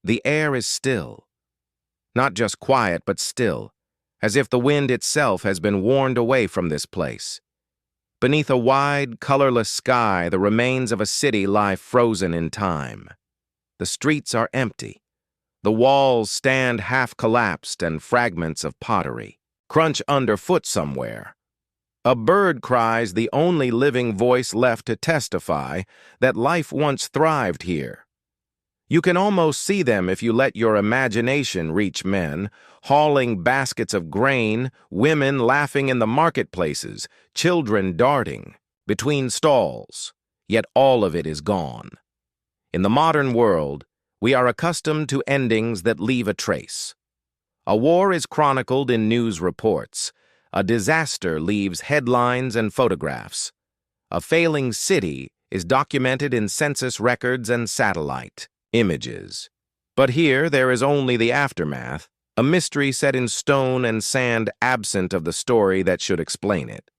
The air is still. Not just quiet, but still, as if the wind itself has been warned away from this place. Beneath a wide, colorless sky, the remains of a city lie frozen in time. The streets are empty. The walls stand half-collapsed and fragments of pottery crunch underfoot somewhere. A bird cries, the only living voice left to testify that life once thrived here. You can almost see them if you let your imagination reach men, hauling baskets of grain, women laughing in the marketplaces, children darting between stalls, yet all of it is gone. In the modern world, we are accustomed to endings that leave a trace. A war is chronicled in news reports. A disaster leaves headlines and photographs. A failing city is documented in census records and satellite images. But here there is only the aftermath, a mystery set in stone and sand absent of the story that should explain it.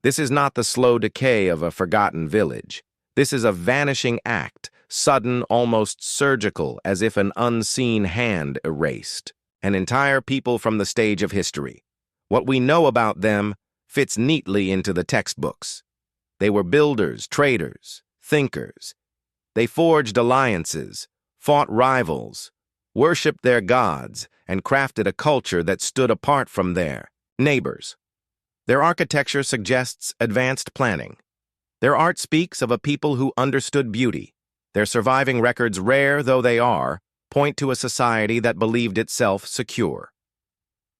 This is not the slow decay of a forgotten village. This is a vanishing act, sudden, almost surgical, as if an unseen hand erased an entire people from the stage of history. What we know about them fits neatly into the textbooks. They were builders, traders, thinkers. They forged alliances, fought rivals, worshipped their gods, and crafted a culture that stood apart from their neighbors. Their architecture suggests advanced planning. Their art speaks of a people who understood beauty. Their surviving records, rare though they are, point to a society that believed itself secure.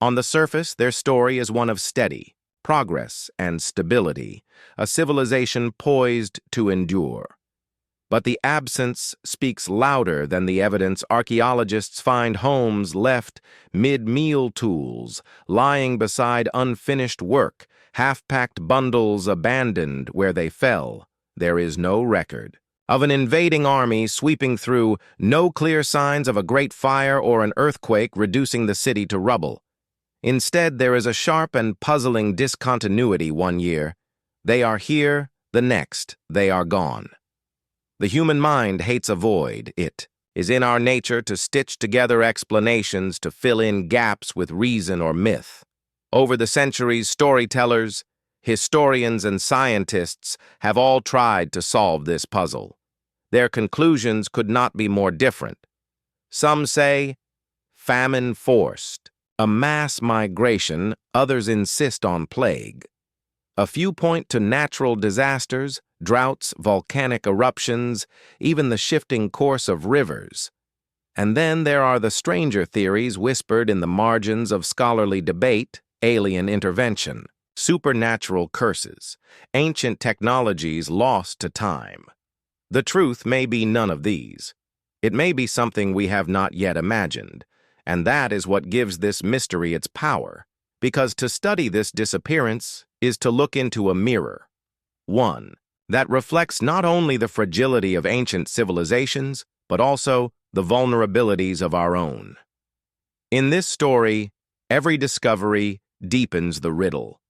On the surface, their story is one of steady progress and stability, a civilization poised to endure. But the absence speaks louder than the evidence. Archaeologists find homes left mid-meal tools, lying beside unfinished work, half-packed bundles abandoned where they fell. There is no record of an invading army sweeping through, no clear signs of a great fire or an earthquake reducing the city to rubble. Instead, there is a sharp and puzzling discontinuity. One year, they are here, the next, they are gone. The human mind hates a void. It is in our nature to stitch together explanations to fill in gaps with reason or myth. Over the centuries, storytellers, historians, and scientists have all tried to solve this puzzle. Their conclusions could not be more different. Some say famine forced, a mass migration. Others insist on plague. A few point to natural disasters, droughts, volcanic eruptions, even the shifting course of rivers. And then there are the stranger theories whispered in the margins of scholarly debate: alien intervention, supernatural curses, ancient technologies lost to time. The truth may be none of these. It may be something we have not yet imagined, and that is what gives this mystery its power, because to study this disappearance is to look into a mirror. One that reflects not only the fragility of ancient civilizations, but also the vulnerabilities of our own. In this story, every discovery deepens the riddle.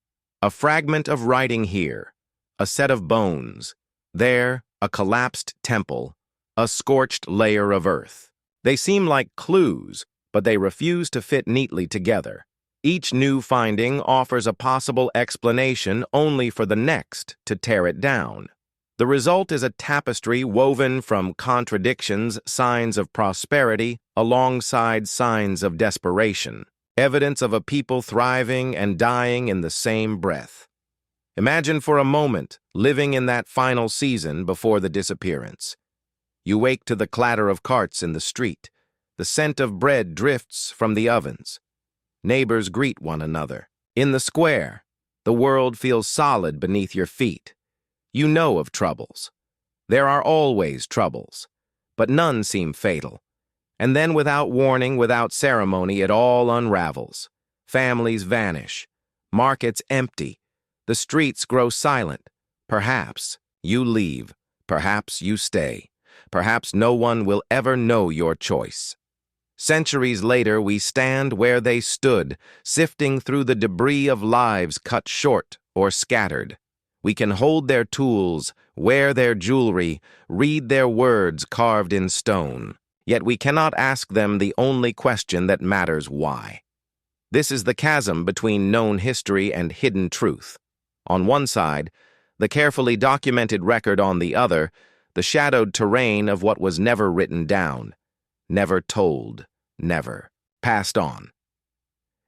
A fragment of writing here, a set of bones, there, a collapsed temple, a scorched layer of earth. They seem like clues, but they refuse to fit neatly together. Each new finding offers a possible explanation only for the next to tear it down. The result is a tapestry woven from contradictions, signs of prosperity, alongside signs of desperation, evidence of a people thriving and dying in the same breath. Imagine for a moment living in that final season before the disappearance. You wake to the clatter of carts in the street. The scent of bread drifts from the ovens. Neighbors greet one another. In the square, the world feels solid beneath your feet. You know of troubles. There are always troubles, but none seem fatal. And then without warning, without ceremony, it all unravels. Families vanish. Markets empty. The streets grow silent. Perhaps you leave. Perhaps you stay. Perhaps no one will ever know your choice. Centuries later, we stand where they stood, sifting through the debris of lives cut short or scattered. We can hold their tools, wear their jewelry, read their words carved in stone. Yet we cannot ask them the only question that matters: why. This is the chasm between known history and hidden truth. On one side, the carefully documented record; on the other, the shadowed terrain of what was never written down, never told, never passed on.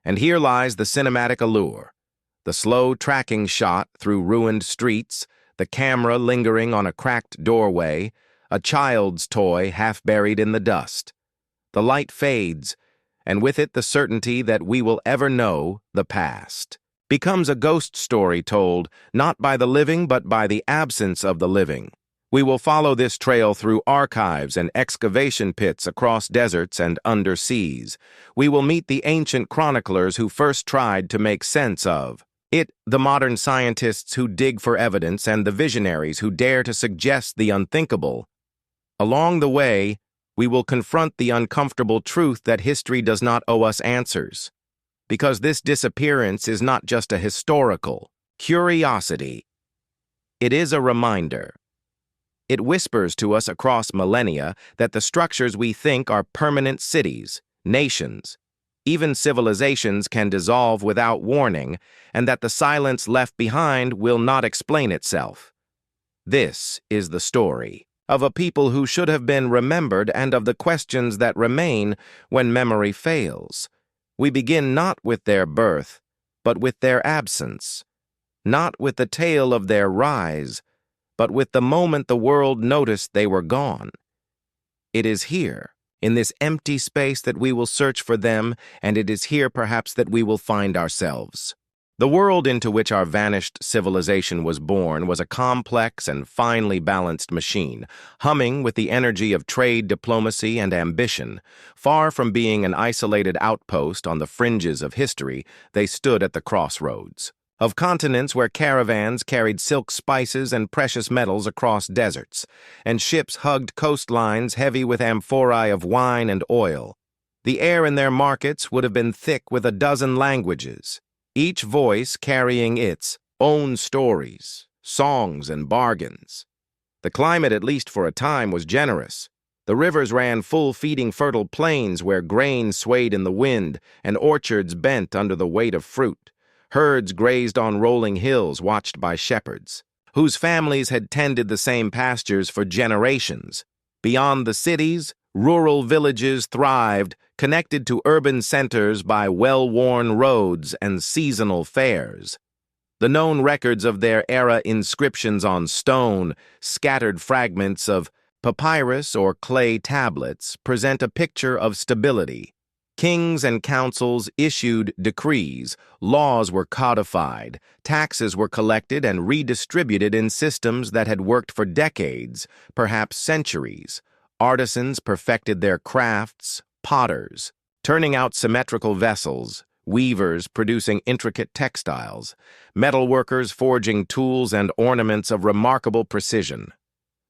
And here lies the cinematic allure: the slow tracking shot through ruined streets, the camera lingering on a cracked doorway, a child's toy half buried in the dust. The light fades, and with it the certainty that we will ever know the past. Becomes a ghost story told not by the living but by the absence of the living. We will follow this trail through archives and excavation pits across deserts and under seas. We will meet the ancient chroniclers who first tried to make sense of it, the modern scientists who dig for evidence, and the visionaries who dare to suggest the unthinkable. Along the way, we will confront the uncomfortable truth that history does not owe us answers. Because this disappearance is not just a historical curiosity. It is a reminder. It whispers to us across millennia that the structures we think are permanent cities, nations, even civilizations can dissolve without warning, and that the silence left behind will not explain itself. This is the story of a people who should have been remembered and of the questions that remain when memory fails. We begin not with their birth, but with their absence, not with the tale of their rise, but with the moment the world noticed they were gone. It is here, in this empty space, that we will search for them, and it is here perhaps that we will find ourselves. The world into which our vanished civilization was born was a complex and finely balanced machine, humming with the energy of trade, diplomacy, and ambition. Far from being an isolated outpost on the fringes of history, they stood at the crossroads of continents where caravans carried silk spices and precious metals across deserts, and ships hugged coastlines heavy with amphorae of wine and oil. The air in their markets would have been thick with a dozen languages, each voice carrying its own stories, songs, and bargains. The climate, at least for a time, was generous. The rivers ran full, feeding fertile plains where grain swayed in the wind and orchards bent under the weight of fruit. Herds grazed on rolling hills watched by shepherds, whose families had tended the same pastures for generations. Beyond the cities, rural villages thrived, connected to urban centers by well-worn roads and seasonal fairs. The known records of their era, inscriptions on stone, scattered fragments of papyrus or clay tablets, present a picture of stability. Kings and councils issued decrees, laws were codified, taxes were collected and redistributed in systems that had worked for decades, perhaps centuries. Artisans perfected their crafts, potters turning out symmetrical vessels, weavers producing intricate textiles, metalworkers forging tools and ornaments of remarkable precision.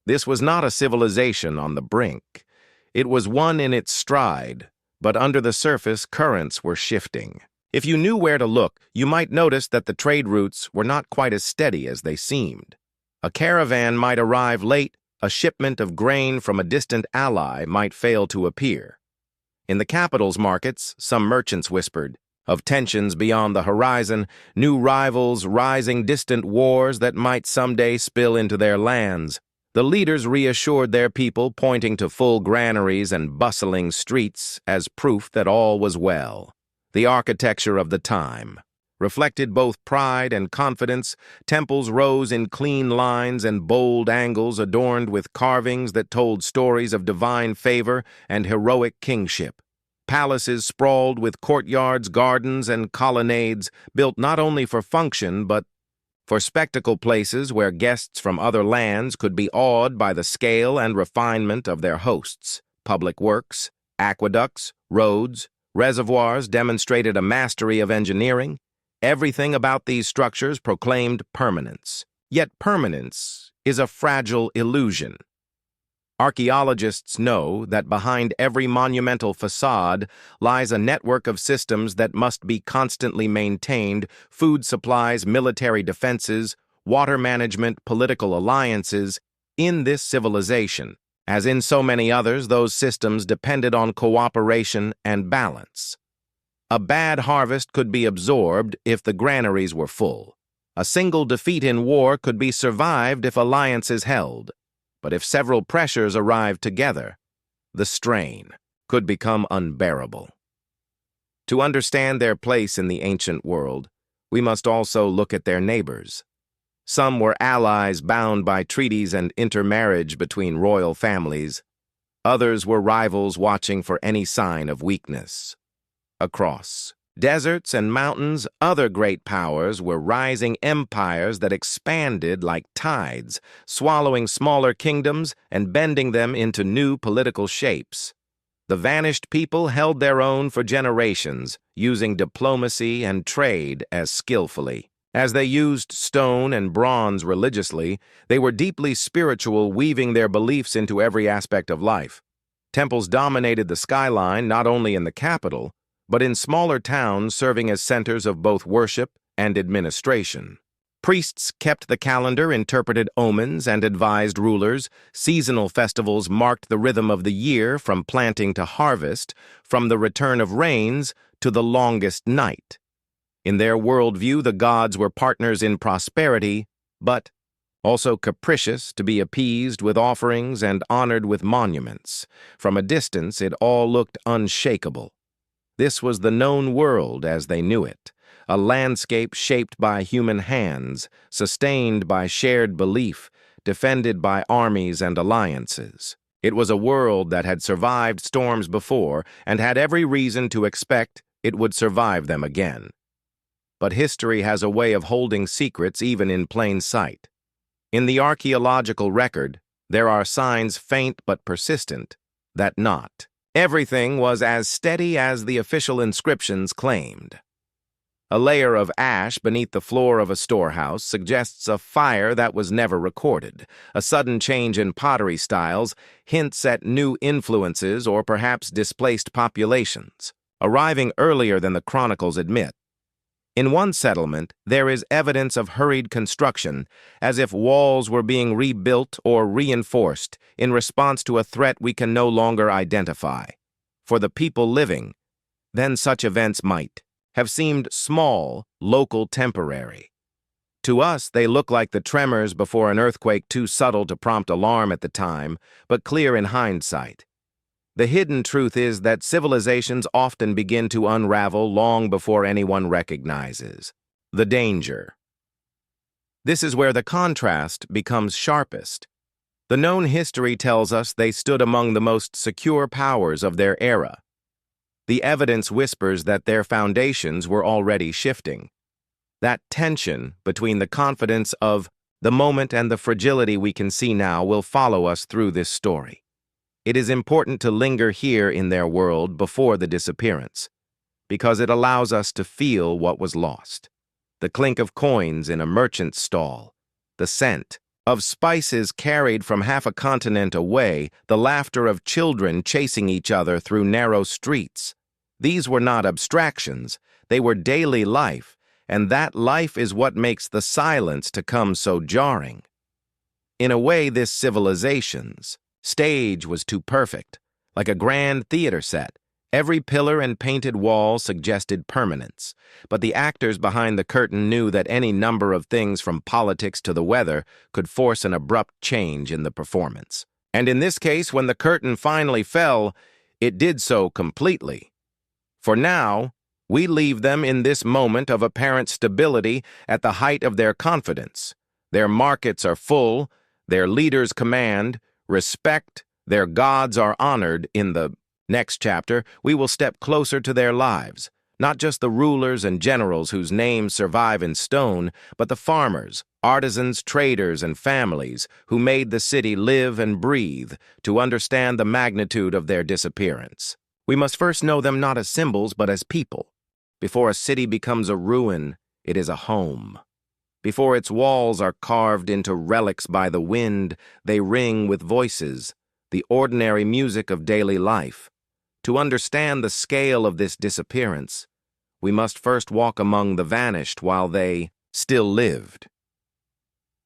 This was not a civilization on the brink. It was one in its stride, but under the surface currents were shifting. If you knew where to look, you might notice that the trade routes were not quite as steady as they seemed. A caravan might arrive late, a shipment of grain from a distant ally might fail to appear. In the capital's markets, some merchants whispered of tensions beyond the horizon, new rivals rising, distant wars that might someday spill into their lands. The leaders reassured their people, pointing to full granaries and bustling streets as proof that all was well. The architecture of the time reflected both pride and confidence. Temples rose in clean lines and bold angles, adorned with carvings that told stories of divine favor and heroic kingship. Palaces sprawled with courtyards, gardens, and colonnades, built not only for function but for spectacle, places where guests from other lands could be awed by the scale and refinement of their hosts. Public works, aqueducts, roads, reservoirs demonstrated a mastery of engineering. Everything about these structures proclaimed permanence. Yet permanence is a fragile illusion. Archaeologists know that behind every monumental facade lies a network of systems that must be constantly maintained: food supplies, military defenses, water management, political alliances. In this civilization, As in so many others, those systems depended on cooperation and balance. A bad harvest could be absorbed if the granaries were full. A single defeat in war could be survived if alliances held. But if several pressures arrived together, the strain could become unbearable. To understand their place in the ancient world, we must also look at their neighbors. Some were allies bound by treaties and intermarriage between royal families. Others were rivals watching for any sign of weakness. Across deserts and mountains, other great powers were rising empires that expanded like tides, swallowing smaller kingdoms and bending them into new political shapes. The vanished people held their own for generations, using diplomacy and trade as skillfully. As they used stone and bronze religiously, they were deeply spiritual, weaving their beliefs into every aspect of life. Temples dominated the skyline not only in the capital, but in smaller towns serving as centers of both worship and administration. Priests kept the calendar, interpreted omens, and advised rulers. Seasonal festivals marked the rhythm of the year, from planting to harvest, from the return of rains to the longest night. In their worldview, the gods were partners in prosperity, but also capricious, to be appeased with offerings and honored with monuments. From a distance, it all looked unshakable. This was the known world as they knew it, a landscape shaped by human hands, sustained by shared belief, defended by armies and alliances. It was a world that had survived storms before and had every reason to expect it would survive them again. But history has a way of holding secrets even in plain sight. In the archaeological record, there are signs faint but persistent that not everything was as steady as the official inscriptions claimed. A layer of ash beneath the floor of a storehouse suggests a fire that was never recorded. A sudden change in pottery styles hints at new influences or perhaps displaced populations, arriving earlier than the chronicles admit. In one settlement, there is evidence of hurried construction, as if walls were being rebuilt or reinforced in response to a threat we can no longer identify. For the people living, then such events might have seemed small, local, temporary. To us, they look like the tremors before an earthquake, too subtle to prompt alarm at the time, but clear in hindsight. The hidden truth is that civilizations often begin to unravel long before anyone recognizes the danger. This is where the contrast becomes sharpest. The known history tells us they stood among the most secure powers of their era. The evidence whispers that their foundations were already shifting. That tension between the confidence of the moment and the fragility we can see now will follow us through this story. It is important to linger here in their world before the disappearance, because it allows us to feel what was lost. The clink of coins in a merchant's stall, the scent of spices carried from half a continent away, the laughter of children chasing each other through narrow streets. These were not abstractions, they were daily life, and that life is what makes the silence to come so jarring. In a way, this civilization's stage was too perfect, like a grand theater set. Every pillar and painted wall suggested permanence, but the actors behind the curtain knew that any number of things from politics to the weather could force an abrupt change in the performance. And in this case, when the curtain finally fell, it did so completely. For now, we leave them in this moment of apparent stability at the height of their confidence. Their markets are full, their leaders command respect, their gods are honored. In the next chapter, we will step closer to their lives, not just the rulers and generals whose names survive in stone, but the farmers, artisans, traders, and families who made the city live and breathe. To understand the magnitude of their disappearance, we must first know them not as symbols but as people. Before a city becomes a ruin, it is a home. Before its walls are carved into relics by the wind, they ring with voices, the ordinary music of daily life. To understand the scale of this disappearance, we must first walk among the vanished while they still lived.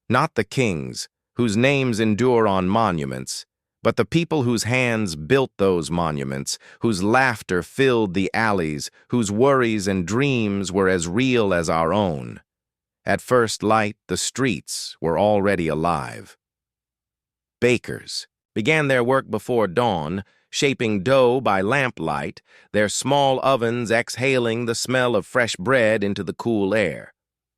Not the kings, whose names endure on monuments, But the people whose hands built those monuments, whose laughter filled the alleys, whose worries and dreams were as real as our own, at first light, the streets were already alive. Bakers began their work before dawn, shaping dough by lamplight, their small ovens exhaling the smell of fresh bread into the cool air.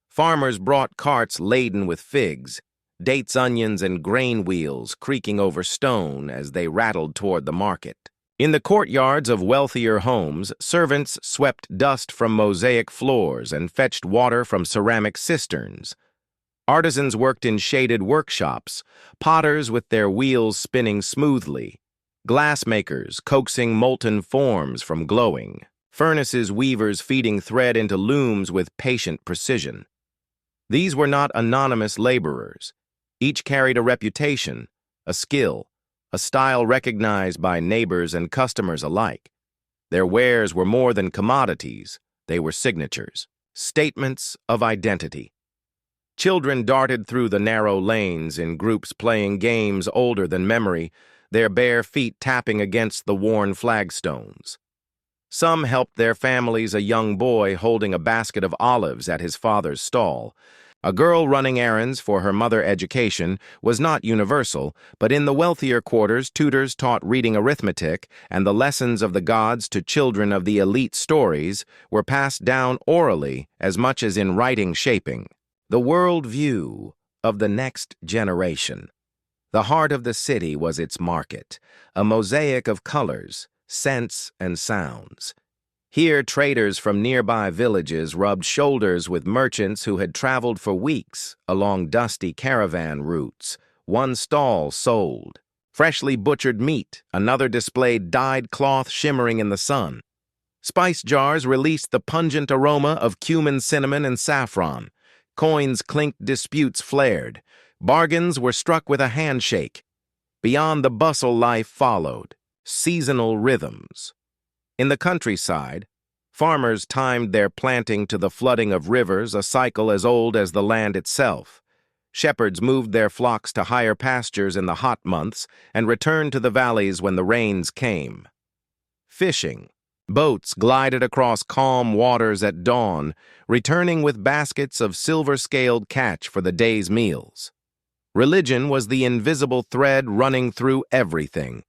Farmers brought carts laden with figs, dates, onions, and grain wheels creaking over stone as they rattled toward the market. In the courtyards of wealthier homes, servants swept dust from mosaic floors and fetched water from ceramic cisterns. Artisans worked in shaded workshops, potters with their wheels spinning smoothly, glassmakers coaxing molten forms from glowing, furnaces weavers feeding thread into looms with patient precision. These were not anonymous laborers. Each carried a reputation, a skill, a style recognized by neighbors and customers alike. Their wares were more than commodities, they were signatures, statements of identity. Children darted through the narrow lanes in groups playing games older than memory, their bare feet tapping against the worn flagstones. Some helped their families, a young boy holding a basket of olives at his father's stall. A girl running errands for her mother's education was not universal, but in the wealthier quarters, tutors taught reading arithmetic, and the lessons of the gods to children of the elite stories were passed down orally as much as in writing shaping the world view of the next generation. The heart of the city was its market, a mosaic of colors, scents, and sounds. Here, traders from nearby villages rubbed shoulders with merchants who had traveled for weeks along dusty caravan routes. One stall sold freshly butchered meat, another displayed dyed cloth shimmering in the sun. Spice jars released the pungent aroma of cumin, cinnamon, and saffron. Coins clinked, disputes flared. Bargains were struck with a handshake. Beyond the bustle, life followed, seasonal rhythms. In the countryside, farmers timed their planting to the flooding of rivers, a cycle as old as the land itself. Shepherds moved their flocks to higher pastures in the hot months and returned to the valleys when the rains came. Fishing. Boats glided across calm waters at dawn, returning with baskets of silver-scaled catch for the day's meals. Religion was the invisible thread running through everything.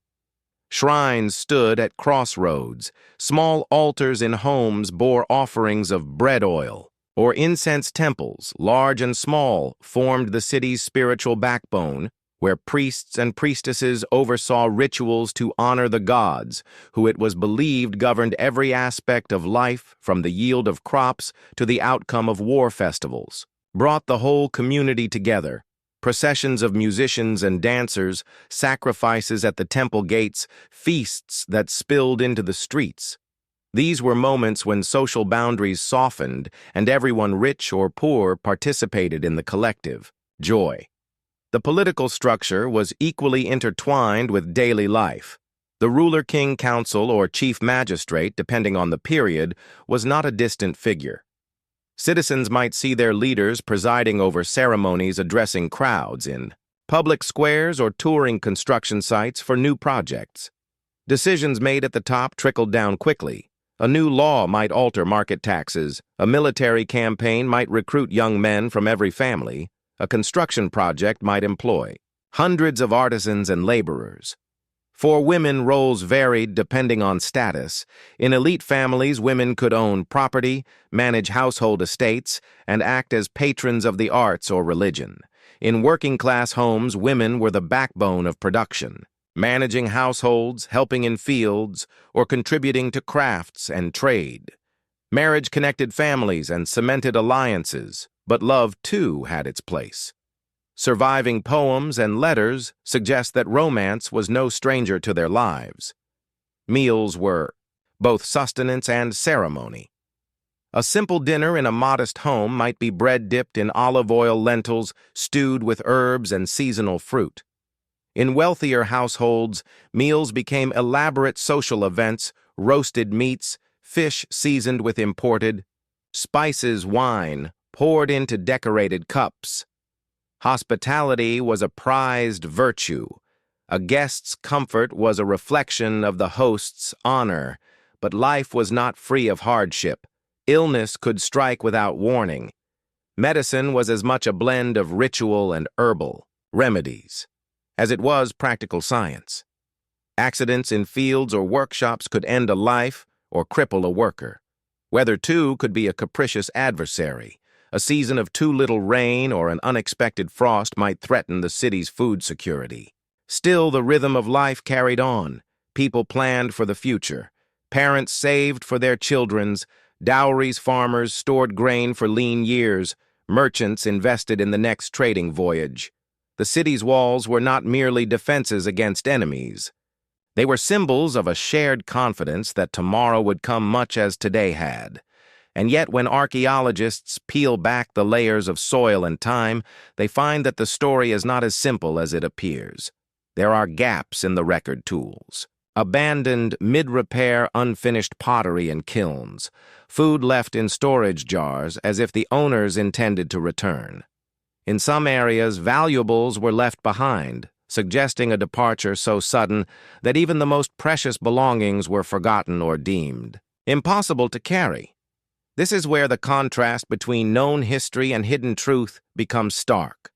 Shrines stood at crossroads. Small altars in homes bore offerings of bread oil, or incense temples, large and small, formed the city's spiritual backbone, where priests and priestesses oversaw rituals to honor the gods, who it was believed governed every aspect of life, from the yield of crops to the outcome of war festivals. Brought the whole community together. Processions of musicians and dancers, sacrifices at the temple gates, feasts that spilled into the streets. These were moments when social boundaries softened and everyone, rich or poor, participated in the collective joy. The political structure was equally intertwined with daily life. The ruler, king, council, or chief magistrate, depending on the period, was not a distant figure. Citizens might see their leaders presiding over ceremonies, addressing crowds in public squares, or touring construction sites for new projects. Decisions made at the top trickled down quickly. A new law might alter market taxes, a military campaign might recruit young men from every family, a construction project might employ hundreds of artisans and laborers. For women, roles varied depending on status. In elite families, women could own property, manage household estates, and act as patrons of the arts or religion. In working-class homes, women were the backbone of production, managing households, helping in fields, or contributing to crafts and trade. Marriage connected families and cemented alliances, but love, too, had its place. Surviving poems and letters suggest that romance was no stranger to their lives. Meals were both sustenance and ceremony. A simple dinner in a modest home might be bread dipped in olive oil, lentils, stewed with herbs and seasonal fruit. In wealthier households, meals became elaborate social events, roasted meats, fish seasoned with imported spices, wine poured into decorated cups. Hospitality was a prized virtue. A guest's comfort was a reflection of the host's honor, but life was not free of hardship. Illness could strike without warning. Medicine was as much a blend of ritual and herbal remedies as it was practical science. Accidents in fields or workshops could end a life or cripple a worker. Weather, too, could be a capricious adversary. A season of too little rain or an unexpected frost might threaten the city's food security. Still, the rhythm of life carried on. People planned for the future. Parents saved for their children's. Dowries farmers stored grain for lean years. Merchants invested in the next trading voyage. The city's walls were not merely defenses against enemies. They were symbols of a shared confidence that tomorrow would come much as today had. And yet, when archaeologists peel back the layers of soil and time, they find that the story is not as simple as it appears. There are gaps in the record tools. Abandoned, mid-repair, unfinished pottery and kilns. Food left in storage jars as if the owners intended to return. In some areas, valuables were left behind, suggesting a departure so sudden that even the most precious belongings were forgotten or deemed impossible to carry. This is where the contrast between known history and hidden truth becomes stark.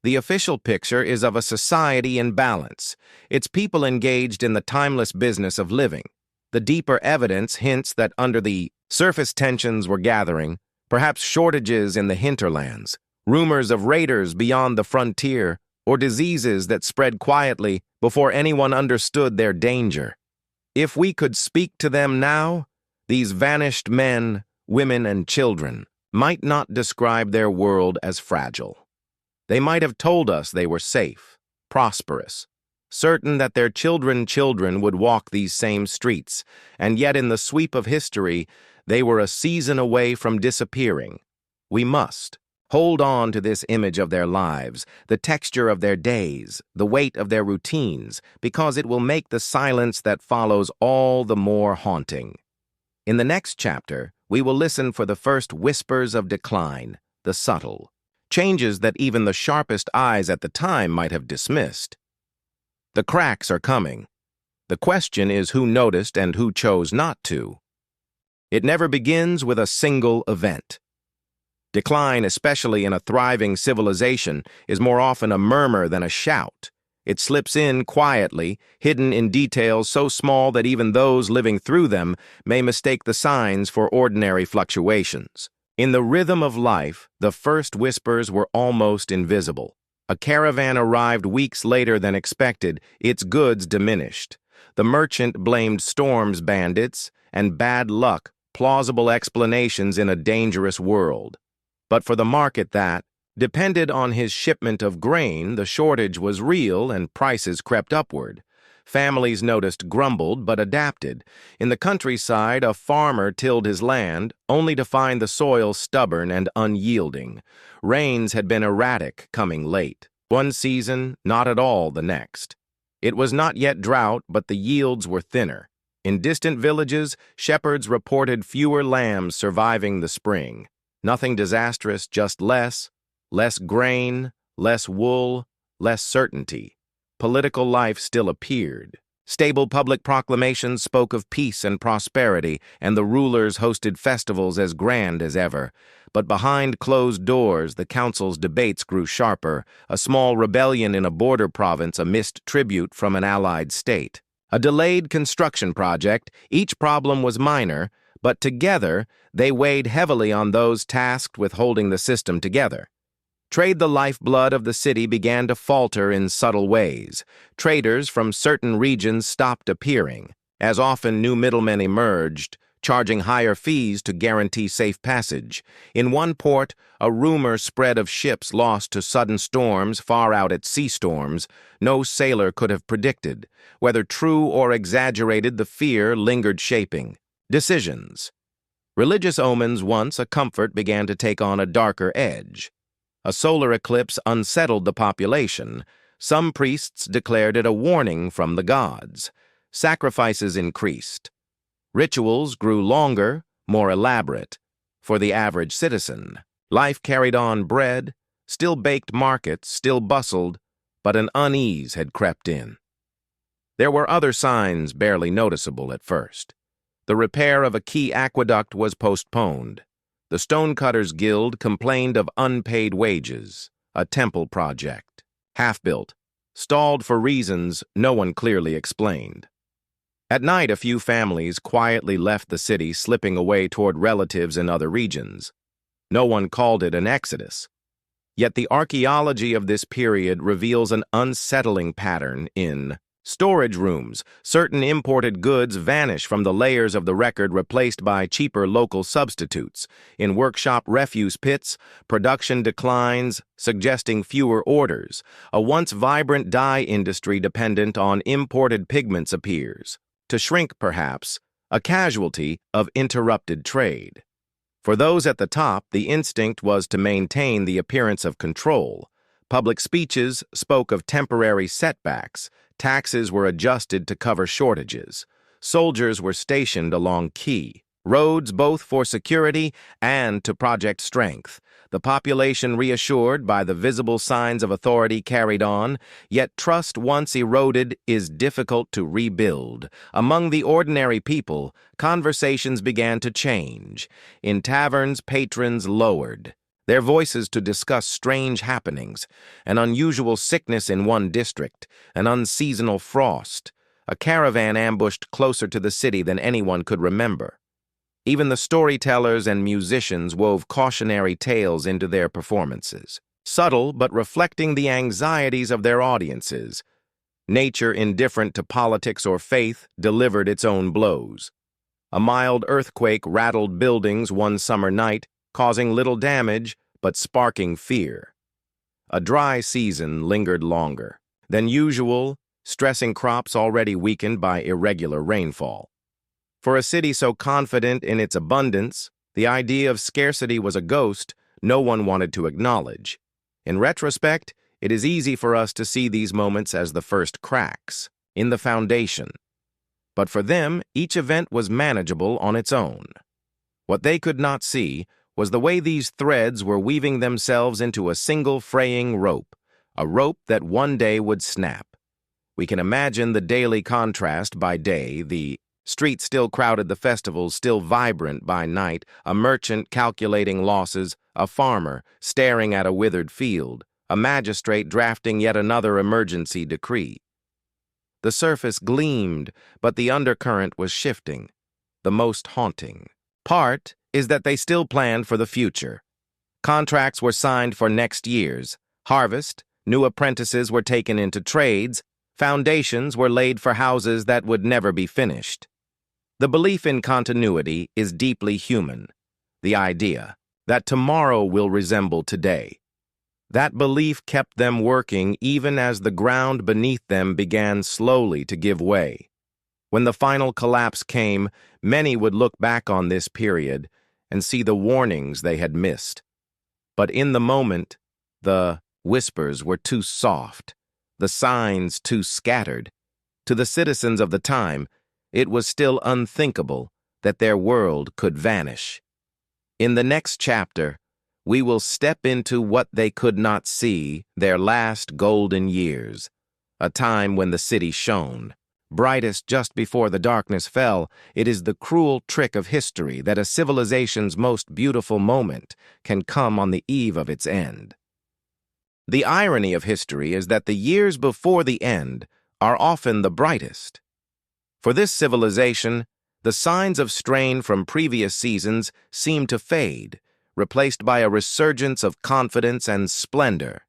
The official picture is of a society in balance, its people engaged in the timeless business of living. The deeper evidence hints that under the surface tensions were gathering, perhaps shortages in the hinterlands, rumors of raiders beyond the frontier, or diseases that spread quietly before anyone understood their danger. If we could speak to them now, these vanished men, women, and children might not describe their world as fragile. They might have told us they were safe, prosperous, certain that their children would walk these same streets, and yet in the sweep of history, they were a season away from disappearing. We must hold on to this image of their lives, the texture of their days, the weight of their routines, because it will make the silence that follows all the more haunting. In the next chapter, we will listen for the first whispers of decline, the subtle, changes that even the sharpest eyes at the time might have dismissed. The cracks are coming. The question is who noticed and who chose not to. It never begins with a single event. Decline, especially in a thriving civilization, is more often a murmur than a shout. It slips in quietly, hidden in details so small that even those living through them may mistake the signs for ordinary fluctuations. In the rhythm of life, the first whispers were almost invisible. A caravan arrived weeks later than expected, its goods diminished. The merchant blamed storms, bandits, and bad luck, plausible explanations in a dangerous world. But for the market that depended on his shipment of grain, the shortage was real and prices crept upward. Families noticed grumbled but adapted. In the countryside, a farmer tilled his land, only to find the soil stubborn and unyielding. Rains had been erratic, coming late. One season, not at all the next. It was not yet drought, but the yields were thinner. In distant villages, shepherds reported fewer lambs surviving the spring. Nothing disastrous, just less grain, less wool, less certainty. Political life still appeared. Stable public proclamations spoke of peace and prosperity, and the rulers hosted festivals as grand as ever. But behind closed doors, the council's debates grew sharper, a small rebellion in a border province, a missed tribute from an allied state. A delayed construction project, each problem was minor, but together they weighed heavily on those tasked with holding the system together. Trade, the lifeblood of the city, began to falter in subtle ways. Traders from certain regions stopped appearing. As often, new middlemen emerged, charging higher fees to guarantee safe passage. In one port, a rumor spread of ships lost to sudden storms far out at sea storms no sailor could have predicted. Whether true or exaggerated, the fear lingered shaping decisions. Religious omens, once a comfort, began to take on a darker edge. A solar eclipse unsettled the population. Some priests declared it a warning from the gods. Sacrifices increased. Rituals grew longer, more elaborate. For the average citizen, life carried on, bread, still baked markets, still bustled, but an unease had crept in. There were other signs barely noticeable at first. The repair of a key aqueduct was postponed. The Stonecutters Guild complained of unpaid wages. A temple project, half-built, stalled for reasons no one clearly explained. At night, a few families quietly left the city, slipping away toward relatives in other regions. No one called it an exodus. Yet the archaeology of this period reveals an unsettling pattern in storage rooms. Certain imported goods vanish from the layers of the record, replaced by cheaper local substitutes. In workshop refuse pits, production declines, suggesting fewer orders. A once vibrant dye industry dependent on imported pigments appears to shrink, perhaps, a casualty of interrupted trade. For those at the top, the instinct was to maintain the appearance of control. Public speeches spoke of temporary setbacks. Taxes were adjusted to cover shortages. Soldiers were stationed along key roads, both for security and to project strength. The population, reassured by the visible signs of authority, carried on, yet trust once eroded is difficult to rebuild. Among the ordinary people, conversations began to change. In taverns, patrons lowered their voices to discuss strange happenings, an unusual sickness in one district, an unseasonal frost, a caravan ambushed closer to the city than anyone could remember. Even the storytellers and musicians wove cautionary tales into their performances, subtle but reflecting the anxieties of their audiences. Nature, indifferent to politics or faith, delivered its own blows. A mild earthquake rattled buildings one summer night, causing little damage, but sparking fear. A dry season lingered longer than usual, stressing crops already weakened by irregular rainfall. For a city so confident in its abundance, the idea of scarcity was a ghost no one wanted to acknowledge. In retrospect, it is easy for us to see these moments as the first cracks in the foundation. But for them, each event was manageable on its own. What they could not see was the way these threads were weaving themselves into a single fraying rope, a rope that one day would snap. We can imagine the daily contrast by day, the streets still crowded, the festivals still vibrant by night, a merchant calculating losses, a farmer staring at a withered field, a magistrate drafting yet another emergency decree. The surface gleamed, but the undercurrent was shifting. The most haunting part is that they still planned for the future. Contracts were signed for next year's harvest, new apprentices were taken into trades, foundations were laid for houses that would never be finished. The belief in continuity is deeply human. The idea that tomorrow will resemble today. That belief kept them working even as the ground beneath them began slowly to give way. When the final collapse came, many would look back on this period and see the warnings they had missed. But in the moment, the whispers were too soft, the signs too scattered. To the citizens of the time, it was still unthinkable that their world could vanish. In the next chapter, we will step into what they could not see, their last golden years, a time when the city shone. Brightest just before the darkness fell. It is the cruel trick of history that a civilization's most beautiful moment can come on the eve of its end. The irony of history is that the years before the end are often the brightest. For this civilization, the signs of strain from previous seasons seem to fade, replaced by a resurgence of confidence and splendor.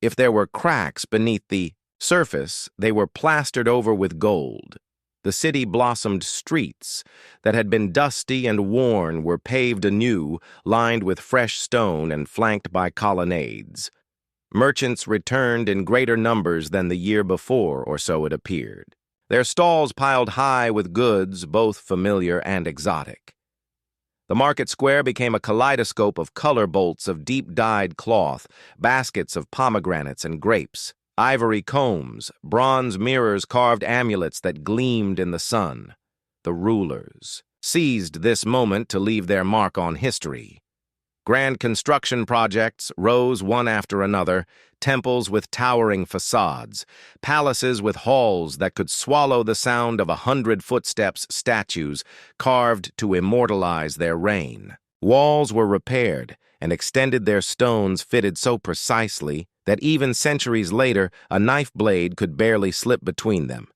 If there were cracks beneath the surface, they were plastered over with gold. The city blossomed streets that had been dusty and worn were paved anew, lined with fresh stone and flanked by colonnades. Merchants returned in greater numbers than the year before, or so it appeared. Their stalls piled high with goods, both familiar and exotic. The market square became a kaleidoscope of color bolts of deep-dyed cloth, baskets of pomegranates and grapes, ivory combs, bronze mirrors, carved amulets that gleamed in the sun. The rulers seized this moment to leave their mark on history. Grand construction projects rose one after another, temples with towering facades, palaces with halls that could swallow the sound of 100 footsteps, statues carved to immortalize their reign. Walls were repaired and extended, their stones fitted so precisely that even centuries later a knife blade could barely slip between them.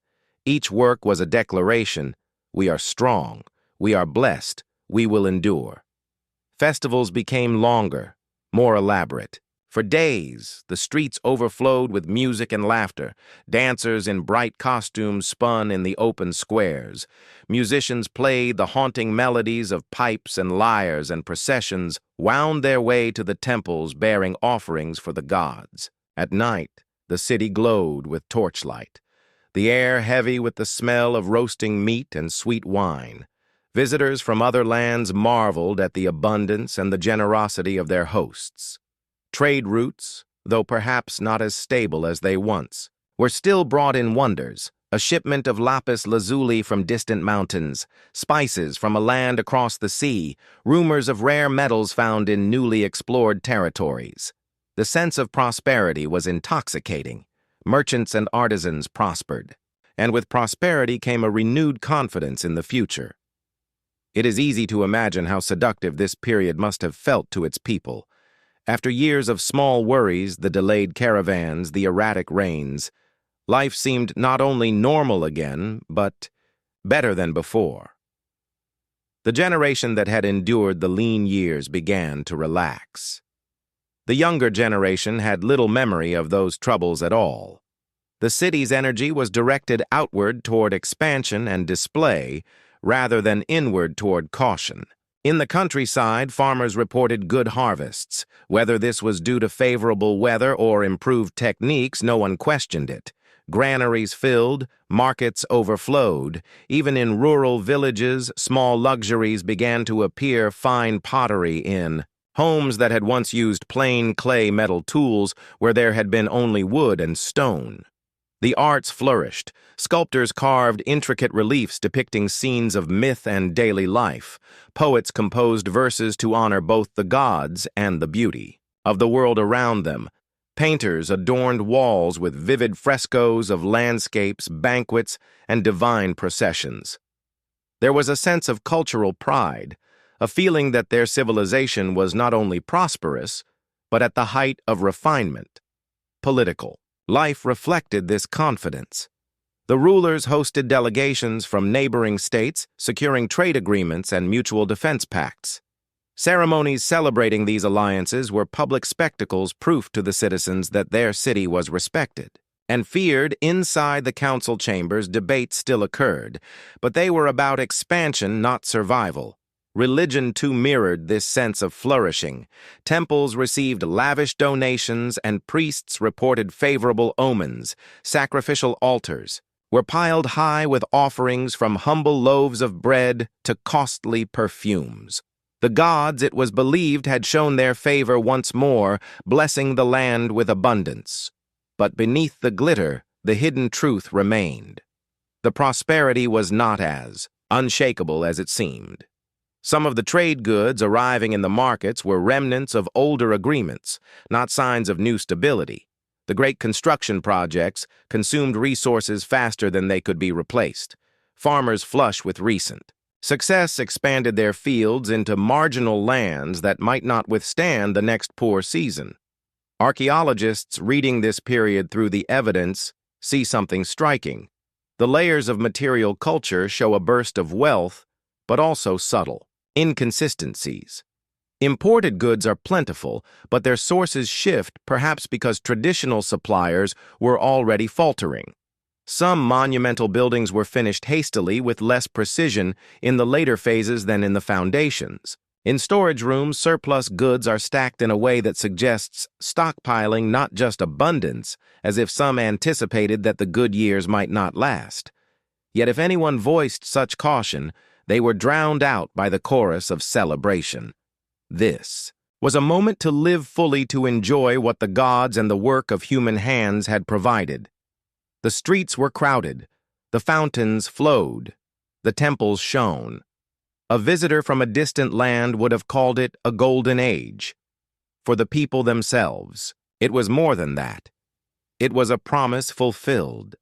Each work was a declaration: we are strong, we are blessed, we will endure. Festivals became longer, more elaborate. For days, the streets overflowed with music and laughter. Dancers in bright costumes spun in the open squares. Musicians played the haunting melodies of pipes and lyres, and processions wound their way to the temples bearing offerings for the gods. At night, the city glowed with torchlight, the air heavy with the smell of roasting meat and sweet wine. Visitors from other lands marveled at the abundance and the generosity of their hosts. Trade routes, though perhaps not as stable as they once, were still brought in wonders: a shipment of lapis lazuli from distant mountains, spices from a land across the sea, rumors of rare metals found in newly explored territories. The sense of prosperity was intoxicating. Merchants and artisans prospered, and with prosperity came a renewed confidence in the future. It is easy to imagine how seductive this period must have felt to its people. After years of small worries, the delayed caravans, the erratic rains, life seemed not only normal again, but better than before. The generation that had endured the lean years began to relax. The younger generation had little memory of those troubles at all. The city's energy was directed outward toward expansion and display, rather than inward toward caution. In the countryside, farmers reported good harvests. Whether this was due to favorable weather or improved techniques, no one questioned it. Granaries filled, markets overflowed. Even in rural villages, small luxuries began to appear: fine pottery in homes that had once used plain clay metal tools where there had been only wood and stone. The arts flourished. Sculptors carved intricate reliefs depicting scenes of myth and daily life. Poets composed verses to honor both the gods and the beauty of the world around them. Painters adorned walls with vivid frescoes of landscapes, banquets, and divine processions. There was a sense of cultural pride, a feeling that their civilization was not only prosperous, but at the height of refinement. Political life reflected this confidence. The rulers hosted delegations from neighboring states, securing trade agreements and mutual defense pacts. Ceremonies celebrating these alliances were public spectacles, proof to the citizens that their city was respected and feared. Inside the council chambers, debates still occurred, but they were about expansion, not survival. Religion, too, mirrored this sense of flourishing. Temples received lavish donations, and priests reported favorable omens. Sacrificial altars were piled high with offerings, from humble loaves of bread to costly perfumes. The gods, it was believed, had shown their favor once more, blessing the land with abundance. But beneath the glitter, the hidden truth remained. The prosperity was not as unshakable as it seemed. Some of the trade goods arriving in the markets were remnants of older agreements, not signs of new stability. The great construction projects consumed resources faster than they could be replaced. Farmers flush with recent success expanded their fields into marginal lands that might not withstand the next poor season. Archaeologists reading this period through the evidence see something striking. The layers of material culture show a burst of wealth, but also subtle inconsistencies. Imported goods are plentiful, but their sources shift, perhaps because traditional suppliers were already faltering. Some monumental buildings were finished hastily, with less precision in the later phases than in the foundations. In storage rooms, surplus goods are stacked in a way that suggests stockpiling, not just abundance, as if some anticipated that the good years might not last. Yet if anyone voiced such caution, they were drowned out by the chorus of celebration. This was a moment to live fully, to enjoy what the gods and the work of human hands had provided. The streets were crowded, the fountains flowed, the temples shone. A visitor from a distant land would have called it a golden age. For the people themselves, it was more than that. It was a promise fulfilled.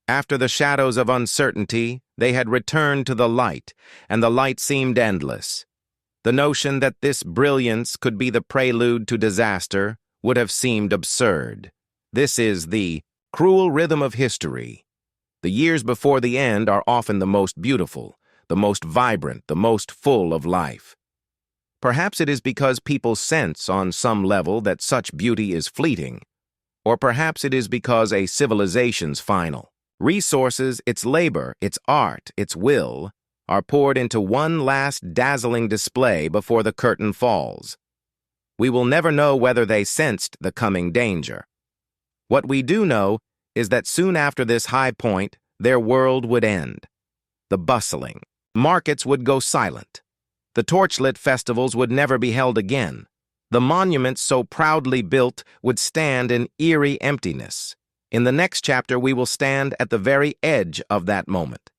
After the shadows of uncertainty, they had returned to the light, and the light seemed endless. The notion that this brilliance could be the prelude to disaster would have seemed absurd. This is the cruel rhythm of history. The years before the end are often the most beautiful, the most vibrant, the most full of life. Perhaps it is because people sense on some level that such beauty is fleeting, or perhaps it is because a civilization's final. Resources, its labor, its art, its will, are poured into one last dazzling display before the curtain falls. We will never know whether they sensed the coming danger. What we do know is that soon after this high point, their world would end. The bustling markets would go silent. The torchlit festivals would never be held again. The monuments so proudly built would stand in eerie emptiness. In the next chapter, we will stand at the very edge of that moment.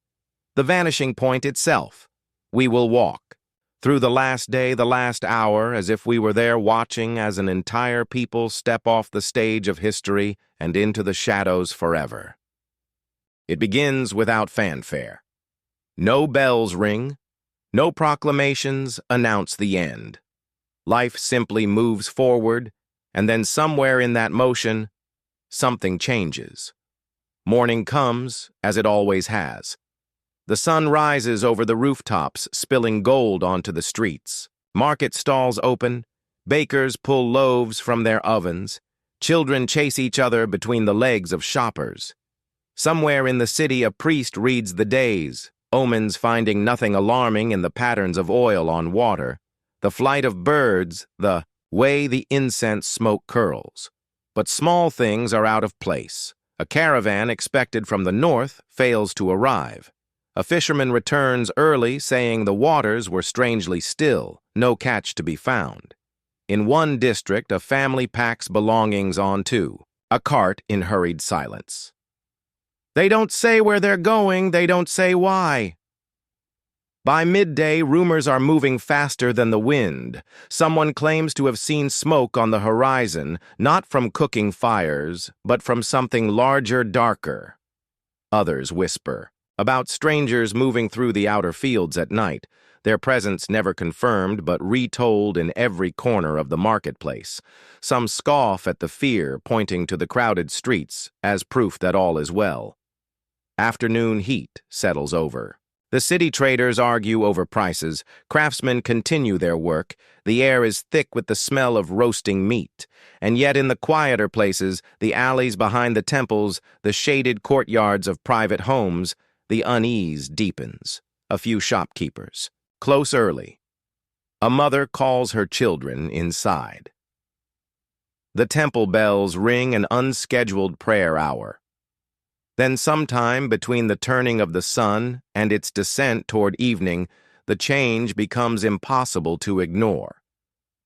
The vanishing point itself. We will walk through the last day, the last hour, as if we were there watching as an entire people step off the stage of history and into the shadows forever. It begins without fanfare. No bells ring, no proclamations announce the end. Life simply moves forward, and then somewhere in that motion, something changes. Morning comes, as it always has. The sun rises over the rooftops, spilling gold onto the streets. Market stalls open, bakers pull loaves from their ovens, children chase each other between the legs of shoppers. Somewhere in the city, a priest reads the days, omens finding nothing alarming in the patterns of oil on water, the flight of birds, the way the incense smoke curls. But small things are out of place. A caravan expected from the north fails to arrive. A fisherman returns early, saying the waters were strangely still, no catch to be found. In one district, a family packs belongings onto a cart in hurried silence. They don't say where they're going, they don't say why. By midday, rumors are moving faster than the wind. Someone claims to have seen smoke on the horizon, not from cooking fires, but from something larger, darker. Others whisper about strangers moving through the outer fields at night, their presence never confirmed but retold in every corner of the marketplace. Some scoff at the fear, pointing to the crowded streets as proof that all is well. Afternoon heat settles over. The city traders argue over prices, craftsmen continue their work, the air is thick with the smell of roasting meat, and yet in the quieter places, the alleys behind the temples, the shaded courtyards of private homes, the unease deepens. A few shopkeepers. Close early. A mother calls her children inside. The temple bells ring an unscheduled prayer hour. Then sometime between the turning of the sun and its descent toward evening, the change becomes impossible to ignore.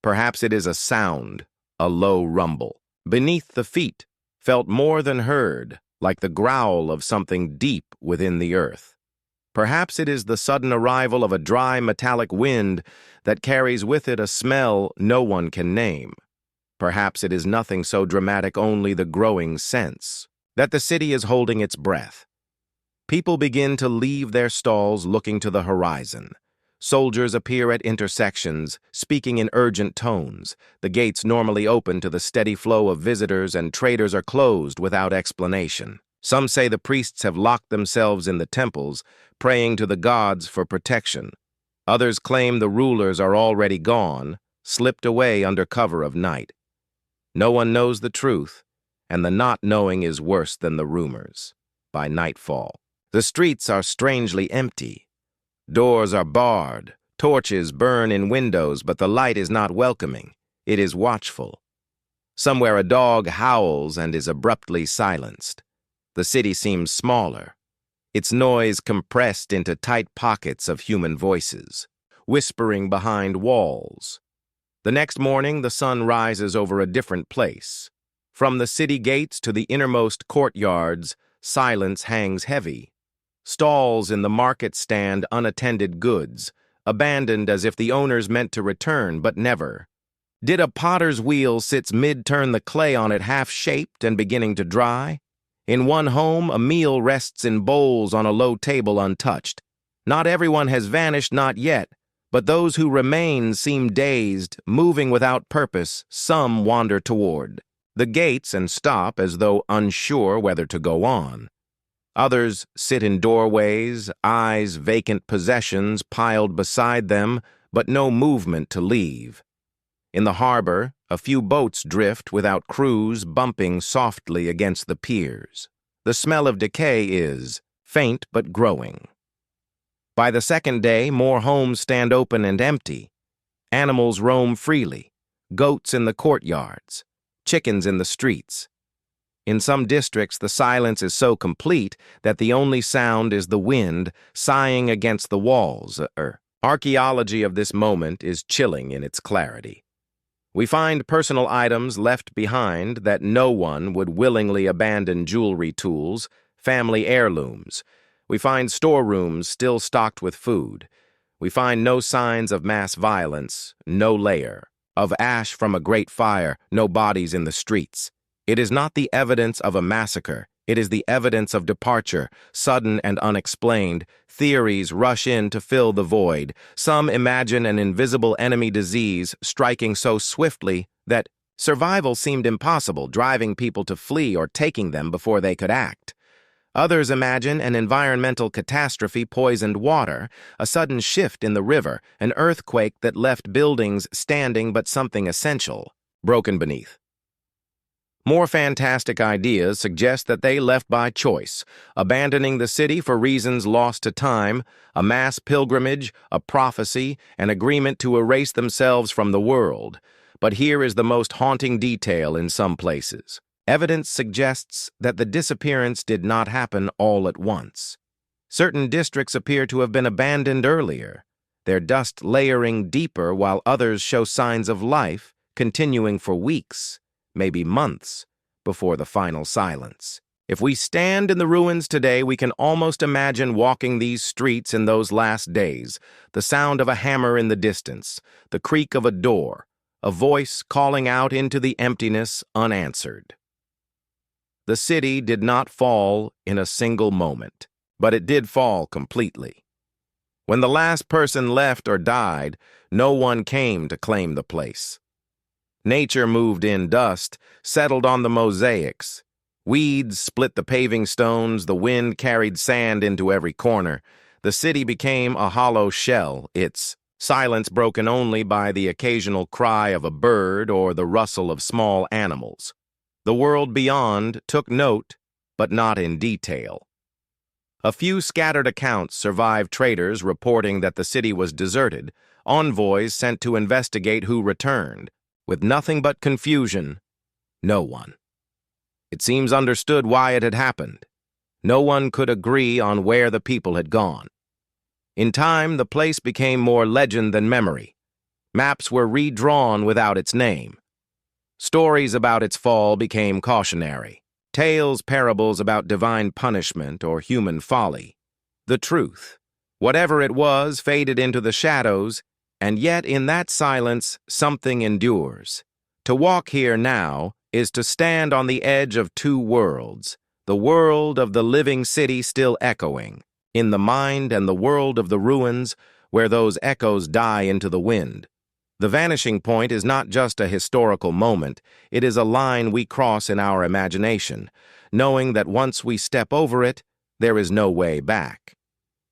Perhaps it is a sound, a low rumble. Beneath the feet, felt more than heard, like the growl of something deep within the earth. Perhaps it is the sudden arrival of a dry metallic wind that carries with it a smell no one can name. Perhaps it is nothing so dramatic, only the growing sense that the city is holding its breath. People begin to leave their stalls looking to the horizon. Soldiers appear at intersections, speaking in urgent tones. The gates normally open to the steady flow of visitors, and traders are closed without explanation. Some say the priests have locked themselves in the temples, praying to the gods for protection. Others claim the rulers are already gone, slipped away under cover of night. No one knows the truth, and the not knowing is worse than the rumors. By nightfall, the streets are strangely empty. Doors are barred, torches burn in windows, but the light is not welcoming. It is watchful. Somewhere a dog howls and is abruptly silenced. The city seems smaller, its noise compressed into tight pockets of human voices, whispering behind walls. The next morning, the sun rises over a different place. From the city gates to the innermost courtyards, silence hangs heavy. Stalls in the market stand unattended goods, abandoned as if the owners meant to return but never. Did a potter's wheel sits mid-turn, the clay on it half-shaped and beginning to dry? In one home, a meal rests in bowls on a low table untouched. Not everyone has vanished, not yet, but those who remain seem dazed, moving without purpose. Some wander toward the gates and stop as though unsure whether to go on. Others sit in doorways, eyes vacant possessions piled beside them, but no movement to leave. In the harbor, a few boats drift without crews, bumping softly against the piers. The smell of decay is faint but growing. By the second day, more homes stand open and empty. Animals roam freely, goats in the courtyards, chickens in the streets. In some districts, the silence is so complete that the only sound is the wind sighing against the walls. Archaeology of this moment is chilling in its clarity. We find personal items left behind that no one would willingly abandon: jewelry, tools, family heirlooms. We find storerooms still stocked with food. We find no signs of mass violence, no layer of ash from a great fire, no bodies in the streets. It is not the evidence of a massacre. It is the evidence of departure, sudden and unexplained. Theories rush in to fill the void. Some imagine an invisible enemy disease striking so swiftly that survival seemed impossible, driving people to flee or taking them before they could act. Others imagine an environmental catastrophe: poisoned water, a sudden shift in the river, an earthquake that left buildings standing but something essential broken beneath. More fantastic ideas suggest that they left by choice, abandoning the city for reasons lost to time, a mass pilgrimage, a prophecy, an agreement to erase themselves from the world. But here is the most haunting detail in some places. Evidence suggests that the disappearance did not happen all at once. Certain districts appear to have been abandoned earlier, their dust layering deeper, while others show signs of life, continuing for weeks, maybe months, before the final silence. If we stand in the ruins today, we can almost imagine walking these streets in those last days, the sound of a hammer in the distance, the creak of a door, a voice calling out into the emptiness unanswered. The city did not fall in a single moment, but it did fall completely. When the last person left or died, no one came to claim the place. Nature moved in: dust settled on the mosaics. Weeds split the paving stones, the wind carried sand into every corner. The city became a hollow shell, its silence broken only by the occasional cry of a bird or the rustle of small animals. The world beyond took note, but not in detail. A few scattered accounts survived: traders reporting that the city was deserted, envoys sent to investigate who returned. With nothing but confusion, no one. It seems understood why it had happened. No one could agree on where the people had gone. In time, the place became more legend than memory. Maps were redrawn without its name. Stories about its fall became cautionary. Tales, parables about divine punishment or human folly. The truth, whatever it was, faded into the shadows. And yet, in that silence, something endures. To walk here now is to stand on the edge of two worlds, the world of the living city still echoing in the mind, and the world of the ruins where those echoes die into the wind. The vanishing point is not just a historical moment, it is a line we cross in our imagination, knowing that once we step over it, there is no way back.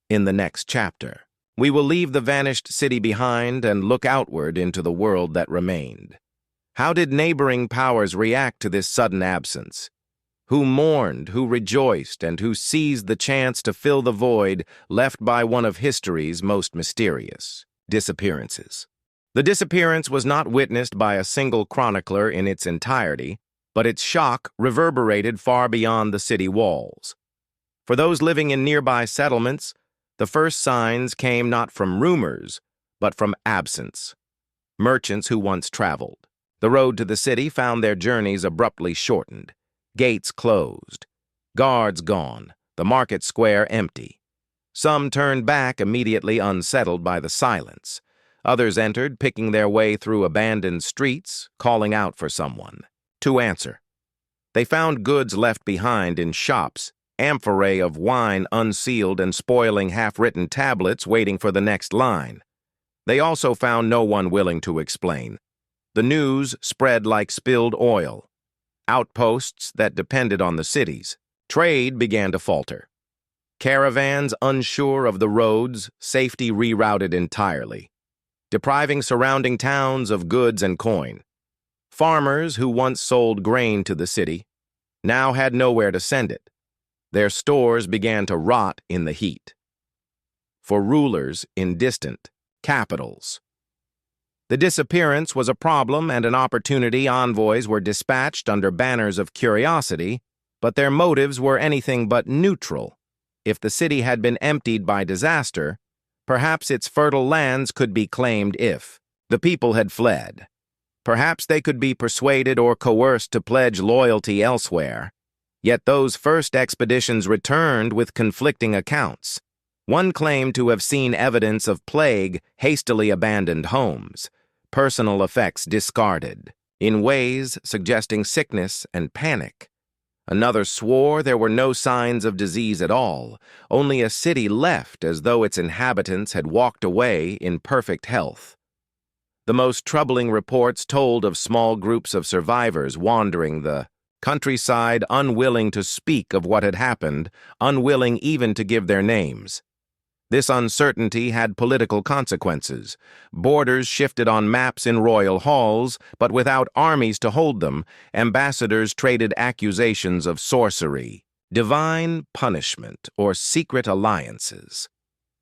In the next chapter, we will leave the vanished city behind and look outward into the world that remained. How did neighboring powers react to this sudden absence? Who mourned, who rejoiced, and who seized the chance to fill the void left by one of history's most mysterious disappearances? The disappearance was not witnessed by a single chronicler in its entirety, but its shock reverberated far beyond the city walls. For those living in nearby settlements, the first signs came not from rumors, but from absence. Merchants who once traveled the road to the city found their journeys abruptly shortened. Gates closed, guards gone, the market square empty. Some turned back immediately unsettled by the silence. Others entered, picking their way through abandoned streets, calling out for someone to answer. They found goods left behind in shops, amphorae of wine unsealed and spoiling half-written tablets waiting for the next line. They also found no one willing to explain. The news spread like spilled oil. Outposts that depended on the cities. Trade began to falter. Caravans unsure of the roads, safety rerouted entirely, depriving surrounding towns of goods and coin. Farmers who once sold grain to the city now had nowhere to send it. Their stores began to rot in the heat. For rulers in distant capitals, the disappearance was a problem and an opportunity. Envoys were dispatched under banners of curiosity, but their motives were anything but neutral. If the city had been emptied by disaster, perhaps its fertile lands could be claimed. If the people had fled, perhaps they could be persuaded or coerced to pledge loyalty elsewhere. Yet those first expeditions returned with conflicting accounts. One claimed to have seen evidence of plague, hastily abandoned homes, personal effects discarded, in ways suggesting sickness and panic. Another swore there were no signs of disease at all, only a city left as though its inhabitants had walked away in perfect health. The most troubling reports told of small groups of survivors wandering the countryside, unwilling to speak of what had happened, unwilling even to give their names. This uncertainty had political consequences. Borders shifted on maps in royal halls, but without armies to hold them, ambassadors traded accusations of sorcery, divine punishment, or secret alliances.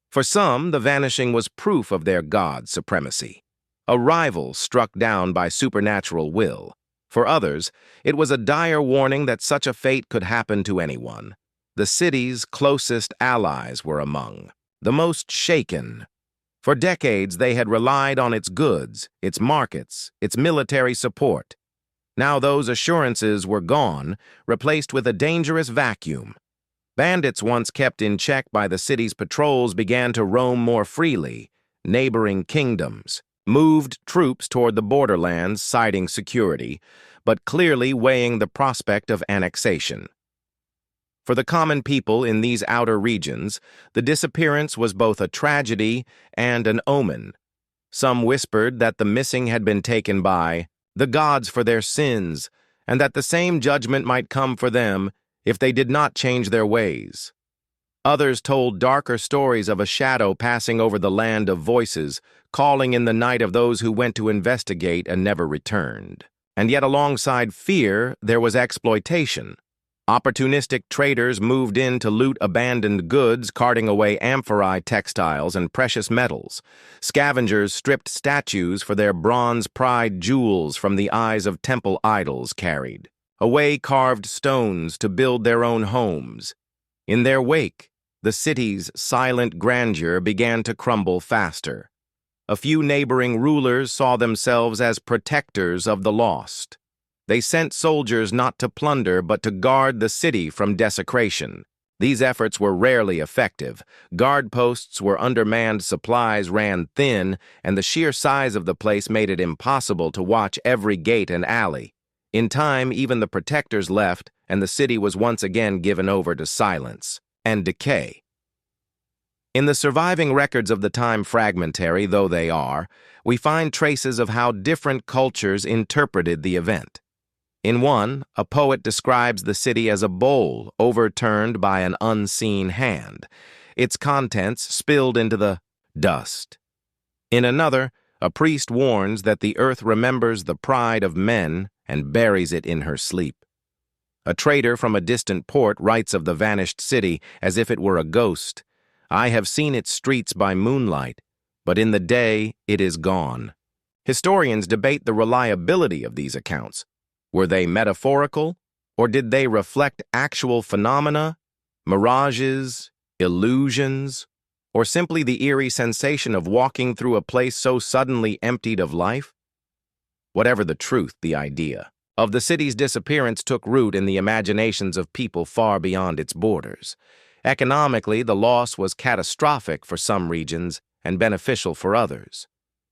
For some, the vanishing was proof of their god's supremacy, a rival struck down by supernatural will. For others, it was a dire warning that such a fate could happen to anyone. The city's closest allies were among the most shaken. For decades, they had relied on its goods, its markets, its military support. Now those assurances were gone, replaced with a dangerous vacuum. Bandits once kept in check by the city's patrols began to roam more freely. Neighboring kingdoms moved troops toward the borderlands, citing security, but clearly weighing the prospect of annexation. For the common people in these outer regions, the disappearance was both a tragedy and an omen. Some whispered that the missing had been taken by the gods for their sins, and that the same judgment might come for them if they did not change their ways. Others told darker stories of a shadow passing over the land of voices, calling in the night of those who went to investigate and never returned. And yet alongside fear, there was exploitation. Opportunistic traders moved in to loot abandoned goods, carting away amphorae textiles and precious metals. Scavengers stripped statues for their bronze-pride jewels from the eyes of temple idols carried away carved stones to build their own homes. In their wake, the city's silent grandeur began to crumble faster. A few neighboring rulers saw themselves as protectors of the lost. They sent soldiers not to plunder but to guard the city from desecration. These efforts were rarely effective. Guard posts were undermanned, supplies ran thin, and the sheer size of the place made it impossible to watch every gate and alley. In time, even the protectors left, and the city was once again given over to silence and decay. In the surviving records of the time, fragmentary though they are, we find traces of how different cultures interpreted the event. In one, a poet describes the city as a bowl overturned by an unseen hand, its contents spilled into the dust. In another, a priest warns that the earth remembers the pride of men and buries it in her sleep. A trader from a distant port writes of the vanished city as if it were a ghost. I have seen its streets by moonlight, but in the day it is gone. Historians debate the reliability of these accounts. Were they metaphorical, or did they reflect actual phenomena, mirages, illusions, or simply the eerie sensation of walking through a place so suddenly emptied of life? Whatever the truth, the idea of the city's disappearance took root in the imaginations of people far beyond its borders. Economically, the loss was catastrophic for some regions and beneficial for others.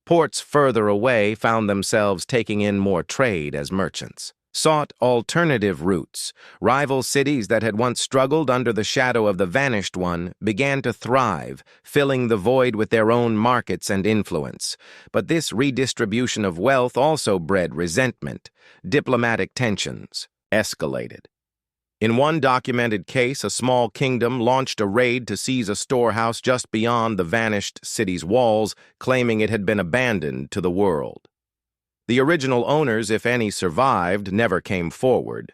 Ports further away found themselves taking in more trade as merchants, sought alternative routes. Rival cities that had once struggled under the shadow of the vanished one began to thrive, filling the void with their own markets and influence. But this redistribution of wealth also bred resentment. Diplomatic tensions escalated. In one documented case, a small kingdom launched a raid to seize a storehouse just beyond the vanished city's walls, claiming it had been abandoned to the world. The original owners, if any survived, never came forward.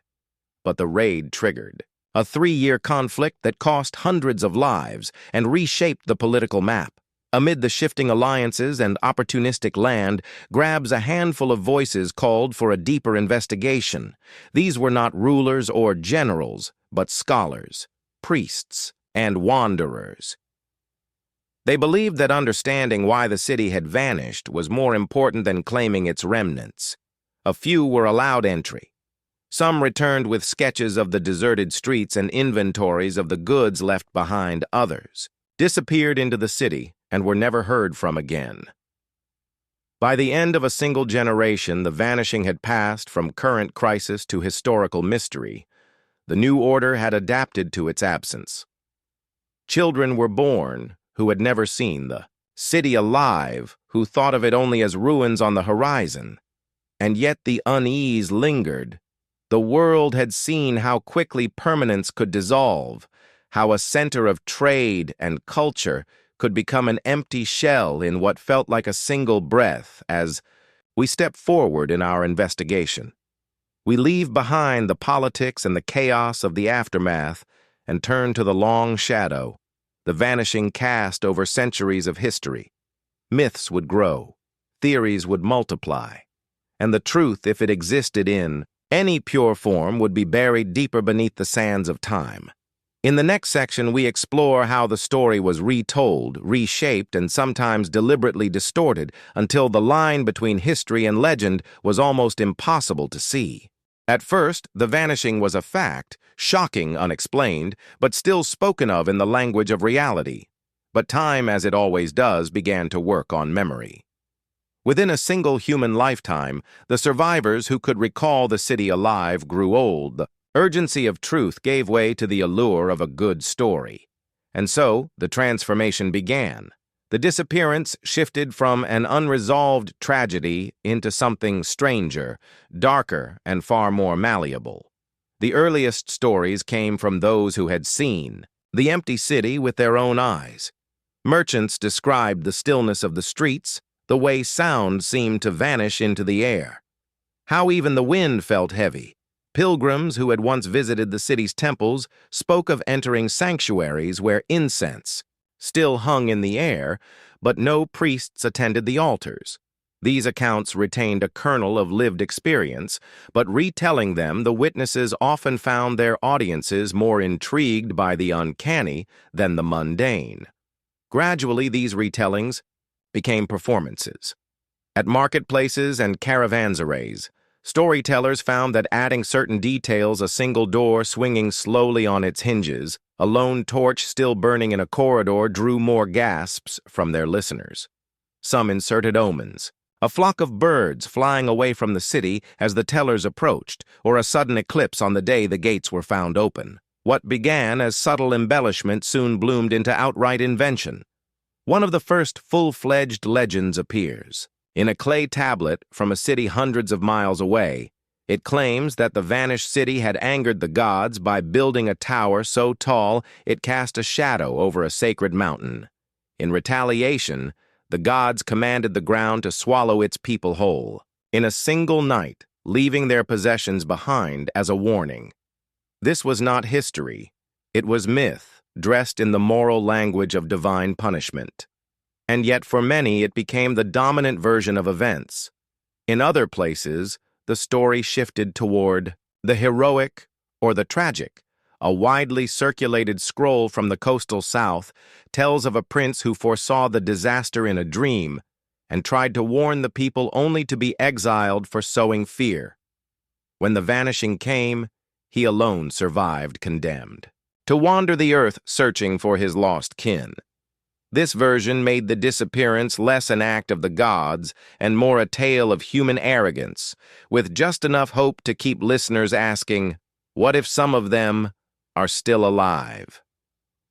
But the raid triggered a 3-year conflict that cost hundreds of lives and reshaped the political map. Amid the shifting alliances and opportunistic land grabs, a handful of voices called for a deeper investigation. These were not rulers or generals, but scholars, priests, and wanderers. They believed that understanding why the city had vanished was more important than claiming its remnants. A few were allowed entry. Some returned with sketches of the deserted streets and inventories of the goods left behind. Others disappeared into the city and were never heard from again. By the end of a single generation, the vanishing had passed from current crisis to historical mystery. The new order had adapted to its absence. Children were born who had never seen the city alive, who thought of it only as ruins on the horizon. And yet the unease lingered. The world had seen how quickly permanence could dissolve, how a center of trade and culture could become an empty shell in what felt like a single breath. As we step forward in our investigation, we leave behind the politics and the chaos of the aftermath and turn to the long shadow, the vanishing cast over centuries of history. Myths would grow, theories would multiply, and the truth, if it existed in any pure form, would be buried deeper beneath the sands of time. In the next section, we explore how the story was retold, reshaped, and sometimes deliberately distorted until the line between history and legend was almost impossible to see. At first, the vanishing was a fact, shocking, unexplained, but still spoken of in the language of reality. But time, as it always does, began to work on memory. Within a single human lifetime, the survivors who could recall the city alive grew old. The urgency of truth gave way to the allure of a good story. And so, the transformation began. The disappearance shifted from an unresolved tragedy into something stranger, darker, and far more malleable. The earliest stories came from those who had seen the empty city with their own eyes. Merchants described the stillness of the streets, the way sound seemed to vanish into the air, how even the wind felt heavy. Pilgrims who had once visited the city's temples spoke of entering sanctuaries where incense still hung in the air, but no priests attended the altars. These accounts retained a kernel of lived experience, but retelling them, the witnesses often found their audiences more intrigued by the uncanny than the mundane. Gradually, these retellings became performances. At marketplaces and caravanserais, storytellers found that adding certain details, a single door swinging slowly on its hinges, a lone torch still burning in a corridor, drew more gasps from their listeners. Some inserted omens, a flock of birds flying away from the city as the tellers approached, or a sudden eclipse on the day the gates were found open. What began as subtle embellishment soon bloomed into outright invention. One of the first full-fledged legends appears. In a clay tablet from a city hundreds of miles away, it claims that the vanished city had angered the gods by building a tower so tall it cast a shadow over a sacred mountain. In retaliation, the gods commanded the ground to swallow its people whole, in a single night, leaving their possessions behind as a warning. This was not history. It was myth, dressed in the moral language of divine punishment. And yet for many it became the dominant version of events. In other places, the story shifted toward the heroic or the tragic. A widely circulated scroll from the coastal south tells of a prince who foresaw the disaster in a dream and tried to warn the people only to be exiled for sowing fear. When the vanishing came, he alone survived condemned. to wander the earth searching for his lost kin. This version made the disappearance less an act of the gods and more a tale of human arrogance, with just enough hope to keep listeners asking, what if some of them are still alive?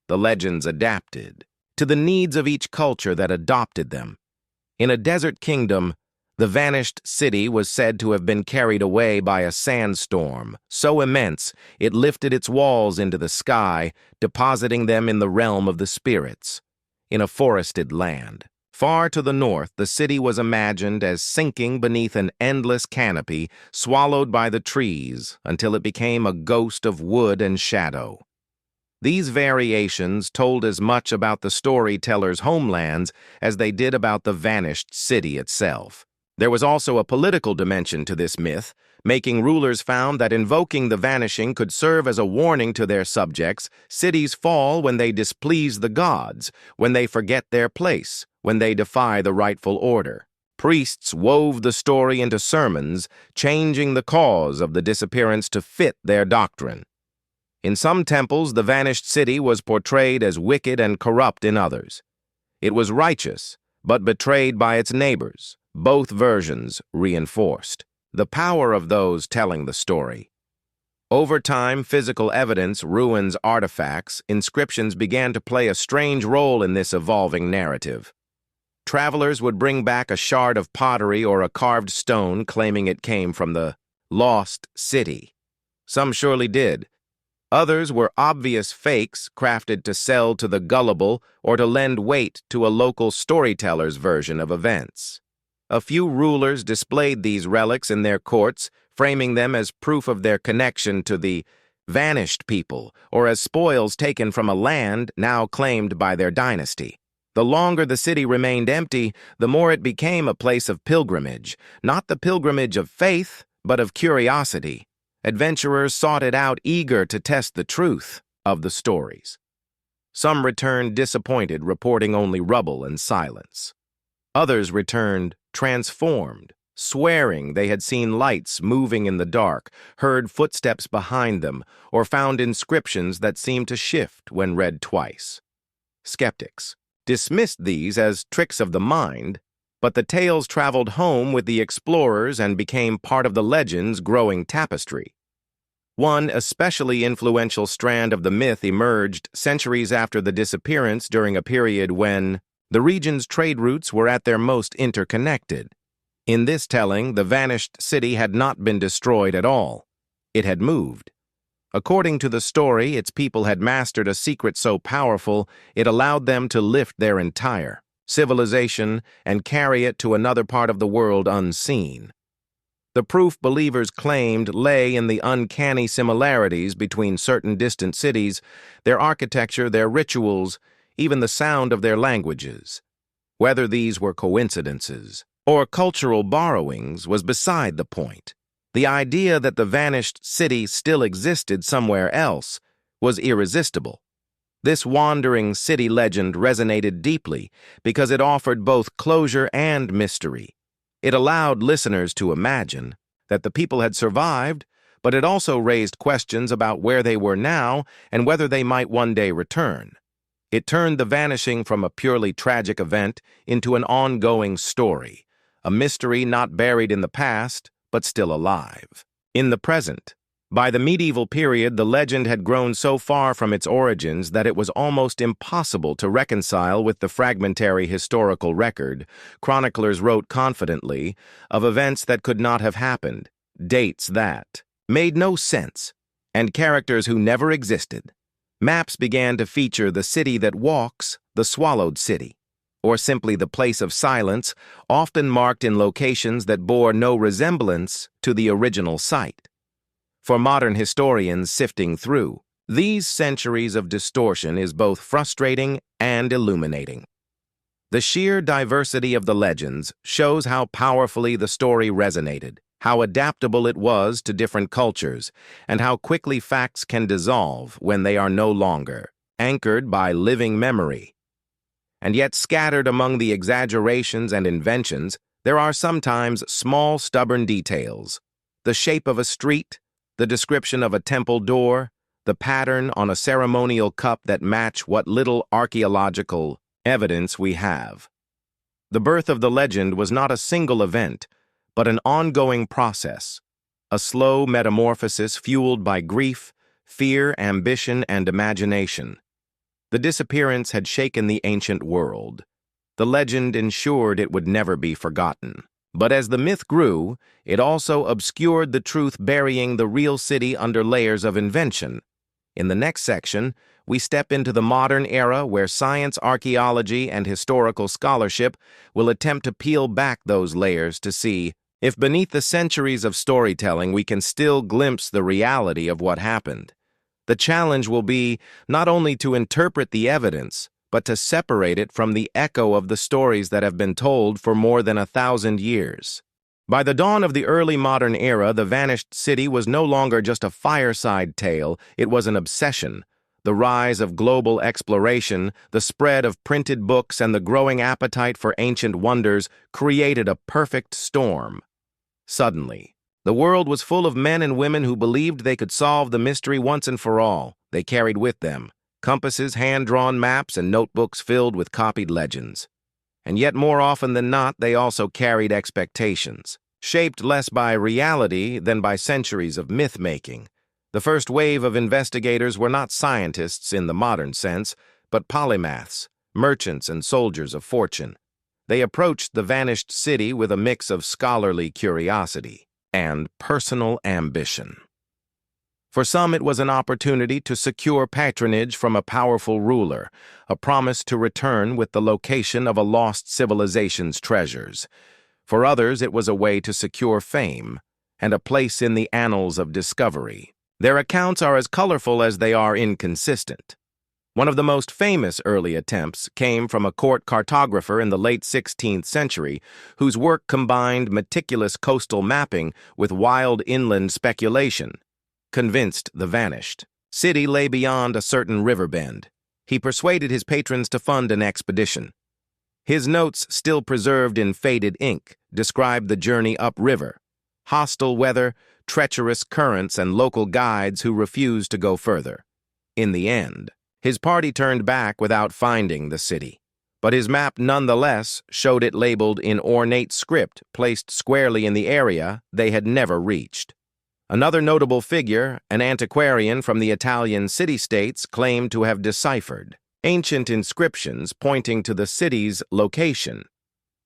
The legends adapted to the needs of each culture that adopted them. In a desert kingdom, the vanished city was said to have been carried away by a sandstorm, so immense it lifted its walls into the sky, depositing them in the realm of the spirits. In a forested land, far to the north, the city was imagined as sinking beneath an endless canopy, swallowed by the trees, until it became a ghost of wood and shadow. These variations told as much about the storyteller's homelands as they did about the vanished city itself. There was also a political dimension to this myth, making rulers found that invoking the vanishing could serve as a warning to their subjects. Cities fall when they displease the gods, when they forget their place, when they defy the rightful order. Priests wove the story into sermons, changing the cause of the disappearance to fit their doctrine. In some temples, the vanished city was portrayed as wicked and corrupt in others. It was righteous, but betrayed by its neighbors, both versions reinforced the power of those telling the story. Over time, physical evidence, ruins, artifacts, inscriptions began to play a strange role in this evolving narrative. Travelers would bring back a shard of pottery or a carved stone claiming it came from the lost city. Some surely did. Others were obvious fakes crafted to sell to the gullible or to lend weight to a local storyteller's version of events. A few rulers displayed these relics in their courts, framing them as proof of their connection to the vanished people or as spoils taken from a land now claimed by their dynasty. The longer the city remained empty, the more it became a place of pilgrimage, not the pilgrimage of faith, but of curiosity. Adventurers sought it out, eager to test the truth of the stories. Some returned disappointed, reporting only rubble and silence. Others returned transformed, swearing they had seen lights moving in the dark, heard footsteps behind them, or found inscriptions that seemed to shift when read twice. Skeptics dismissed these as tricks of the mind, but the tales traveled home with the explorers and became part of the legend's growing tapestry. One especially influential strand of the myth emerged centuries after the disappearance during a period when the region's trade routes were at their most interconnected. In this telling, the vanished city had not been destroyed at all. It had moved. According to the story, its people had mastered a secret so powerful it allowed them to lift their entire civilization and carry it to another part of the world unseen. The proof believers claimed lay in the uncanny similarities between certain distant cities, their architecture, their rituals, even the sound of their languages. Whether these were coincidences or cultural borrowings was beside the point. The idea that the vanished city still existed somewhere else was irresistible. This wandering city legend resonated deeply because it offered both closure and mystery. It allowed listeners to imagine that the people had survived, but it also raised questions about where they were now and whether they might one day return. It turned the vanishing from a purely tragic event into an ongoing story, a mystery not buried in the past, but still alive. In the present, by the medieval period, the legend had grown so far from its origins that it was almost impossible to reconcile with the fragmentary historical record. Chroniclers wrote confidently of events that could not have happened, dates that made no sense, and characters who never existed. Maps began to feature the city that walks, the swallowed city, or simply the place of silence, often marked in locations that bore no resemblance to the original site. For modern historians sifting through these centuries of distortion is both frustrating and illuminating. The sheer diversity of the legends shows how powerfully the story resonated, how adaptable it was to different cultures, and how quickly facts can dissolve when they are no longer anchored by living memory. And yet, scattered among the exaggerations and inventions, there are sometimes small, stubborn details. The shape of a street, the description of a temple door, the pattern on a ceremonial cup that match what little archaeological evidence we have. The birth of the legend was not a single event, but an ongoing process, a slow metamorphosis fueled by grief, fear, ambition, and imagination. The disappearance had shaken the ancient world. The legend ensured it would never be forgotten. But as the myth grew, it also obscured the truth, burying the real city under layers of invention. In the next section, we step into the modern era where science, archaeology, and historical scholarship will attempt to peel back those layers to see if beneath the centuries of storytelling we can still glimpse the reality of what happened. The challenge will be not only to interpret the evidence, but to separate it from the echo of the stories that have been told for more than 1,000 years. By the dawn of the early modern era, the vanished city was no longer just a fireside tale, it was an obsession. The rise of global exploration, the spread of printed books, and the growing appetite for ancient wonders created a perfect storm. Suddenly, the world was full of men and women who believed they could solve the mystery once and for all. They carried with them compasses, hand-drawn maps, and notebooks filled with copied legends. And yet more often than not, they also carried expectations, shaped less by reality than by centuries of myth-making. The first wave of investigators were not scientists in the modern sense, but polymaths, merchants, and soldiers of fortune. They approached the vanished city with a mix of scholarly curiosity and personal ambition. For some, it was an opportunity to secure patronage from a powerful ruler, a promise to return with the location of a lost civilization's treasures. For others, it was a way to secure fame and a place in the annals of discovery. Their accounts are as colorful as they are inconsistent. One of the most famous early attempts came from a court cartographer in the late 16th century whose work combined meticulous coastal mapping with wild inland speculation. Convinced the vanished city lay beyond a certain river bend, he persuaded his patrons to fund an expedition. His notes, still preserved in faded ink, described the journey upriver, hostile weather, treacherous currents, and local guides who refused to go further. In the end, his party turned back without finding the city, but his map nonetheless showed it labeled in ornate script placed squarely in the area they had never reached. Another notable figure, an antiquarian from the Italian city-states, claimed to have deciphered ancient inscriptions pointing to the city's location.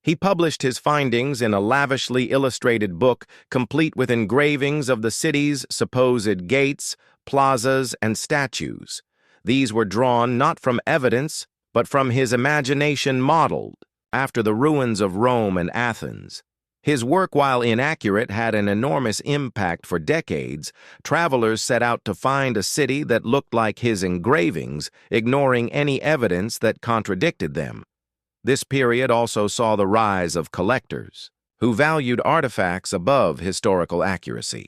He published his findings in a lavishly illustrated book complete with engravings of the city's supposed gates, plazas, and statues. These were drawn not from evidence, but from his imagination modeled after the ruins of Rome and Athens. His work, while inaccurate, had an enormous impact for decades. Travelers set out to find a city that looked like his engravings, ignoring any evidence that contradicted them. This period also saw the rise of collectors, who valued artifacts above historical accuracy.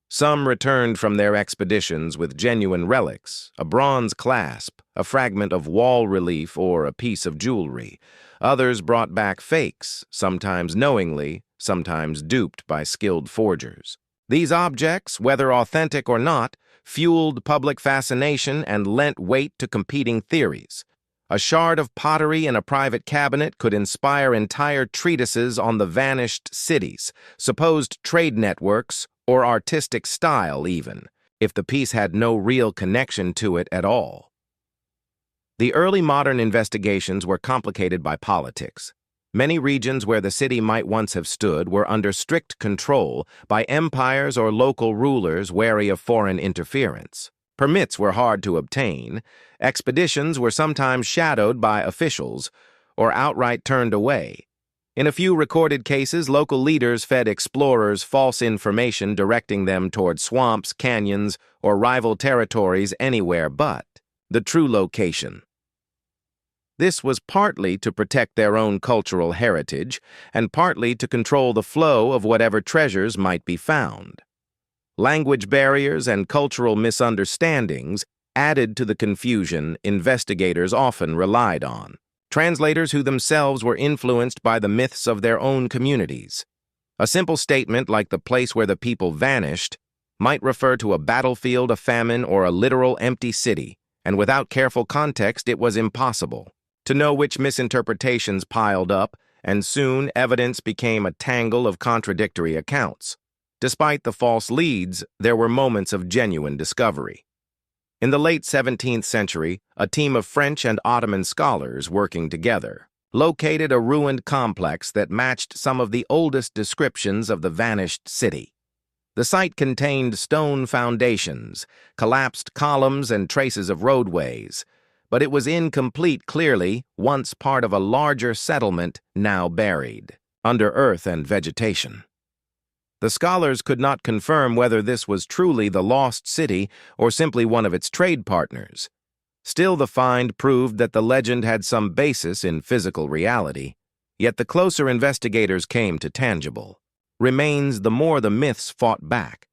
Some returned from their expeditions with genuine relics, a bronze clasp, a fragment of wall relief, or a piece of jewelry. Others brought back fakes, sometimes knowingly, sometimes duped by skilled forgers. These objects, whether authentic or not, fueled public fascination and lent weight to competing theories. A shard of pottery in a private cabinet could inspire entire treatises on the vanished cities, supposed trade networks, or artistic style even, if the piece had no real connection to it at all. The early modern investigations were complicated by politics. Many regions where the city might once have stood were under strict control by empires or local rulers wary of foreign interference. Permits were hard to obtain. Expeditions were sometimes shadowed by officials or outright turned away. In a few recorded cases, local leaders fed explorers false information directing them toward swamps, canyons, or rival territories anywhere but the true location. This was partly to protect their own cultural heritage and partly to control the flow of whatever treasures might be found. Language barriers and cultural misunderstandings added to the confusion investigators often relied on. Translators who themselves were influenced by the myths of their own communities. A simple statement like "the place where the people vanished" might refer to a battlefield, a famine, or a literal empty city, and without careful context it was impossible to know which misinterpretations piled up, and soon evidence became a tangle of contradictory accounts. Despite the false leads, there were moments of genuine discovery. In the late 17th century, a team of French and Ottoman scholars working together located a ruined complex that matched some of the oldest descriptions of the vanished city. The site contained stone foundations, collapsed columns, and traces of roadways, but it was incomplete, clearly once part of a larger settlement now buried under earth and vegetation. The scholars could not confirm whether this was truly the lost city or simply one of its trade partners. Still, the find proved that the legend had some basis in physical reality, yet the closer investigators came to tangible remains, the more the myths fought back.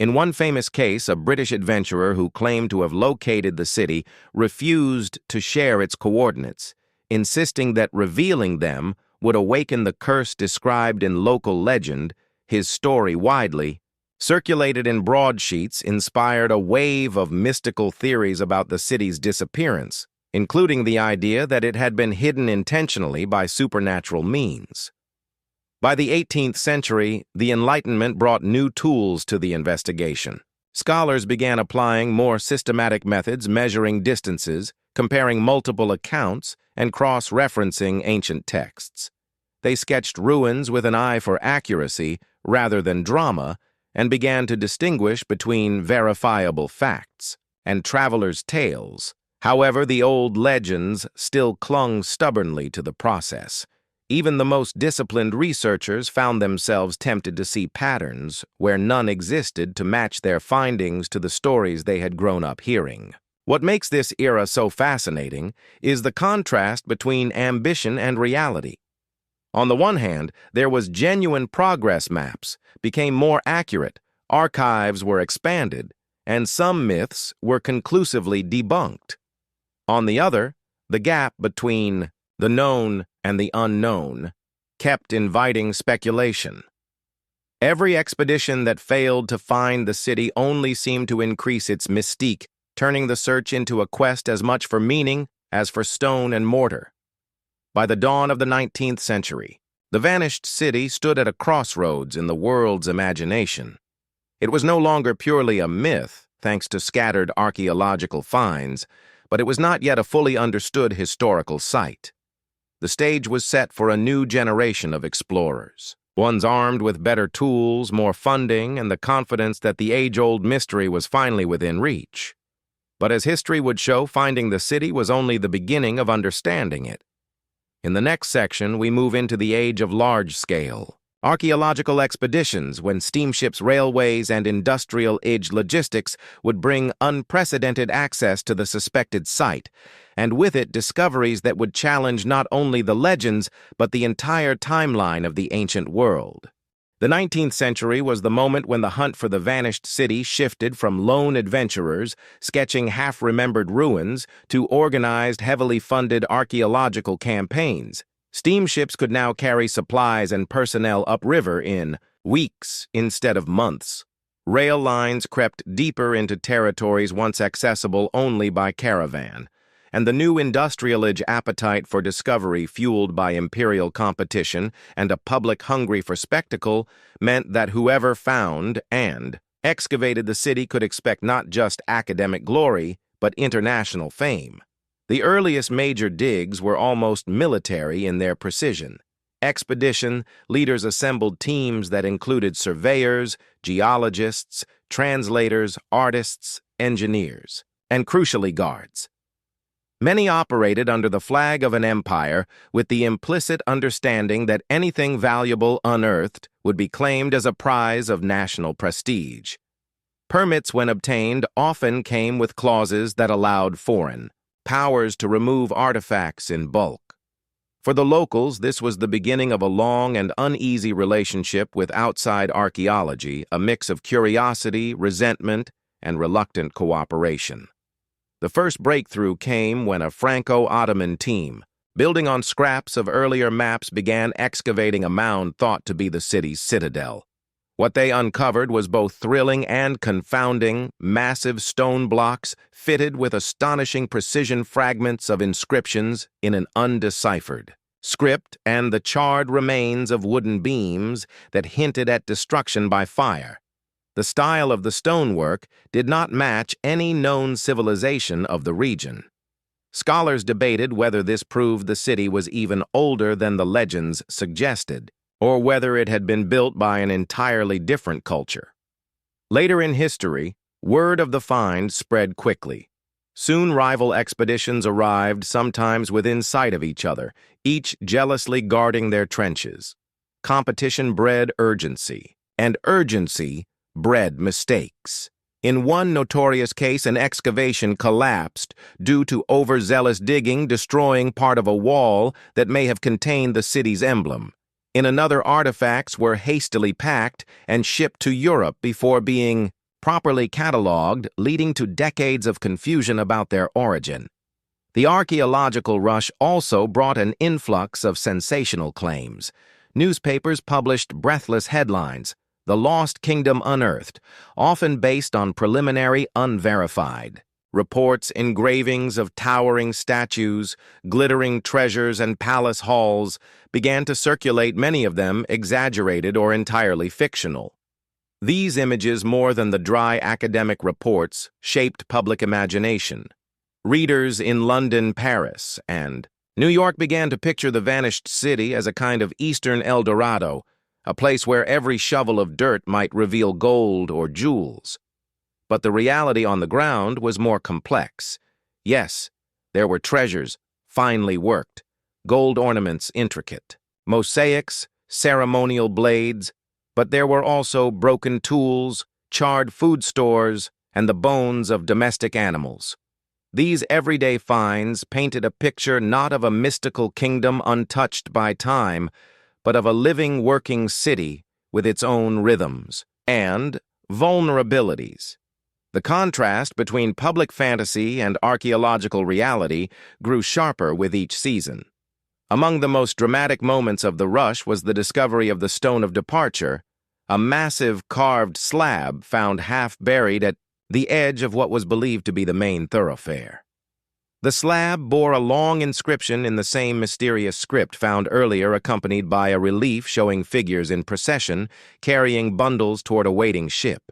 In one famous case, a British adventurer who claimed to have located the city refused to share its coordinates, insisting that revealing them would awaken the curse described in local legend. His story, widely circulated in broadsheets, inspired a wave of mystical theories about the city's disappearance, including the idea that it had been hidden intentionally by supernatural means. By the 18th century, the Enlightenment brought new tools to the investigation. Scholars began applying more systematic methods, measuring distances, comparing multiple accounts, and cross-referencing ancient texts. They sketched ruins with an eye for accuracy rather than drama, and began to distinguish between verifiable facts and travelers' tales. However, the old legends still clung stubbornly to the process. Even the most disciplined researchers found themselves tempted to see patterns where none existed to match their findings to the stories they had grown up hearing. What makes this era so fascinating is the contrast between ambition and reality. On the one hand, there was genuine progress maps, became more accurate, archives were expanded, and some myths were conclusively debunked. On the other, the gap between the known and the unknown kept inviting speculation. Every expedition that failed to find the city only seemed to increase its mystique, turning the search into a quest as much for meaning as for stone and mortar. By the dawn of the 19th century, the vanished city stood at a crossroads in the world's imagination. It was no longer purely a myth, thanks to scattered archaeological finds, but it was not yet a fully understood historical site. The stage was set for a new generation of explorers, ones armed with better tools, more funding, and the confidence that the age-old mystery was finally within reach. But as history would show, finding the city was only the beginning of understanding it. In the next section, we move into the age of large-scale archaeological expeditions, when steamships, railways, and industrial-age logistics would bring unprecedented access to the suspected site, and with it discoveries that would challenge not only the legends but the entire timeline of the ancient world. The 19th century was the moment when the hunt for the vanished city shifted from lone adventurers sketching half-remembered ruins to organized, heavily funded archaeological campaigns. Steamships could now carry supplies and personnel upriver in weeks instead of months. Rail lines crept deeper into territories once accessible only by caravan, and the new industrial-age appetite for discovery, fueled by imperial competition and a public hungry for spectacle, meant that whoever found and excavated the city could expect not just academic glory, but international fame. The earliest major digs were almost military in their precision. Expedition leaders assembled teams that included surveyors, geologists, translators, artists, engineers, and crucially guards. Many operated under the flag of an empire with the implicit understanding that anything valuable unearthed would be claimed as a prize of national prestige. Permits, when obtained, often came with clauses that allowed foreign powers to remove artifacts in bulk. For the locals, this was the beginning of a long and uneasy relationship with outside archaeology, a mix of curiosity, resentment, and reluctant cooperation. The first breakthrough came when a Franco-Ottoman team, building on scraps of earlier maps, began excavating a mound thought to be the city's citadel. What they uncovered was both thrilling and confounding: massive stone blocks fitted with astonishing precision fragments of inscriptions in an undeciphered script, and the charred remains of wooden beams that hinted at destruction by fire. The style of the stonework did not match any known civilization of the region. Scholars debated whether this proved the city was even older than the legends suggested, or whether it had been built by an entirely different culture. Later in history, word of the find spread quickly. Soon rival expeditions arrived, sometimes within sight of each other, each jealously guarding their trenches. Competition bred urgency, and urgency bred mistakes. In one notorious case, an excavation collapsed due to overzealous digging, destroying part of a wall that may have contained the city's emblem. In another, artifacts were hastily packed and shipped to Europe before being properly catalogued, leading to decades of confusion about their origin. The archaeological rush also brought an influx of sensational claims. Newspapers published breathless headlines: "The Lost Kingdom Unearthed," often based on preliminary, unverified reports. Engravings of towering statues, glittering treasures, and palace halls began to circulate, many of them exaggerated or entirely fictional. These images, more than the dry academic reports, shaped public imagination. Readers in London, Paris, and New York began to picture the vanished city as a kind of Eastern El Dorado, a place where every shovel of dirt might reveal gold or jewels. But the reality on the ground was more complex. Yes, there were treasures, finely worked, gold ornaments intricate, mosaics, ceremonial blades, but there were also broken tools, charred food stores, and the bones of domestic animals. These everyday finds painted a picture not of a mystical kingdom untouched by time, but of a living, working city with its own rhythms and vulnerabilities. The contrast between public fantasy and archaeological reality grew sharper with each season. Among the most dramatic moments of the rush was the discovery of the Stone of Departure, a massive carved slab found half buried at the edge of what was believed to be the main thoroughfare. The slab bore a long inscription in the same mysterious script found earlier, accompanied by a relief showing figures in procession carrying bundles toward a waiting ship.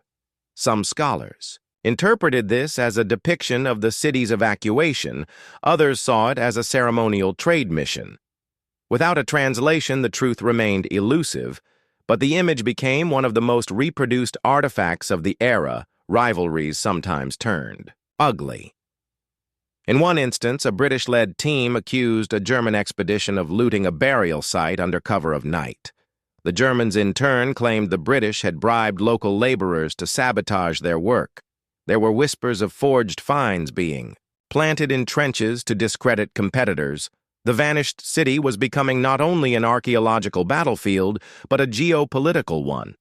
Some scholars interpreted this as a depiction of the city's evacuation. Others saw it as a ceremonial trade mission. Without a translation, the truth remained elusive, but the image became one of the most reproduced artifacts of the era. Rivalries sometimes turned ugly. In one instance, a British-led team accused a German expedition of looting a burial site under cover of night. The Germans, in turn, claimed the British had bribed local laborers to sabotage their work. There were whispers of forged finds being planted in trenches to discredit competitors. The vanished city was becoming not only an archaeological battlefield, but a geopolitical one.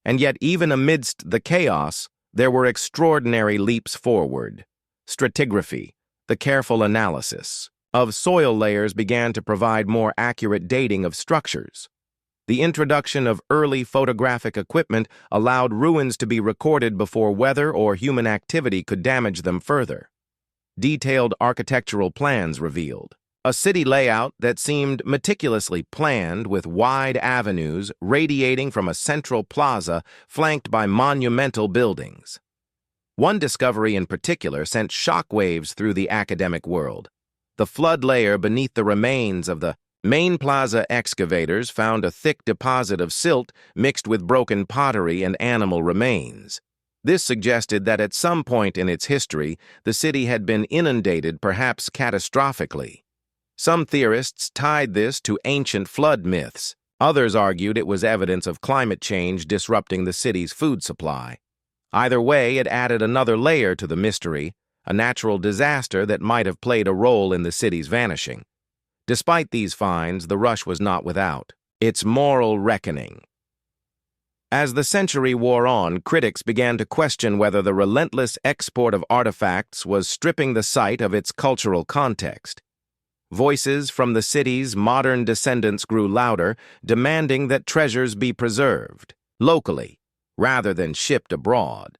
And yet, even amidst the chaos, there were extraordinary leaps forward. Stratigraphy, the careful analysis of soil layers, began to provide more accurate dating of structures. The introduction of early photographic equipment allowed ruins to be recorded before weather or human activity could damage them further. Detailed architectural plans revealed a city layout that seemed meticulously planned, with wide avenues radiating from a central plaza flanked by monumental buildings. One discovery in particular sent shockwaves through the academic world. The flood layer beneath the remains of the main plaza. Excavators found a thick deposit of silt mixed with broken pottery and animal remains. This suggested that at some point in its history, the city had been inundated, perhaps catastrophically. Some theorists tied this to ancient flood myths. Others argued it was evidence of climate change disrupting the city's food supply. Either way, it added another layer to the mystery, a natural disaster that might have played a role in the city's vanishing. Despite these finds, the rush was not without its moral reckoning. As the century wore on, critics began to question whether the relentless export of artifacts was stripping the site of its cultural context. Voices from the city's modern descendants grew louder, demanding that treasures be preserved locally, rather than shipped abroad.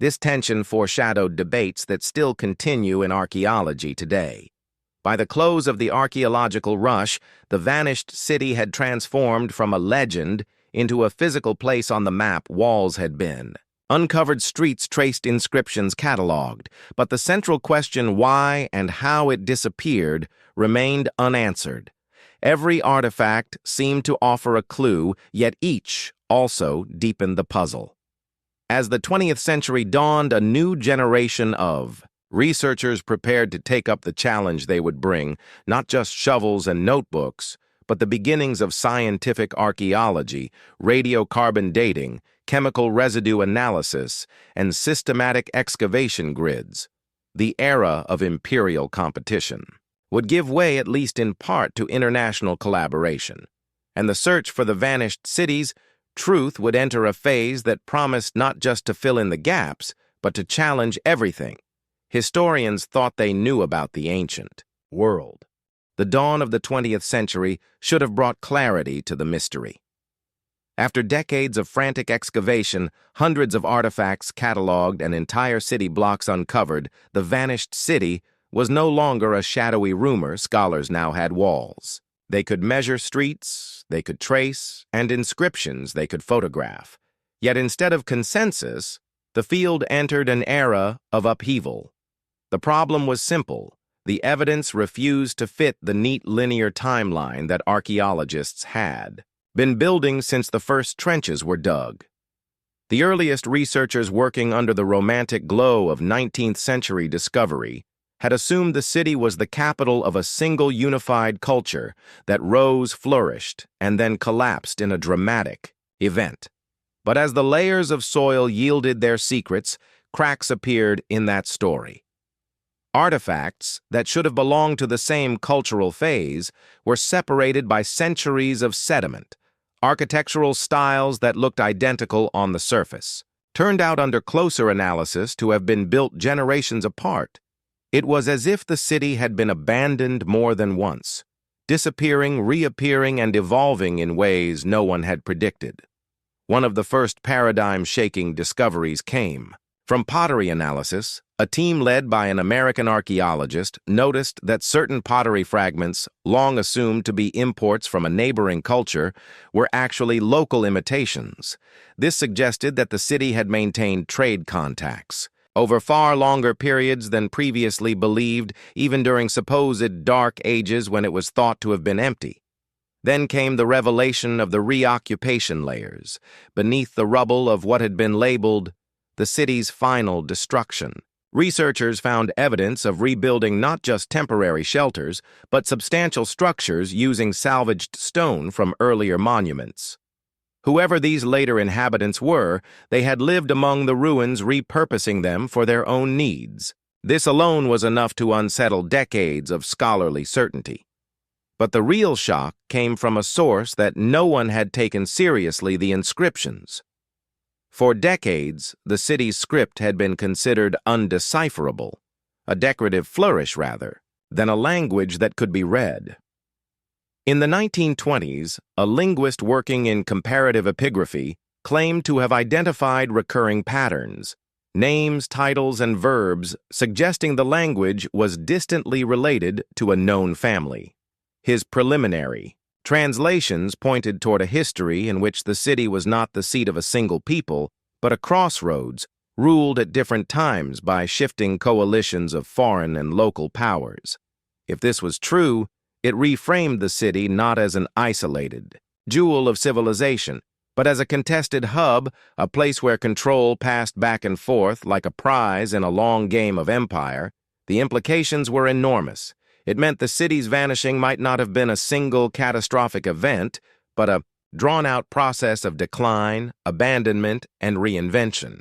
This tension foreshadowed debates that still continue in archaeology today. By the close of the archaeological rush, the vanished city had transformed from a legend into a physical place on the map walls had been. Uncovered streets traced inscriptions catalogued, but the central question why and how it disappeared remained unanswered. Every artifact seemed to offer a clue, yet each also deepened the puzzle. As the 20th century dawned, a new generation of researchers prepared to take up the challenge they would bring, not just shovels and notebooks, but the beginnings of scientific archaeology, radiocarbon dating, chemical residue analysis, and systematic excavation grids. The era of imperial competition would give way at least in part to international collaboration, and the search for the vanished cities, truth would enter a phase that promised not just to fill in the gaps, but to challenge everything historians thought they knew about the ancient world. The dawn of the 20th century should have brought clarity to the mystery. After decades of frantic excavation, hundreds of artifacts catalogued, and entire city blocks uncovered, the vanished city was no longer a shadowy rumor. Scholars now had walls. They could measure streets, they could trace, and inscriptions they could photograph. Yet instead of consensus, the field entered an era of upheaval. The problem was simple. The evidence refused to fit the neat linear timeline that archaeologists had been building since the first trenches were dug. The earliest researchers working under the romantic glow of 19th century discovery had assumed the city was the capital of a single unified culture that rose, flourished, and then collapsed in a dramatic event. But as the layers of soil yielded their secrets, cracks appeared in that story. Artifacts that should have belonged to the same cultural phase were separated by centuries of sediment. Architectural styles that looked identical on the surface turned out under closer analysis to have been built generations apart. It was as if the city had been abandoned more than once, disappearing, reappearing, and evolving in ways no one had predicted. One of the first paradigm-shaking discoveries came from pottery analysis. A team led by an American archaeologist noticed that certain pottery fragments, long assumed to be imports from a neighboring culture, were actually local imitations. This suggested that the city had maintained trade contacts over far longer periods than previously believed, even during supposed dark ages when it was thought to have been empty. Then came the revelation of the reoccupation layers, beneath the rubble of what had been labeled the city's final destruction. Researchers found evidence of rebuilding not just temporary shelters, but substantial structures using salvaged stone from earlier monuments. Whoever these later inhabitants were, they had lived among the ruins, repurposing them for their own needs. This alone was enough to unsettle decades of scholarly certainty. But the real shock came from a source that no one had taken seriously: the inscriptions. For decades, the city's script had been considered undecipherable, a decorative flourish rather than a language that could be read. In the 1920s, a linguist working in comparative epigraphy claimed to have identified recurring patterns, names, titles, and verbs, suggesting the language was distantly related to a known family. His preliminary translations pointed toward a history in which the city was not the seat of a single people, but a crossroads, ruled at different times by shifting coalitions of foreign and local powers. If this was true, it reframed the city not as an isolated jewel of civilization, but as a contested hub, a place where control passed back and forth like a prize in a long game of empire. The implications were enormous. It meant the city's vanishing might not have been a single catastrophic event, but a drawn-out process of decline, abandonment, and reinvention.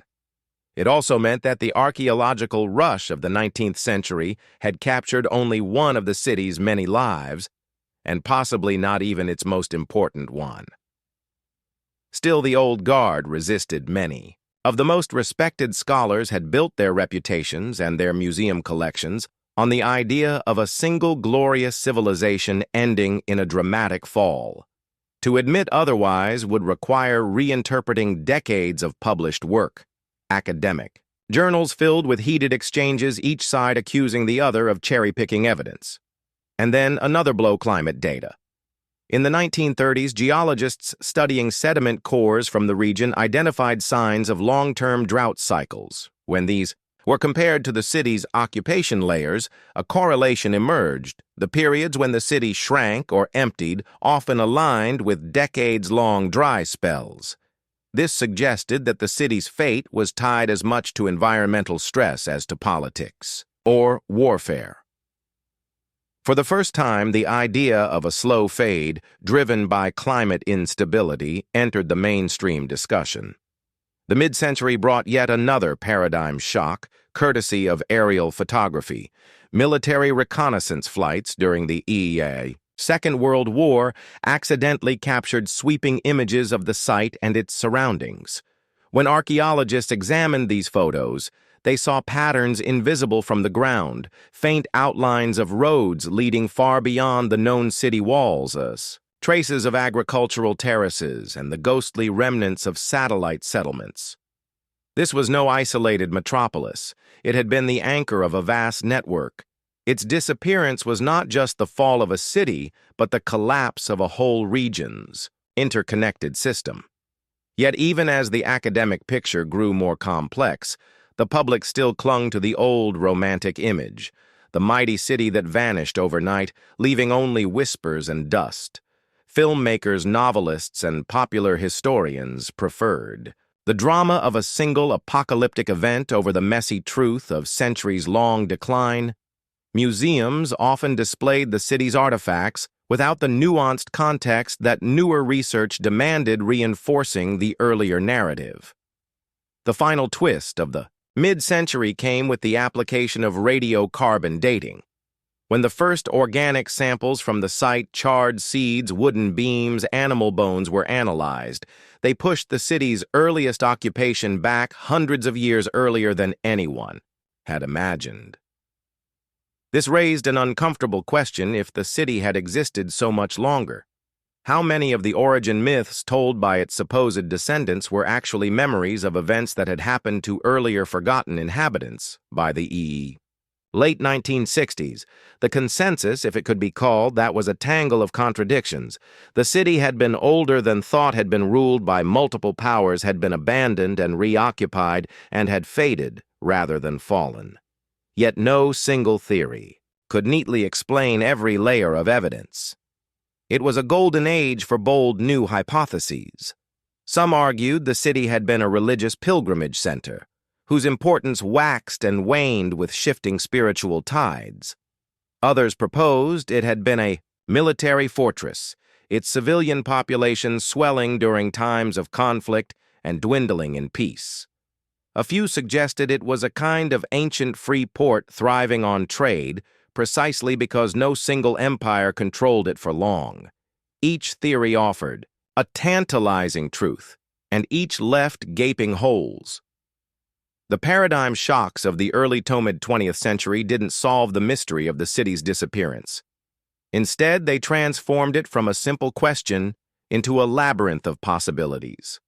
It also meant that the archaeological rush of the 19th century had captured only one of the city's many lives, and possibly not even its most important one. Still, the old guard resisted. Many of the most respected scholars had built their reputations and their museum collections on the idea of a single glorious civilization ending in a dramatic fall. To admit otherwise would require reinterpreting decades of published work. Academic. Journals filled with heated exchanges, each side accusing the other of cherry-picking evidence. And then another blow: climate data. In the 1930s, geologists studying sediment cores from the region identified signs of long-term drought cycles. When these were compared to the city's occupation layers, a correlation emerged. The periods when the city shrank or emptied often aligned with decades-long dry spells. This suggested that the city's fate was tied as much to environmental stress as to politics or warfare. For the first time, the idea of a slow fade, driven by climate instability, entered the mainstream discussion. The mid-century brought yet another paradigm shock, courtesy of aerial photography. Military reconnaissance flights during the Second World War accidentally captured sweeping images of the site and its surroundings. When archaeologists examined these photos, they saw patterns invisible from the ground, faint outlines of roads leading far beyond the known city walls, traces of agricultural terraces, and the ghostly remnants of satellite settlements. This was no isolated metropolis. It had been the anchor of a vast network. Its disappearance was not just the fall of a city, but the collapse of a whole region's interconnected system. Yet even as the academic picture grew more complex, the public still clung to the old romantic image, the mighty city that vanished overnight, leaving only whispers and dust. Filmmakers, novelists, and popular historians preferred the drama of a single apocalyptic event over the messy truth of centuries-long decline. Museums often displayed the city's artifacts without the nuanced context that newer research demanded, reinforcing the earlier narrative. The final twist of the mid-century came with the application of radiocarbon dating. When the first organic samples from the site, charred seeds, wooden beams, animal bones, were analyzed, they pushed the city's earliest occupation back hundreds of years earlier than anyone had imagined. This raised an uncomfortable question: if the city had existed so much longer, how many of the origin myths told by its supposed descendants were actually memories of events that had happened to earlier forgotten inhabitants? By the late 1960s, the consensus, if it could be called, that was a tangle of contradictions. The city had been older than thought, had been ruled by multiple powers, had been abandoned and reoccupied, and had faded rather than fallen. Yet no single theory could neatly explain every layer of evidence. It was a golden age for bold new hypotheses. Some argued the city had been a religious pilgrimage center, whose importance waxed and waned with shifting spiritual tides. Others proposed it had been a military fortress, its civilian population swelling during times of conflict and dwindling in peace. A few suggested it was a kind of ancient free port thriving on trade, precisely because no single empire controlled it for long. Each theory offered a tantalizing truth, and each left gaping holes. The paradigm shocks of the early to mid-20th century didn't solve the mystery of the city's disappearance. Instead, they transformed it from a simple question into a labyrinth of possibilities.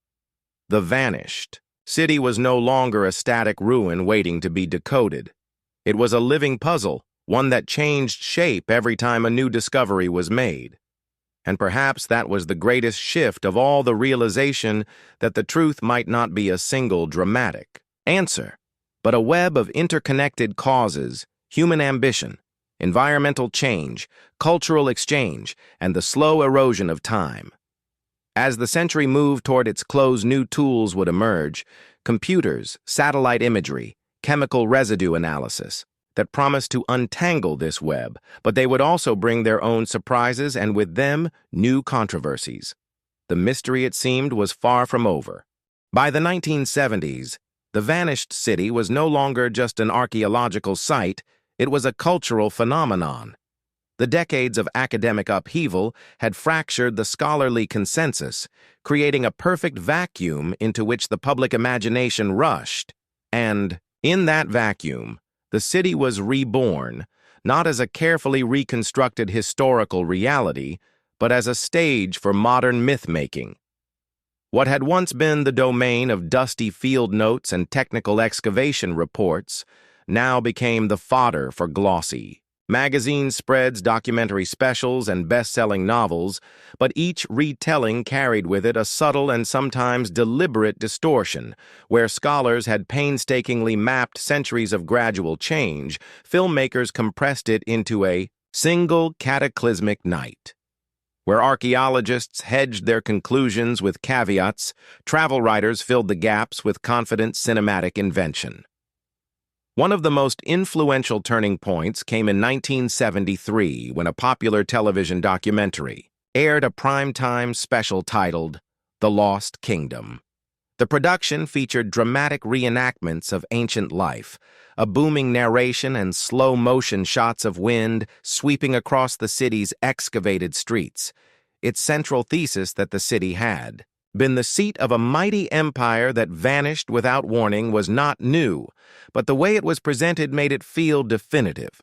The vanished city was no longer a static ruin waiting to be decoded. It was a living puzzle, one that changed shape every time a new discovery was made. And perhaps that was the greatest shift of all: the realization that the truth might not be a single dramatic answer, but a web of interconnected causes: human ambition, environmental change, cultural exchange, and the slow erosion of time. As the century moved toward its close, new tools would emerge: computers, satellite imagery, chemical residue analysis, that promised to untangle this web, but they would also bring their own surprises, and with them, new controversies. The mystery, it seemed, was far from over. By the 1970s, the vanished city was no longer just an archaeological site, it was a cultural phenomenon. The decades of academic upheaval had fractured the scholarly consensus, creating a perfect vacuum into which the public imagination rushed. And, in that vacuum, the city was reborn, not as a carefully reconstructed historical reality, but as a stage for modern myth-making. What had once been the domain of dusty field notes and technical excavation reports now became the fodder for glossy magazine spreads, documentary specials, and best-selling novels, but each retelling carried with it a subtle and sometimes deliberate distortion. Where scholars had painstakingly mapped centuries of gradual change, filmmakers compressed it into a single cataclysmic night. Where archaeologists hedged their conclusions with caveats, travel writers filled the gaps with confident cinematic invention. One of the most influential turning points came in 1973 when a popular television documentary aired a primetime special titled The Lost Kingdom. The production featured dramatic reenactments of ancient life, a booming narration and slow-motion shots of wind sweeping across the city's excavated streets. Its central thesis that the city had been the seat of a mighty empire that vanished without warning was not new, but the way it was presented made it feel definitive.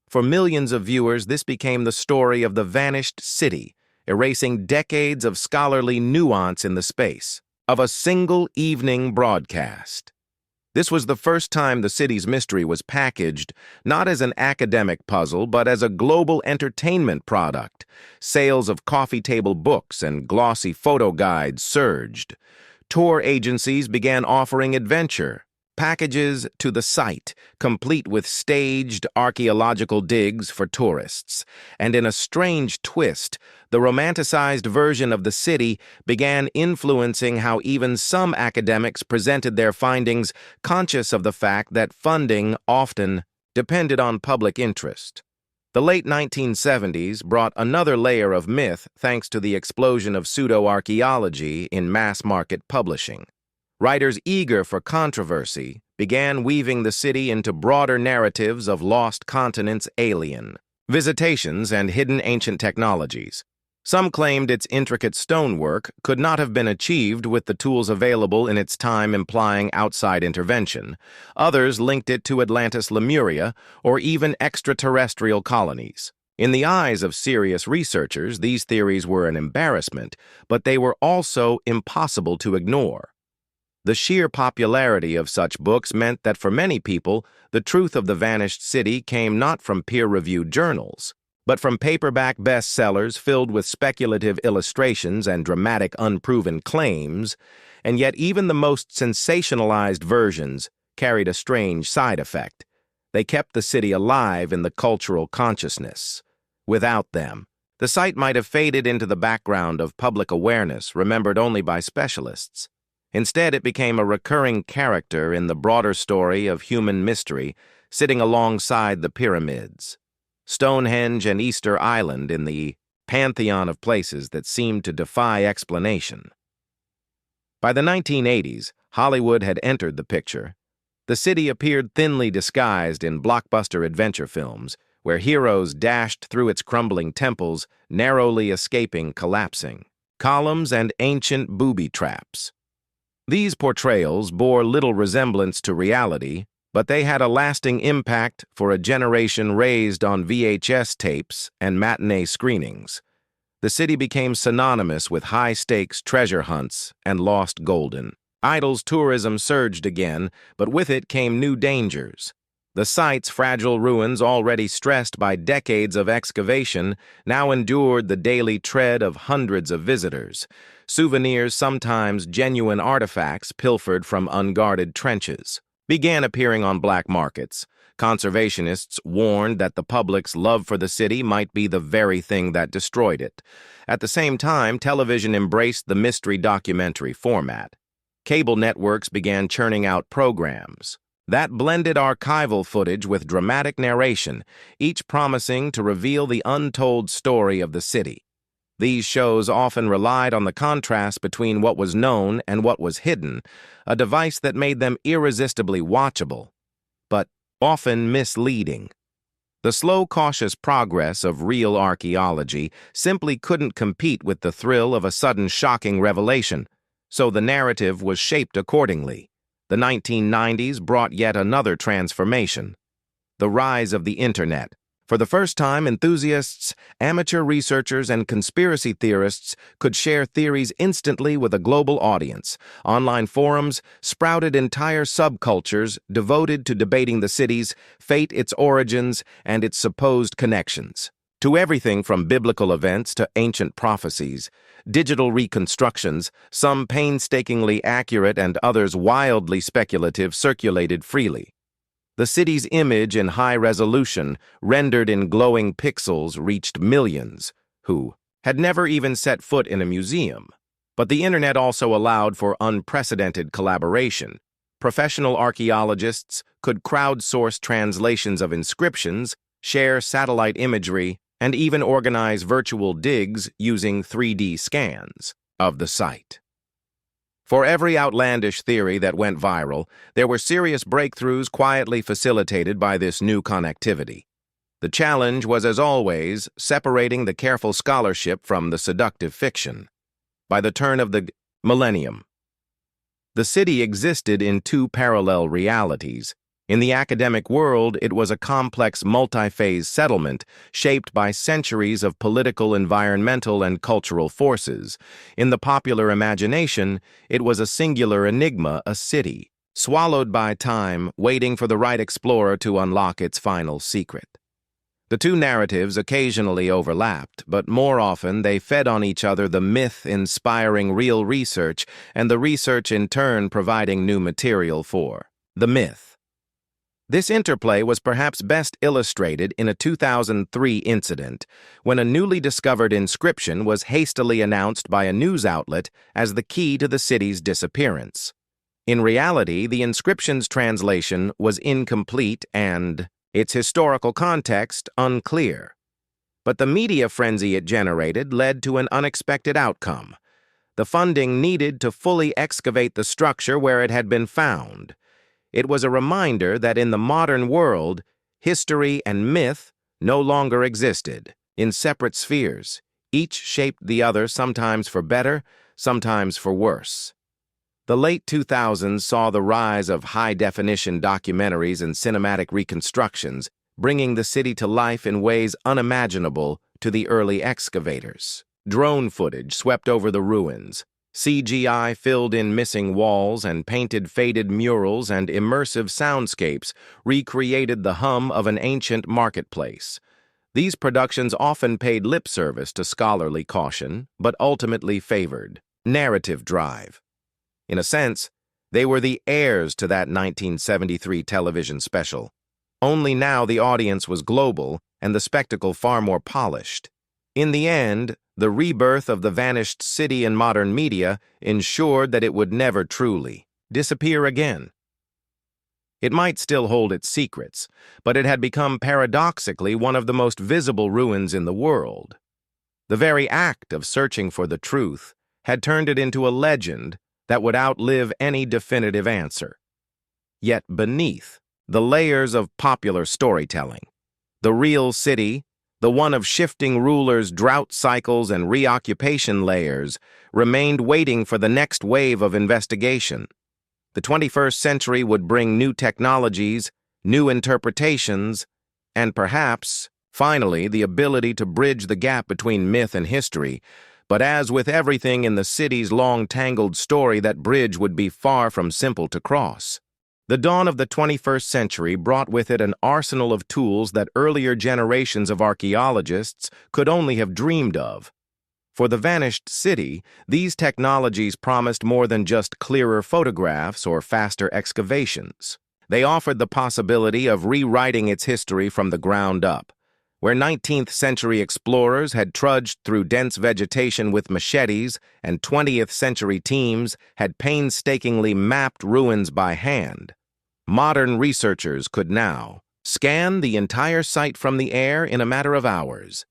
For millions of viewers, this became the story of the vanished city, erasing decades of scholarly nuance in the space of a single evening broadcast. This was the first time the city's mystery was packaged not as an academic puzzle, but as a global entertainment product. Sales of coffee table books and glossy photo guides surged. Tour agencies began offering adventure packages to the site, complete with staged archaeological digs for tourists. And in a strange twist, the romanticized version of the city began influencing how even some academics presented their findings, conscious of the fact that funding often depended on public interest. The late 1970s brought another layer of myth thanks to the explosion of pseudo-archaeology in mass-market publishing. Writers eager for controversy began weaving the city into broader narratives of lost continents, alien visitations, and hidden ancient technologies. Some claimed its intricate stonework could not have been achieved with the tools available in its time, implying outside intervention. Others linked it to Atlantis, Lemuria, or even extraterrestrial colonies. In the eyes of serious researchers, these theories were an embarrassment, but they were also impossible to ignore. The sheer popularity of such books meant that for many people, the truth of the vanished city came not from peer-reviewed journals, but from paperback bestsellers filled with speculative illustrations and dramatic unproven claims, and yet even the most sensationalized versions carried a strange side effect. They kept the city alive in the cultural consciousness. Without them, the site might have faded into the background of public awareness, remembered only by specialists. Instead, it became a recurring character in the broader story of human mystery, sitting alongside the pyramids, Stonehenge, and Easter Island in the pantheon of places that seemed to defy explanation. By the 1980s, Hollywood had entered the picture. The city appeared thinly disguised in blockbuster adventure films, where heroes dashed through its crumbling temples, narrowly escaping collapsing columns and ancient booby traps. These portrayals bore little resemblance to reality, but they had a lasting impact for a generation raised on VHS tapes and matinee screenings. The city became synonymous with high-stakes treasure hunts and lost golden idols. Tourism surged again, but with it came new dangers. The site's fragile ruins, already stressed by decades of excavation, now endured the daily tread of hundreds of visitors. Souvenirs, sometimes genuine artifacts pilfered from unguarded trenches, began appearing on black markets. Conservationists warned that the public's love for the city might be the very thing that destroyed it. At the same time, television embraced the mystery documentary format. Cable networks began churning out programs that blended archival footage with dramatic narration, each promising to reveal the untold story of the city. These shows often relied on the contrast between what was known and what was hidden, a device that made them irresistibly watchable, but often misleading. The slow, cautious progress of real archaeology simply couldn't compete with the thrill of a sudden, shocking revelation, so the narrative was shaped accordingly. The 1990s brought yet another transformation: the rise of the Internet. For the first time, enthusiasts, amateur researchers, and conspiracy theorists could share theories instantly with a global audience. Online forums sprouted entire subcultures devoted to debating the city's fate, its origins, and its supposed connections. To everything from biblical events to ancient prophecies, digital reconstructions, some painstakingly accurate and others wildly speculative, circulated freely. The city's image in high resolution, rendered in glowing pixels, reached millions, who had never even set foot in a museum. But the internet also allowed for unprecedented collaboration. Professional archaeologists could crowdsource translations of inscriptions, share satellite imagery, and even organize virtual digs using 3D scans of the site. For every outlandish theory that went viral, there were serious breakthroughs quietly facilitated by this new connectivity. The challenge was, as always, separating the careful scholarship from the seductive fiction. By the turn of the millennium, the city existed in two parallel realities. In the academic world, it was a complex multi-phase settlement shaped by centuries of political, environmental, and cultural forces. In the popular imagination, it was a singular enigma, a city, swallowed by time, waiting for the right explorer to unlock its final secret. The two narratives occasionally overlapped, but more often they fed on each other, the myth inspiring real research, and the research in turn providing new material for the myth. This interplay was perhaps best illustrated in a 2003 incident when a newly discovered inscription was hastily announced by a news outlet as the key to the city's disappearance. In reality, the inscription's translation was incomplete and its historical context unclear. But the media frenzy it generated led to an unexpected outcome: the funding needed to fully excavate the structure where it had been found. It was a reminder that in the modern world, history and myth no longer existed in separate spheres. Each shaped the other, sometimes for better, sometimes for worse. The late 2000s saw the rise of high-definition documentaries and cinematic reconstructions, bringing the city to life in ways unimaginable to the early excavators. Drone footage swept over the ruins. CGI filled in missing walls and painted faded murals, and immersive soundscapes recreated the hum of an ancient marketplace. These productions often paid lip service to scholarly caution, but ultimately favored narrative drive. In a sense, they were the heirs to that 1973 television special. Only now the audience was global and the spectacle far more polished. In the end, the rebirth of the vanished city in modern media ensured that it would never truly disappear again. It might still hold its secrets, but it had become paradoxically one of the most visible ruins in the world. The very act of searching for the truth had turned it into a legend that would outlive any definitive answer. Yet beneath the layers of popular storytelling, the real city, the one of shifting rulers, drought cycles, and reoccupation layers, remained waiting for the next wave of investigation. The 21st century would bring new technologies, new interpretations, and perhaps, finally, the ability to bridge the gap between myth and history. But as with everything in the city's long tangled story, that bridge would be far from simple to cross. The dawn of the 21st century brought with it an arsenal of tools that earlier generations of archaeologists could only have dreamed of. For the vanished city, these technologies promised more than just clearer photographs or faster excavations. They offered the possibility of rewriting its history from the ground up. Where 19th century explorers had trudged through dense vegetation with machetes and 20th century teams had painstakingly mapped ruins by hand, modern researchers could now scan the entire site from the air in a matter of hours.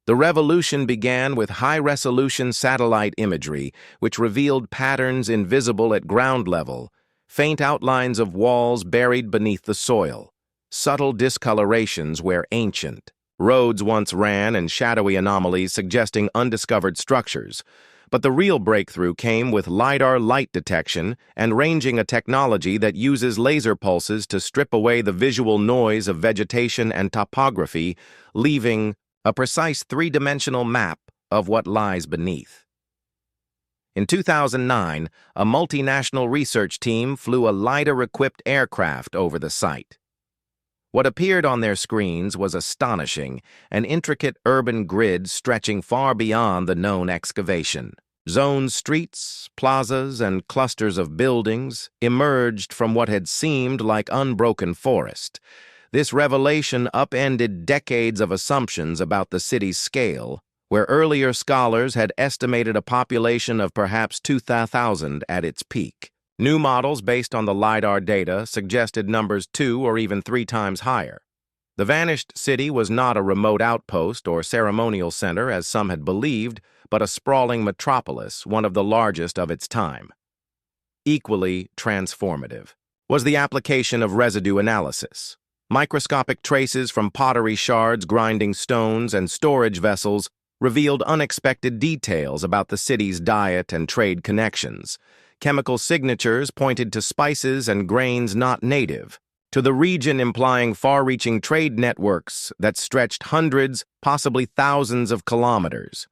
The revolution began with high-resolution satellite imagery, which revealed patterns invisible at ground level, faint outlines of walls buried beneath the soil, subtle discolorations where ancient roads once ran, and shadowy anomalies suggesting undiscovered structures. But the real breakthrough came with LiDAR light detection and ranging a technology that uses laser pulses to strip away the visual noise of vegetation and topography, leaving a precise three-dimensional map of what lies beneath. In 2009, a multinational research team flew a LiDAR-equipped aircraft over the site. What appeared on their screens was astonishing, an intricate urban grid stretching far beyond the known excavation. Zoned streets, plazas, and clusters of buildings emerged from what had seemed like unbroken forest. This revelation upended decades of assumptions about the city's scale, where earlier scholars had estimated a population of perhaps 2,000 at its peak. New models based on the LiDAR data suggested numbers 2 or even 3 times higher. The vanished city was not a remote outpost or ceremonial center, as some had believed, but a sprawling metropolis, one of the largest of its time. Equally transformative was the application of residue analysis. Microscopic traces from pottery shards, grinding stones, and storage vessels revealed unexpected details about the city's diet and trade connections. Chemical signatures pointed to spices and grains not native to the region, implying far-reaching trade networks that stretched hundreds, possibly thousands of kilometers.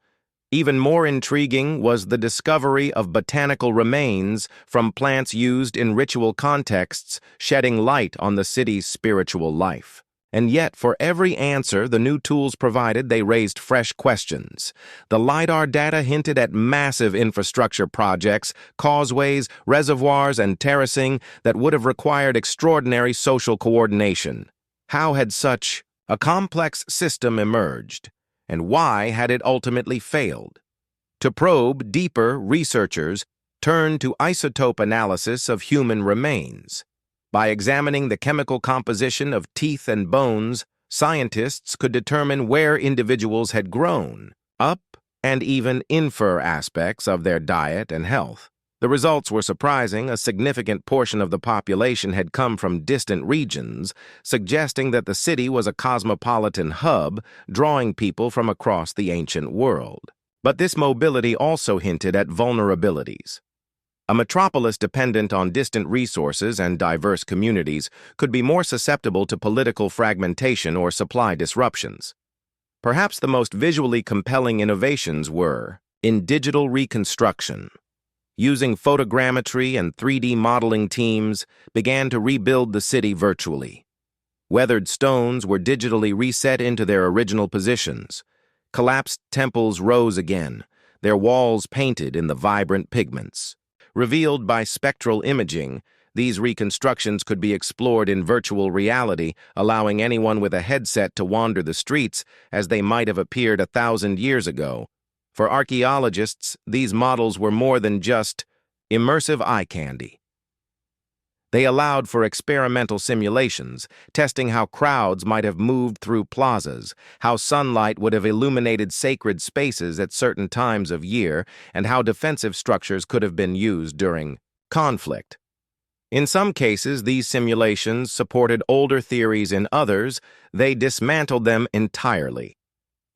Even more intriguing was the discovery of botanical remains from plants used in ritual contexts, shedding light on the city's spiritual life. And yet, for every answer the new tools provided, they raised fresh questions. The LiDAR data hinted at massive infrastructure projects, causeways, reservoirs, and terracing that would have required extraordinary social coordination. How had such a complex system emerged, and why had it ultimately failed? To probe deeper, researchers turned to isotope analysis of human remains. By examining the chemical composition of teeth and bones, scientists could determine where individuals had grown up and even infer aspects of their diet and health. The results were surprising. A significant portion of the population had come from distant regions, suggesting that the city was a cosmopolitan hub, drawing people from across the ancient world. But this mobility also hinted at vulnerabilities. A metropolis dependent on distant resources and diverse communities could be more susceptible to political fragmentation or supply disruptions. Perhaps the most visually compelling innovations were in digital reconstruction. Using photogrammetry and 3D modeling, teams began to rebuild the city virtually. Weathered stones were digitally reset into their original positions. Collapsed temples rose again, their walls painted in the vibrant pigments. Revealed by spectral imaging, these reconstructions could be explored in virtual reality, allowing anyone with a headset to wander the streets as they might have appeared 1,000 years ago. For archaeologists, these models were more than just immersive eye candy. They allowed for experimental simulations, testing how crowds might have moved through plazas, how sunlight would have illuminated sacred spaces at certain times of year, and how defensive structures could have been used during conflict. In some cases, these simulations supported older theories. In others, they dismantled them entirely.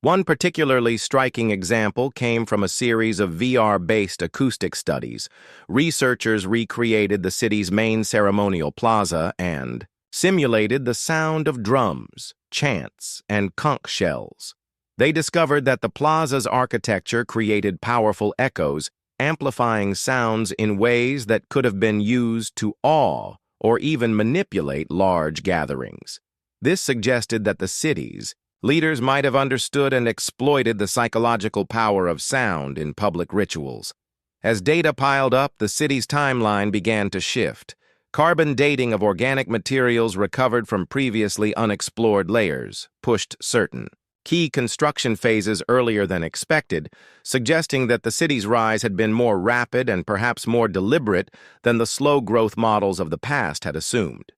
One particularly striking example came from a series of VR-based acoustic studies. Researchers recreated the city's main ceremonial plaza and simulated the sound of drums, chants, and conch shells. They discovered that the plaza's architecture created powerful echoes, amplifying sounds in ways that could have been used to awe or even manipulate large gatherings. This suggested that the city's leaders might have understood and exploited the psychological power of sound in public rituals. As data piled up, the city's timeline began to shift. Carbon dating of organic materials recovered from previously unexplored layers pushed certain key construction phases earlier than expected, suggesting that the city's rise had been more rapid and perhaps more deliberate than the slow growth models of the past had assumed.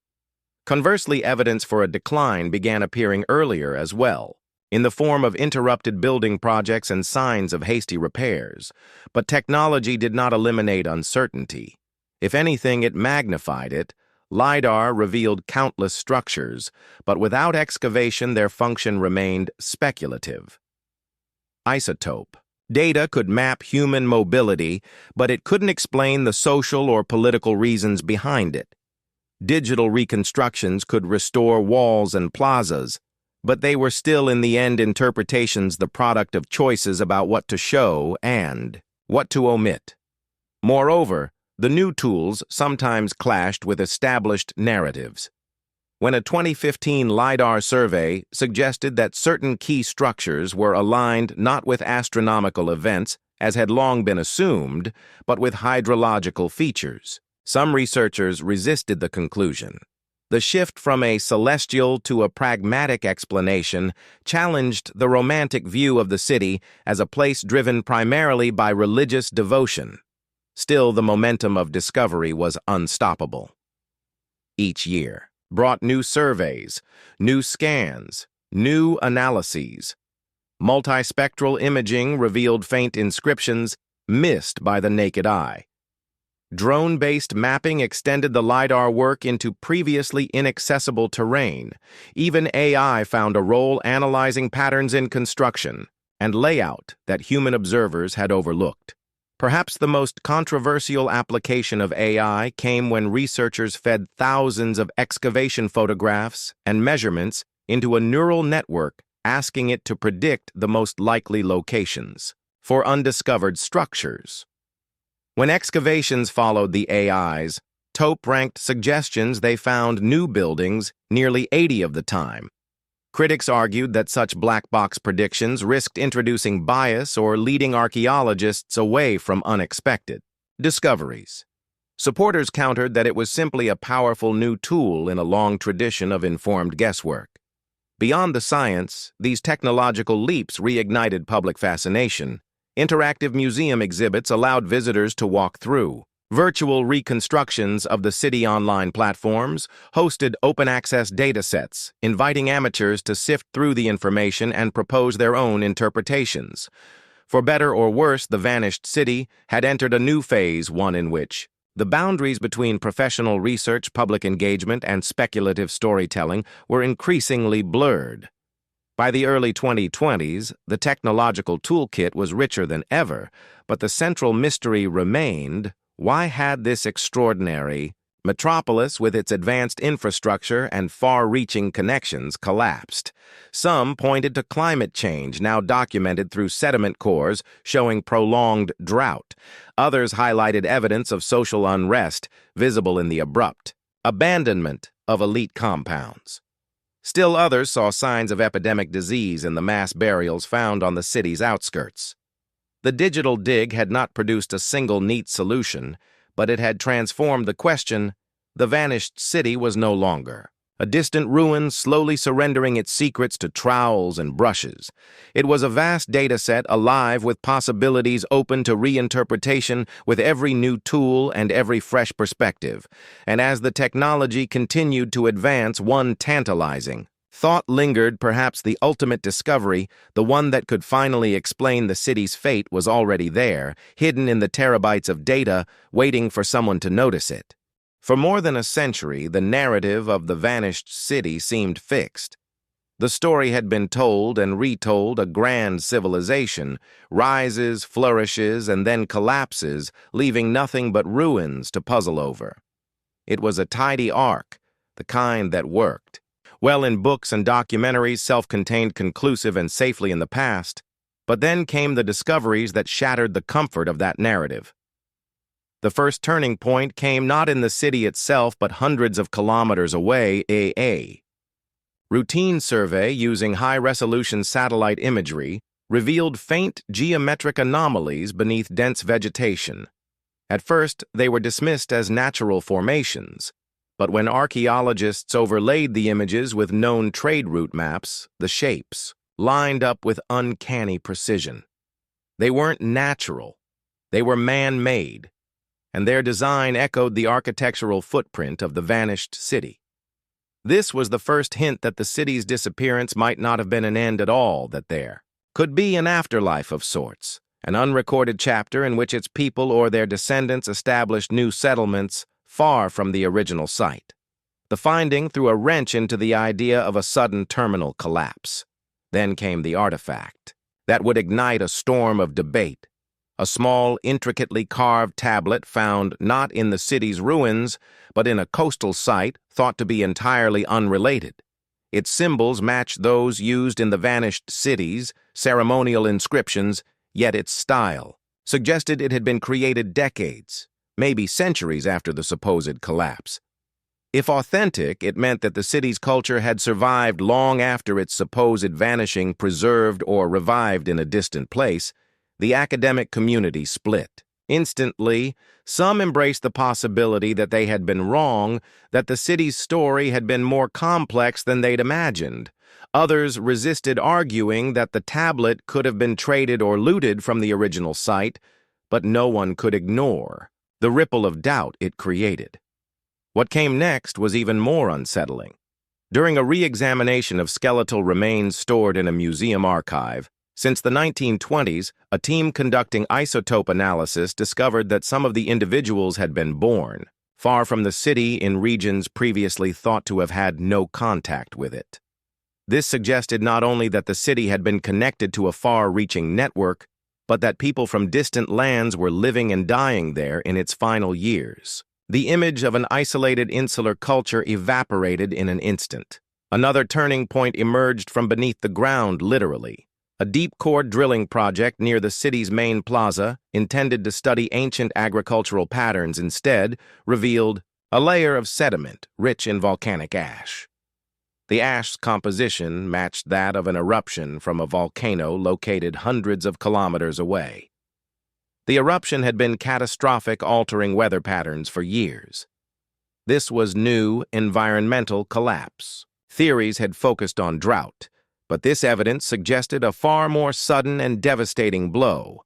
Conversely, evidence for a decline began appearing earlier as well, in the form of interrupted building projects and signs of hasty repairs. But technology did not eliminate uncertainty. If anything, it magnified it. LiDAR revealed countless structures, but without excavation, their function remained speculative. Isotope Data could map human mobility, but it couldn't explain the social or political reasons behind it. Digital reconstructions could restore walls and plazas, but they were still in the end interpretations the product of choices about what to show and what to omit. Moreover, the new tools sometimes clashed with established narratives. When a 2015 LiDAR survey suggested that certain key structures were aligned not with astronomical events, as had long been assumed, but with hydrological features, some researchers resisted the conclusion. The shift from a celestial to a pragmatic explanation challenged the romantic view of the city as a place driven primarily by religious devotion. Still, the momentum of discovery was unstoppable. Each year brought new surveys, new scans, new analyses. Multispectral imaging revealed faint inscriptions missed by the naked eye. Drone-based mapping extended the LiDAR work into previously inaccessible terrain. Even AI found a role analyzing patterns in construction and layout that human observers had overlooked. Perhaps the most controversial application of AI came when researchers fed thousands of excavation photographs and measurements into a neural network, asking it to predict the most likely locations for undiscovered structures. When excavations followed the AIs, top-ranked suggestions they found new buildings nearly 80 of the time. Critics argued that such black box predictions risked introducing bias or leading archaeologists away from unexpected discoveries. Supporters countered that it was simply a powerful new tool in a long tradition of informed guesswork. Beyond the science, these technological leaps reignited public fascination. Interactive museum exhibits allowed visitors to walk through. Virtual reconstructions of the city online platforms hosted open-access datasets, inviting amateurs to sift through the information and propose their own interpretations. For better or worse, the vanished city had entered a new phase, one in which the boundaries between professional research, public engagement, and speculative storytelling were increasingly blurred. By the early 2020s, the technological toolkit was richer than ever, but the central mystery remained: why had this extraordinary metropolis with its advanced infrastructure and far-reaching connections collapsed? Some pointed to climate change, now documented through sediment cores showing prolonged drought. Others highlighted evidence of social unrest, visible in the abrupt abandonment of elite compounds. Still others saw signs of epidemic disease in the mass burials found on the city's outskirts. The digital dig had not produced a single neat solution, but it had transformed the question. The vanished city was no longer a distant ruin slowly surrendering its secrets to trowels and brushes. It was a vast data set alive with possibilities open to reinterpretation with every new tool and every fresh perspective. And as the technology continued to advance, one tantalizing thought lingered. Perhaps the ultimate discovery, the one that could finally explain the city's fate, was already there, hidden in the terabytes of data, waiting for someone to notice it. For more than a century, the narrative of the vanished city seemed fixed. The story had been told and retold: a grand civilization rises, flourishes, and then collapses, leaving nothing but ruins to puzzle over. It was a tidy arc, the kind that worked. Well, in books and documentaries, self-contained, conclusive, and safely in the past. But then came the discoveries that shattered the comfort of that narrative. The first turning point came not in the city itself, but hundreds of kilometers away. A routine survey using high-resolution satellite imagery revealed faint geometric anomalies beneath dense vegetation. At first, they were dismissed as natural formations, but when archaeologists overlaid the images with known trade route maps, the shapes lined up with uncanny precision. They weren't natural, they were man-made, and their design echoed the architectural footprint of the vanished city. This was the first hint that the city's disappearance might not have been an end at all, that there could be an afterlife of sorts, an unrecorded chapter in which its people or their descendants established new settlements far from the original site. The finding threw a wrench into the idea of a sudden terminal collapse. Then came the artifact. that would ignite a storm of debate. A small, intricately carved tablet found not in the city's ruins, but in a coastal site thought to be entirely unrelated. Its symbols matched those used in the vanished cities, ceremonial inscriptions, yet its style suggested it had been created decades, maybe centuries after the supposed collapse. If authentic, it meant that the city's culture had survived long after its supposed vanishing, preserved or revived in a distant place. The academic community split. Instantly, some embraced the possibility that they had been wrong, that the city's story had been more complex than they'd imagined. Others resisted, arguing that the tablet could have been traded or looted from the original site, but no one could ignore the ripple of doubt it created. What came next was even more unsettling. During a re-examination of skeletal remains stored in a museum archive, since the 1920s, a team conducting isotope analysis discovered that some of the individuals had been born far from the city in regions previously thought to have had no contact with it. This suggested not only that the city had been connected to a far-reaching network, but that people from distant lands were living and dying there in its final years. The image of an isolated insular culture evaporated in an instant. Another turning point emerged from beneath the ground, literally. A deep-core drilling project near the city's main plaza, intended to study ancient agricultural patterns instead, revealed a layer of sediment rich in volcanic ash. The ash's composition matched that of an eruption from a volcano located hundreds of kilometers away. The eruption had been catastrophic, altering weather patterns for years. This was new environmental collapse. Theories had focused on drought, but this evidence suggested a far more sudden and devastating blow.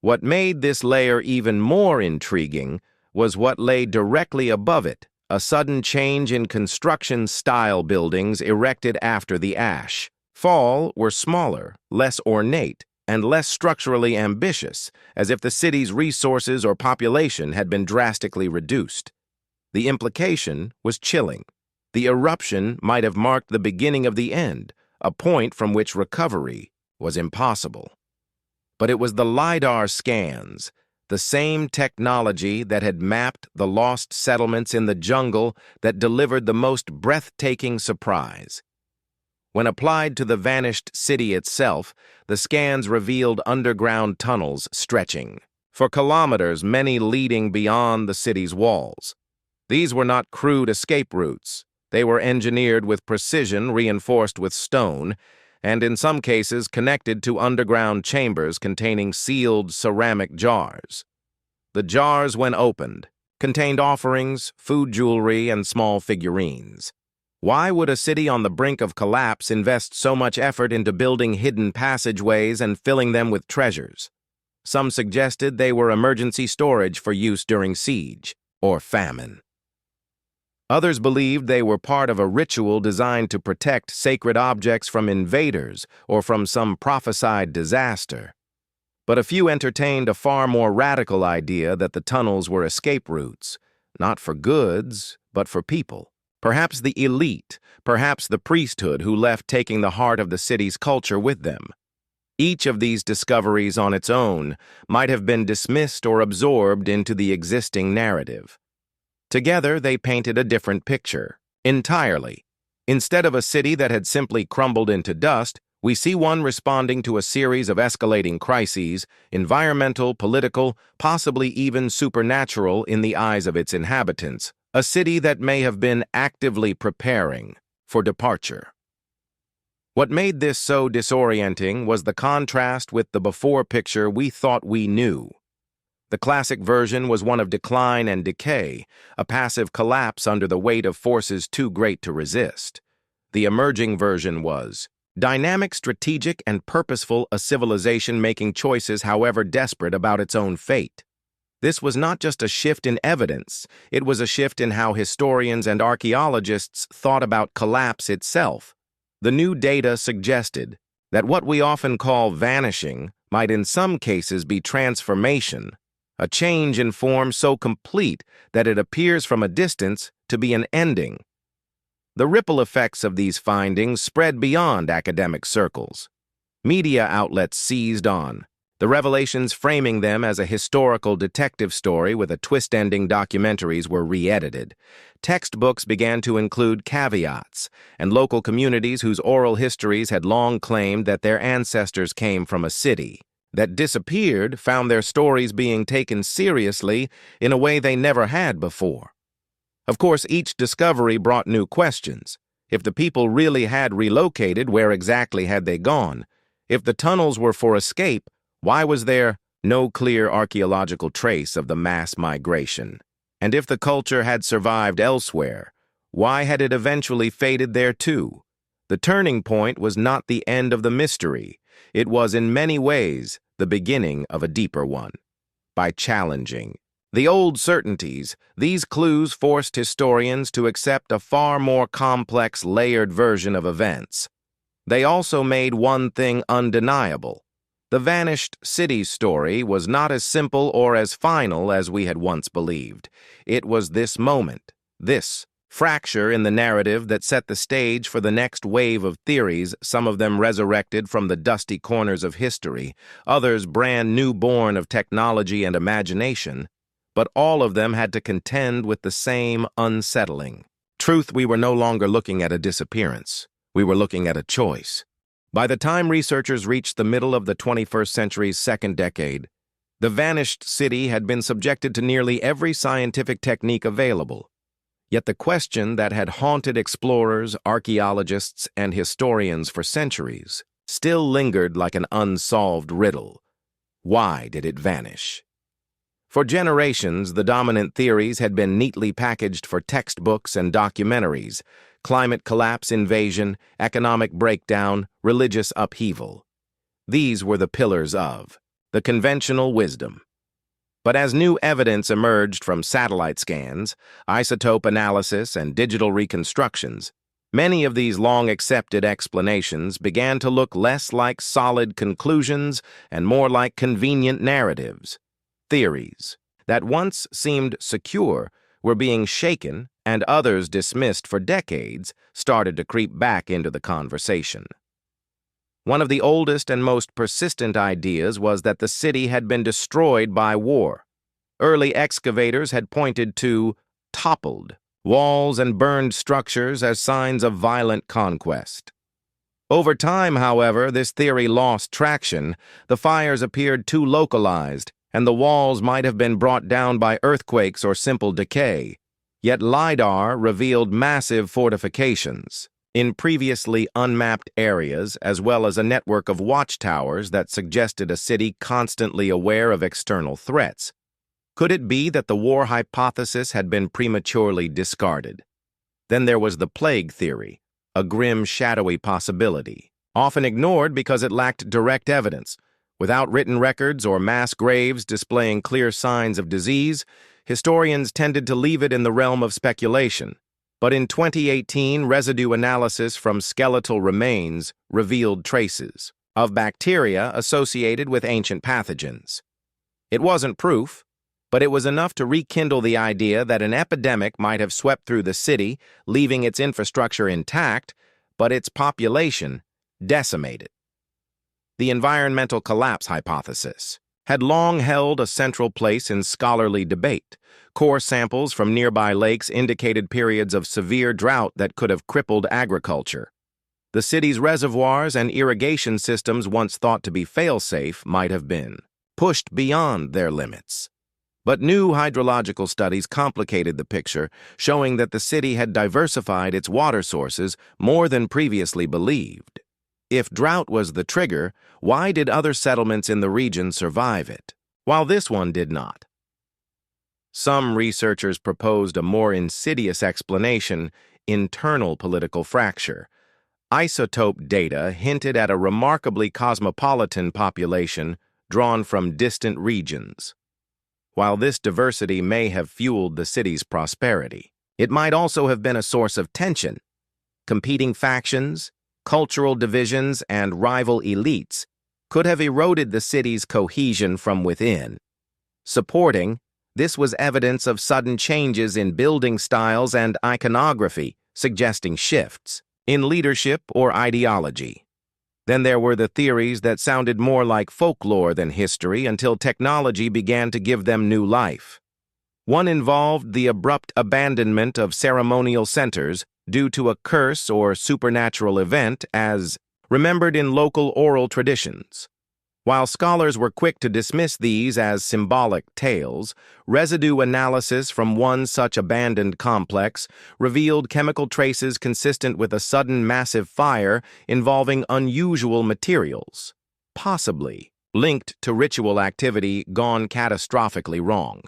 What made this layer even more intriguing was what lay directly above it, a sudden change in construction-style buildings erected after the ash fall were smaller, less ornate, and less structurally ambitious, as if the city's resources or population had been drastically reduced. The implication was chilling. The eruption might have marked the beginning of the end, a point from which recovery was impossible. But it was the LiDAR scans, the same technology that had mapped the lost settlements in the jungle, that delivered the most breathtaking surprise. When applied to the vanished city itself, the scans revealed underground tunnels stretching for kilometers, many leading beyond the city's walls. These were not crude escape routes. They were engineered with precision, reinforced with stone, and in some cases connected to underground chambers containing sealed ceramic jars. The jars, when opened, contained offerings, food jewelry, and small figurines. Why would a city on the brink of collapse invest so much effort into building hidden passageways and filling them with treasures? Some suggested they were emergency storage for use during siege or famine. Others believed they were part of a ritual designed to protect sacred objects from invaders or from some prophesied disaster. But a few entertained a far more radical idea that the tunnels were escape routes, not for goods, but for people. Perhaps the elite, perhaps the priesthood who left taking the heart of the city's culture with them. Each of these discoveries on its own might have been dismissed or absorbed into the existing narrative. Together, they painted a different picture, entirely. Instead of a city that had simply crumbled into dust, we see one responding to a series of escalating crises, environmental, political, possibly even supernatural in the eyes of its inhabitants, a city that may have been actively preparing for departure. What made this so disorienting was the contrast with the before picture we thought we knew. The classic version was one of decline and decay, a passive collapse under the weight of forces too great to resist. The emerging version was dynamic, strategic, and purposeful, a civilization making choices however desperate about its own fate. This was not just a shift in evidence, it was a shift in how historians and archaeologists thought about collapse itself. The new data suggested that what we often call vanishing might in some cases be transformation, a change in form so complete that it appears from a distance to be an ending. The ripple effects of these findings spread beyond academic circles. Media outlets seized on, the revelations framing them as a historical detective story with a twist-ending documentaries were re-edited. Textbooks began to include caveats, and local communities whose oral histories had long claimed that their ancestors came from a city that disappeared found their stories being taken seriously in a way they never had before. Of course, each discovery brought new questions. If the people really had relocated, where exactly had they gone? If the tunnels were for escape, why was there no clear archaeological trace of the mass migration? And if the culture had survived elsewhere, why had it eventually faded there too? The turning point was not the end of the mystery. It was in many ways the beginning of a deeper one. By challenging the old certainties, these clues forced historians to accept a far more complex, layered version of events. They also made one thing undeniable. The vanished city's story was not as simple or as final as we had once believed. It was this moment, this fracture in the narrative that set the stage for the next wave of theories, some of them resurrected from the dusty corners of history, others brand new born of technology and imagination, but all of them had to contend with the same unsettling truth. We were no longer looking at a disappearance. We were looking at a choice. By the time researchers reached the middle of the 21st century's second decade, the vanished city had been subjected to nearly every scientific technique available. Yet the question that had haunted explorers, archaeologists, and historians for centuries still lingered like an unsolved riddle. Why did it vanish? For generations, the dominant theories had been neatly packaged for textbooks and documentaries: climate collapse, invasion, economic breakdown, religious upheaval. These were the pillars of the conventional wisdom. But as new evidence emerged from satellite scans, isotope analysis, and digital reconstructions, many of these long-accepted explanations began to look less like solid conclusions and more like convenient narratives. Theories that once seemed secure were being shaken, and others dismissed for decades started to creep back into the conversation. One of the oldest and most persistent ideas was that the city had been destroyed by war. Early excavators had pointed to toppled walls and burned structures as signs of violent conquest. Over time, however, this theory lost traction. The fires appeared too localized, and the walls might have been brought down by earthquakes or simple decay. Yet LiDAR revealed massive fortifications in previously unmapped areas, as well as a network of watchtowers that suggested a city constantly aware of external threats. Could it be that the war hypothesis had been prematurely discarded? Then there was the plague theory, a grim, shadowy possibility, often ignored because it lacked direct evidence. Without written records or mass graves displaying clear signs of disease, historians tended to leave it in the realm of speculation. But in 2018, residue analysis from skeletal remains revealed traces of bacteria associated with ancient pathogens. It wasn't proof, but it was enough to rekindle the idea that an epidemic might have swept through the city, leaving its infrastructure intact, but its population decimated. The environmental collapse hypothesis had long held a central place in scholarly debate. Core samples from nearby lakes indicated periods of severe drought that could have crippled agriculture. The city's reservoirs and irrigation systems, once thought to be fail-safe, might have been pushed beyond their limits. But new hydrological studies complicated the picture, showing that the city had diversified its water sources more than previously believed. If drought was the trigger, why did other settlements in the region survive it, while this one did not? Some researchers proposed a more insidious explanation: internal political fracture. Isotope data hinted at a remarkably cosmopolitan population drawn from distant regions. While this diversity may have fueled the city's prosperity, it might also have been a source of tension. Competing factions, cultural divisions, and rival elites could have eroded the city's cohesion from within. Supporting, this was evidence of sudden changes in building styles and iconography, suggesting shifts in leadership or ideology. Then there were the theories that sounded more like folklore than history until technology began to give them new life. One involved the abrupt abandonment of ceremonial centers due to a curse or supernatural event as remembered in local oral traditions. While scholars were quick to dismiss these as symbolic tales, residue analysis from one such abandoned complex revealed chemical traces consistent with a sudden massive fire involving unusual materials, possibly linked to ritual activity gone catastrophically wrong.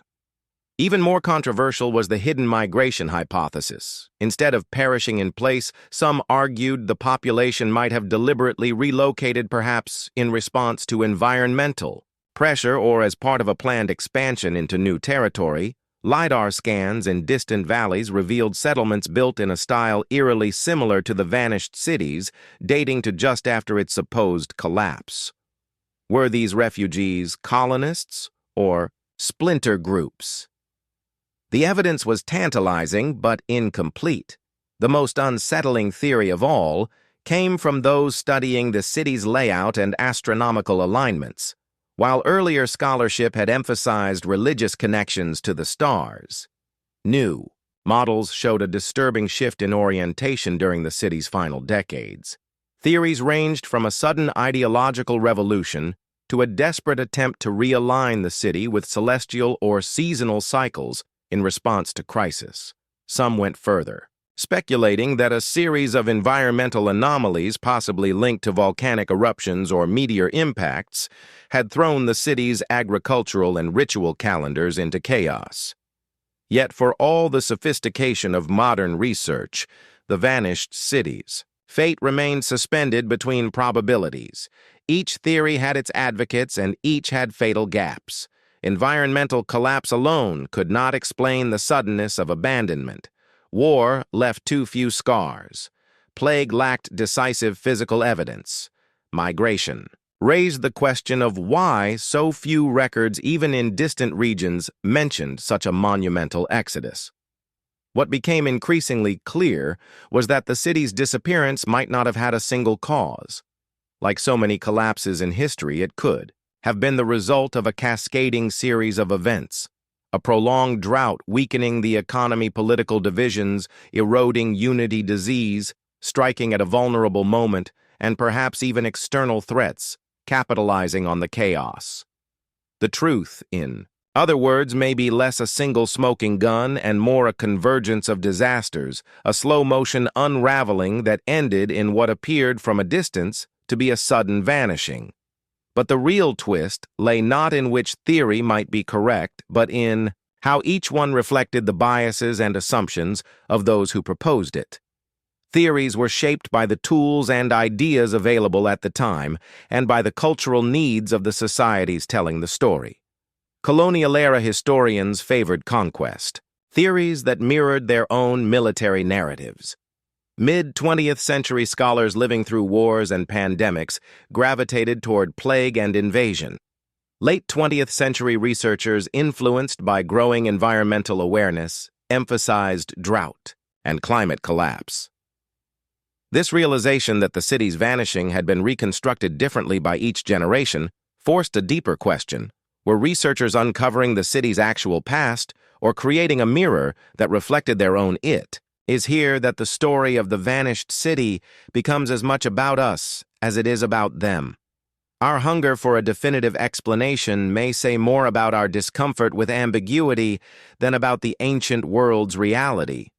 Even more controversial was the hidden migration hypothesis. Instead of perishing in place, some argued the population might have deliberately relocated, perhaps in response to environmental pressure or as part of a planned expansion into new territory. LiDAR scans in distant valleys revealed settlements built in a style eerily similar to the vanished cities, dating to just after its supposed collapse. Were these refugees colonists or splinter groups? The evidence was tantalizing but incomplete. The most unsettling theory of all came from those studying the city's layout and astronomical alignments. While earlier scholarship had emphasized religious connections to the stars, new models showed a disturbing shift in orientation during the city's final decades. Theories ranged from a sudden ideological revolution to a desperate attempt to realign the city with celestial or seasonal cycles in response to crisis. Some went further, speculating that a series of environmental anomalies possibly linked to volcanic eruptions or meteor impacts had thrown the city's agricultural and ritual calendars into chaos. Yet for all the sophistication of modern research, the vanished cities' fate remained suspended between probabilities. Each theory had its advocates and each had fatal gaps. Environmental collapse alone could not explain the suddenness of abandonment. War left too few scars. Plague lacked decisive physical evidence. Migration raised the question of why so few records, even in distant regions, mentioned such a monumental exodus. What became increasingly clear was that the city's disappearance might not have had a single cause. Like so many collapses in history, it could have been the result of a cascading series of events, a prolonged drought weakening the economy, political divisions, eroding unity, disease, striking at a vulnerable moment, and perhaps even external threats, capitalizing on the chaos. The truth, in other words, may be less a single smoking gun and more a convergence of disasters, a slow-motion unraveling that ended in what appeared from a distance to be a sudden vanishing. But the real twist lay not in which theory might be correct, but in how each one reflected the biases and assumptions of those who proposed it. Theories were shaped by the tools and ideas available at the time and by the cultural needs of the societies telling the story. Colonial-era historians favored conquest, theories that mirrored their own military narratives. Mid-20th century scholars living through wars and pandemics gravitated toward plague and invasion. Late 20th century researchers influenced by growing environmental awareness emphasized drought and climate collapse. This realization that the city's vanishing had been reconstructed differently by each generation forced a deeper question. Were researchers uncovering the city's actual past or creating a mirror that reflected their own it? Is here that the story of the vanished city becomes as much about us as it is about them. Our hunger for a definitive explanation may say more about our discomfort with ambiguity than about the ancient world's reality.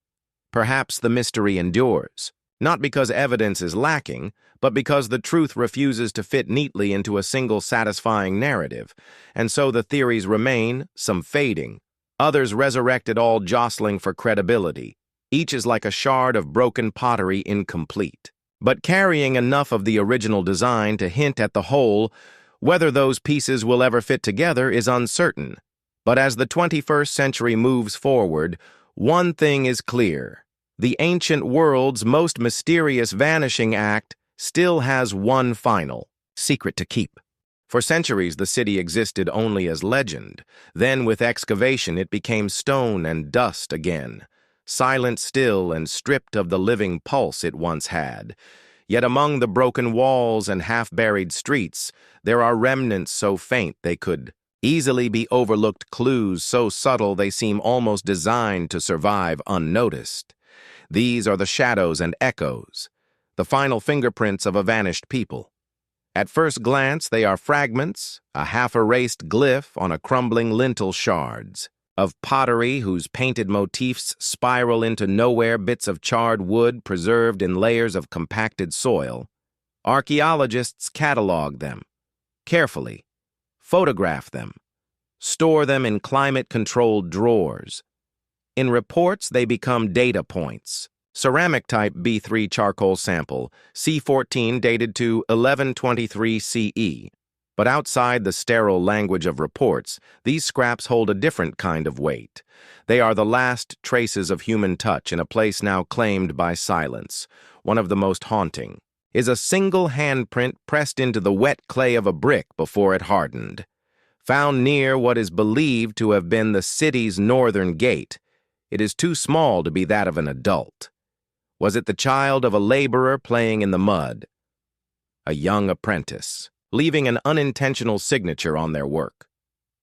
Perhaps the mystery endures, not because evidence is lacking, but because the truth refuses to fit neatly into a single satisfying narrative, and so the theories remain, some fading, others resurrected, all jostling for credibility. Each is like a shard of broken pottery, incomplete, but carrying enough of the original design to hint at the whole. Whether those pieces will ever fit together is uncertain. But as the 21st century moves forward, one thing is clear. The ancient world's most mysterious vanishing act still has one final secret to keep. For centuries, the city existed only as legend. Then, with excavation, it became stone and dust again. Silent, still, and stripped of the living pulse it once had. Yet among the broken walls and half-buried streets, there are remnants so faint they could easily be overlooked, clues so subtle they seem almost designed to survive unnoticed. These are the shadows and echoes, the final fingerprints of a vanished people. At first glance, they are fragments, a half-erased glyph on a crumbling lintel shards, of pottery whose painted motifs spiral into nowhere, bits of charred wood preserved in layers of compacted soil. Archaeologists catalog them carefully, photograph them, store them in climate-controlled drawers. In reports, they become data points. Ceramic type B3 charcoal sample, C14 dated to 1123 CE. But outside the sterile language of reports, these scraps hold a different kind of weight. They are the last traces of human touch in a place now claimed by silence. One of the most haunting is a single handprint pressed into the wet clay of a brick before it hardened. Found near what is believed to have been the city's northern gate, it is too small to be that of an adult. Was it the child of a laborer playing in the mud? A young apprentice, leaving an unintentional signature on their work.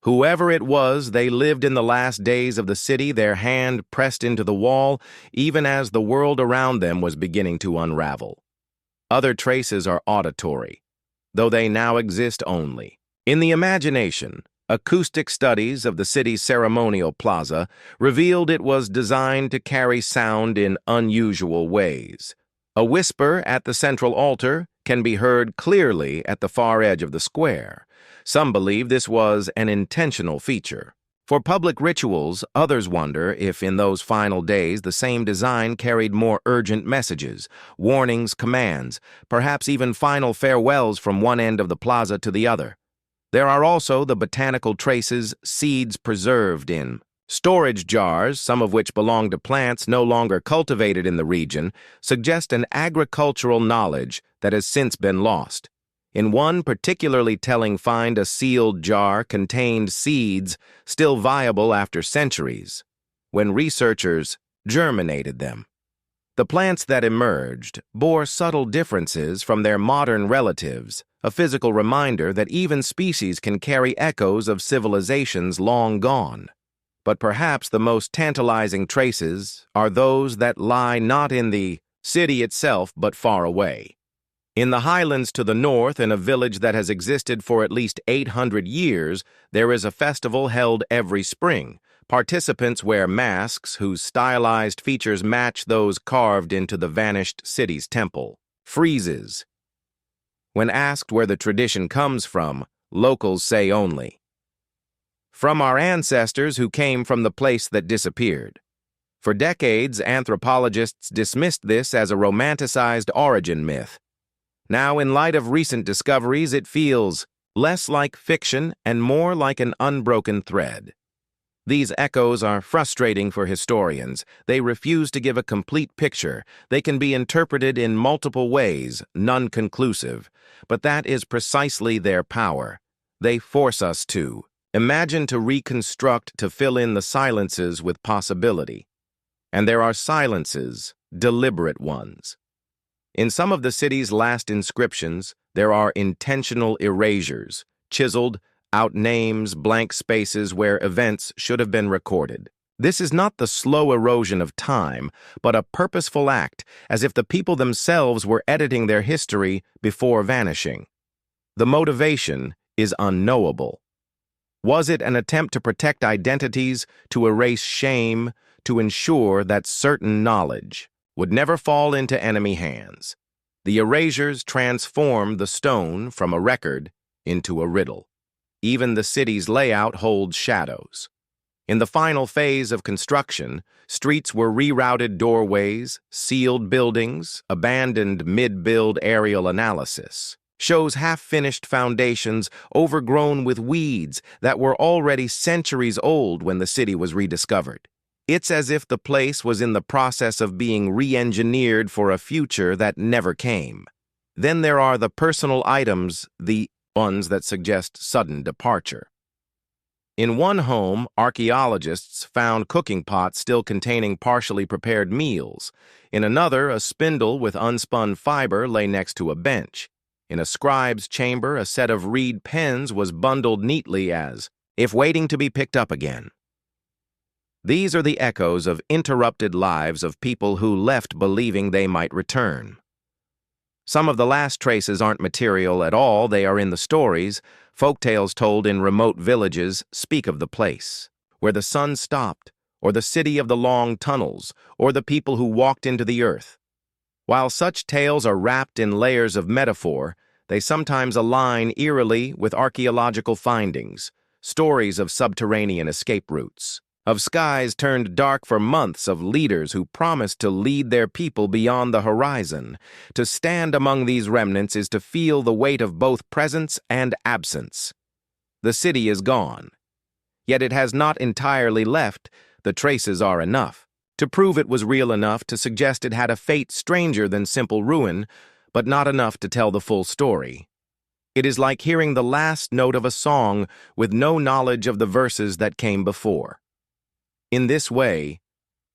Whoever it was, they lived in the last days of the city, their hand pressed into the wall, even as the world around them was beginning to unravel. Other traces are auditory, though they now exist only in the imagination. Acoustic studies of the city's ceremonial plaza revealed it was designed to carry sound in unusual ways. A whisper at the central altar can be heard clearly at the far edge of the square. Some believe this was an intentional feature. For public rituals, others wonder if in those final days the same design carried more urgent messages, warnings, commands, perhaps even final farewells from one end of the plaza to the other. There are also the botanical traces, seeds preserved in storage jars, some of which belong to plants no longer cultivated in the region, suggest an agricultural knowledge that has since been lost. In one particularly telling find, a sealed jar contained seeds still viable after centuries, when researchers germinated them. The plants that emerged bore subtle differences from their modern relatives, a physical reminder that even species can carry echoes of civilizations long gone. But perhaps the most tantalizing traces are those that lie not in the city itself but far away. In the highlands to the north, in a village that has existed for at least 800 years, there is a festival held every spring. Participants wear masks whose stylized features match those carved into the vanished city's temple. Friezes. When asked where the tradition comes from, locals say only, "From our ancestors who came from the place that disappeared." For decades, anthropologists dismissed this as a romanticized origin myth. Now, in light of recent discoveries, it feels less like fiction and more like an unbroken thread. These echoes are frustrating for historians. They refuse to give a complete picture. They can be interpreted in multiple ways, none conclusive. But that is precisely their power. They force us to imagine, to reconstruct, to fill in the silences with possibility. And there are silences, deliberate ones. In some of the city's last inscriptions, there are intentional erasures, chiseled out names, blank spaces where events should have been recorded. This is not the slow erosion of time, but a purposeful act, as if the people themselves were editing their history before vanishing. The motivation is unknowable. Was it an attempt to protect identities, to erase shame, to ensure that certain knowledge would never fall into enemy hands? The erasures transform the stone from a record into a riddle. Even the city's layout holds shadows. In the final phase of construction, streets were rerouted, doorways, sealed buildings, abandoned mid-build. Aerial analysis shows half-finished foundations overgrown with weeds that were already centuries old when the city was rediscovered. It's as if the place was in the process of being re-engineered for a future that never came. Then there are the personal items, the ones that suggest sudden departure. In one home, archaeologists found cooking pots still containing partially prepared meals. In another, a spindle with unspun fiber lay next to a bench. In a scribe's chamber, a set of reed pens was bundled neatly as if waiting to be picked up again. These are the echoes of interrupted lives of people who left believing they might return. Some of the last traces aren't material at all, they are in the stories. Folktales told in remote villages speak of the place, where the sun stopped, or the city of the long tunnels, or the people who walked into the earth. While such tales are wrapped in layers of metaphor, they sometimes align eerily with archaeological findings, stories of subterranean escape routes, of skies turned dark for months, of leaders who promised to lead their people beyond the horizon. To stand among these remnants is to feel the weight of both presence and absence. The city is gone, yet it has not entirely left. The traces are enough to prove it was real, enough to suggest it had a fate stranger than simple ruin, but not enough to tell the full story. It is like hearing the last note of a song with no knowledge of the verses that came before. In this way,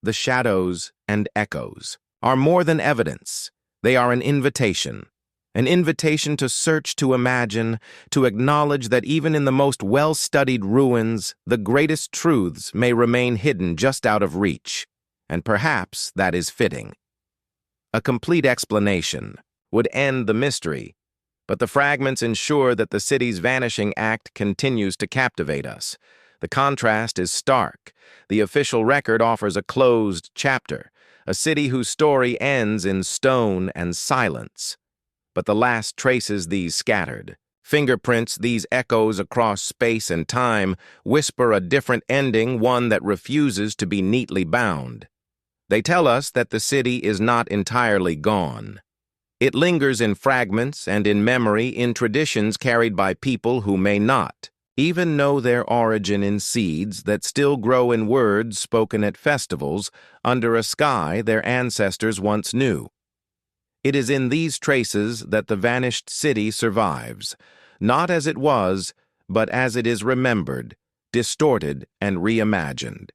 the shadows and echoes are more than evidence. They are an invitation to search, to imagine, to acknowledge that even in the most well-studied ruins, the greatest truths may remain hidden just out of reach, and perhaps that is fitting. A complete explanation would end the mystery, but the fragments ensure that the city's vanishing act continues to captivate us. The contrast is stark. The official record offers a closed chapter, a city whose story ends in stone and silence. But the last traces these scattered fingerprints, these echoes across space and time, whisper a different ending, one that refuses to be neatly bound. They tell us that the city is not entirely gone. It lingers in fragments and in memory, in traditions carried by people who may not even know their origin, in seeds that still grow in words spoken at festivals under a sky their ancestors once knew. It is in these traces that the vanished city survives, not as it was, but as it is remembered, distorted, and reimagined.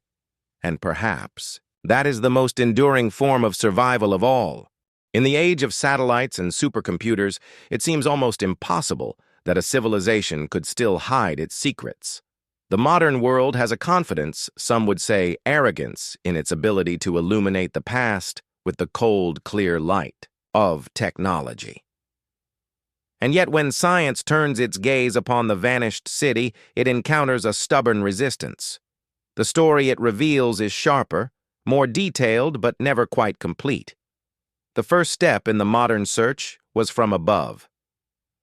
And perhaps that is the most enduring form of survival of all. In the age of satellites and supercomputers, it seems almost impossible that a civilization could still hide its secrets. The modern world has a confidence, some would say arrogance, in its ability to illuminate the past with the cold, clear light of technology. And yet when science turns its gaze upon the vanished city, it encounters a stubborn resistance. The story it reveals is sharper, more detailed, but never quite complete. The first step in the modern search was from above.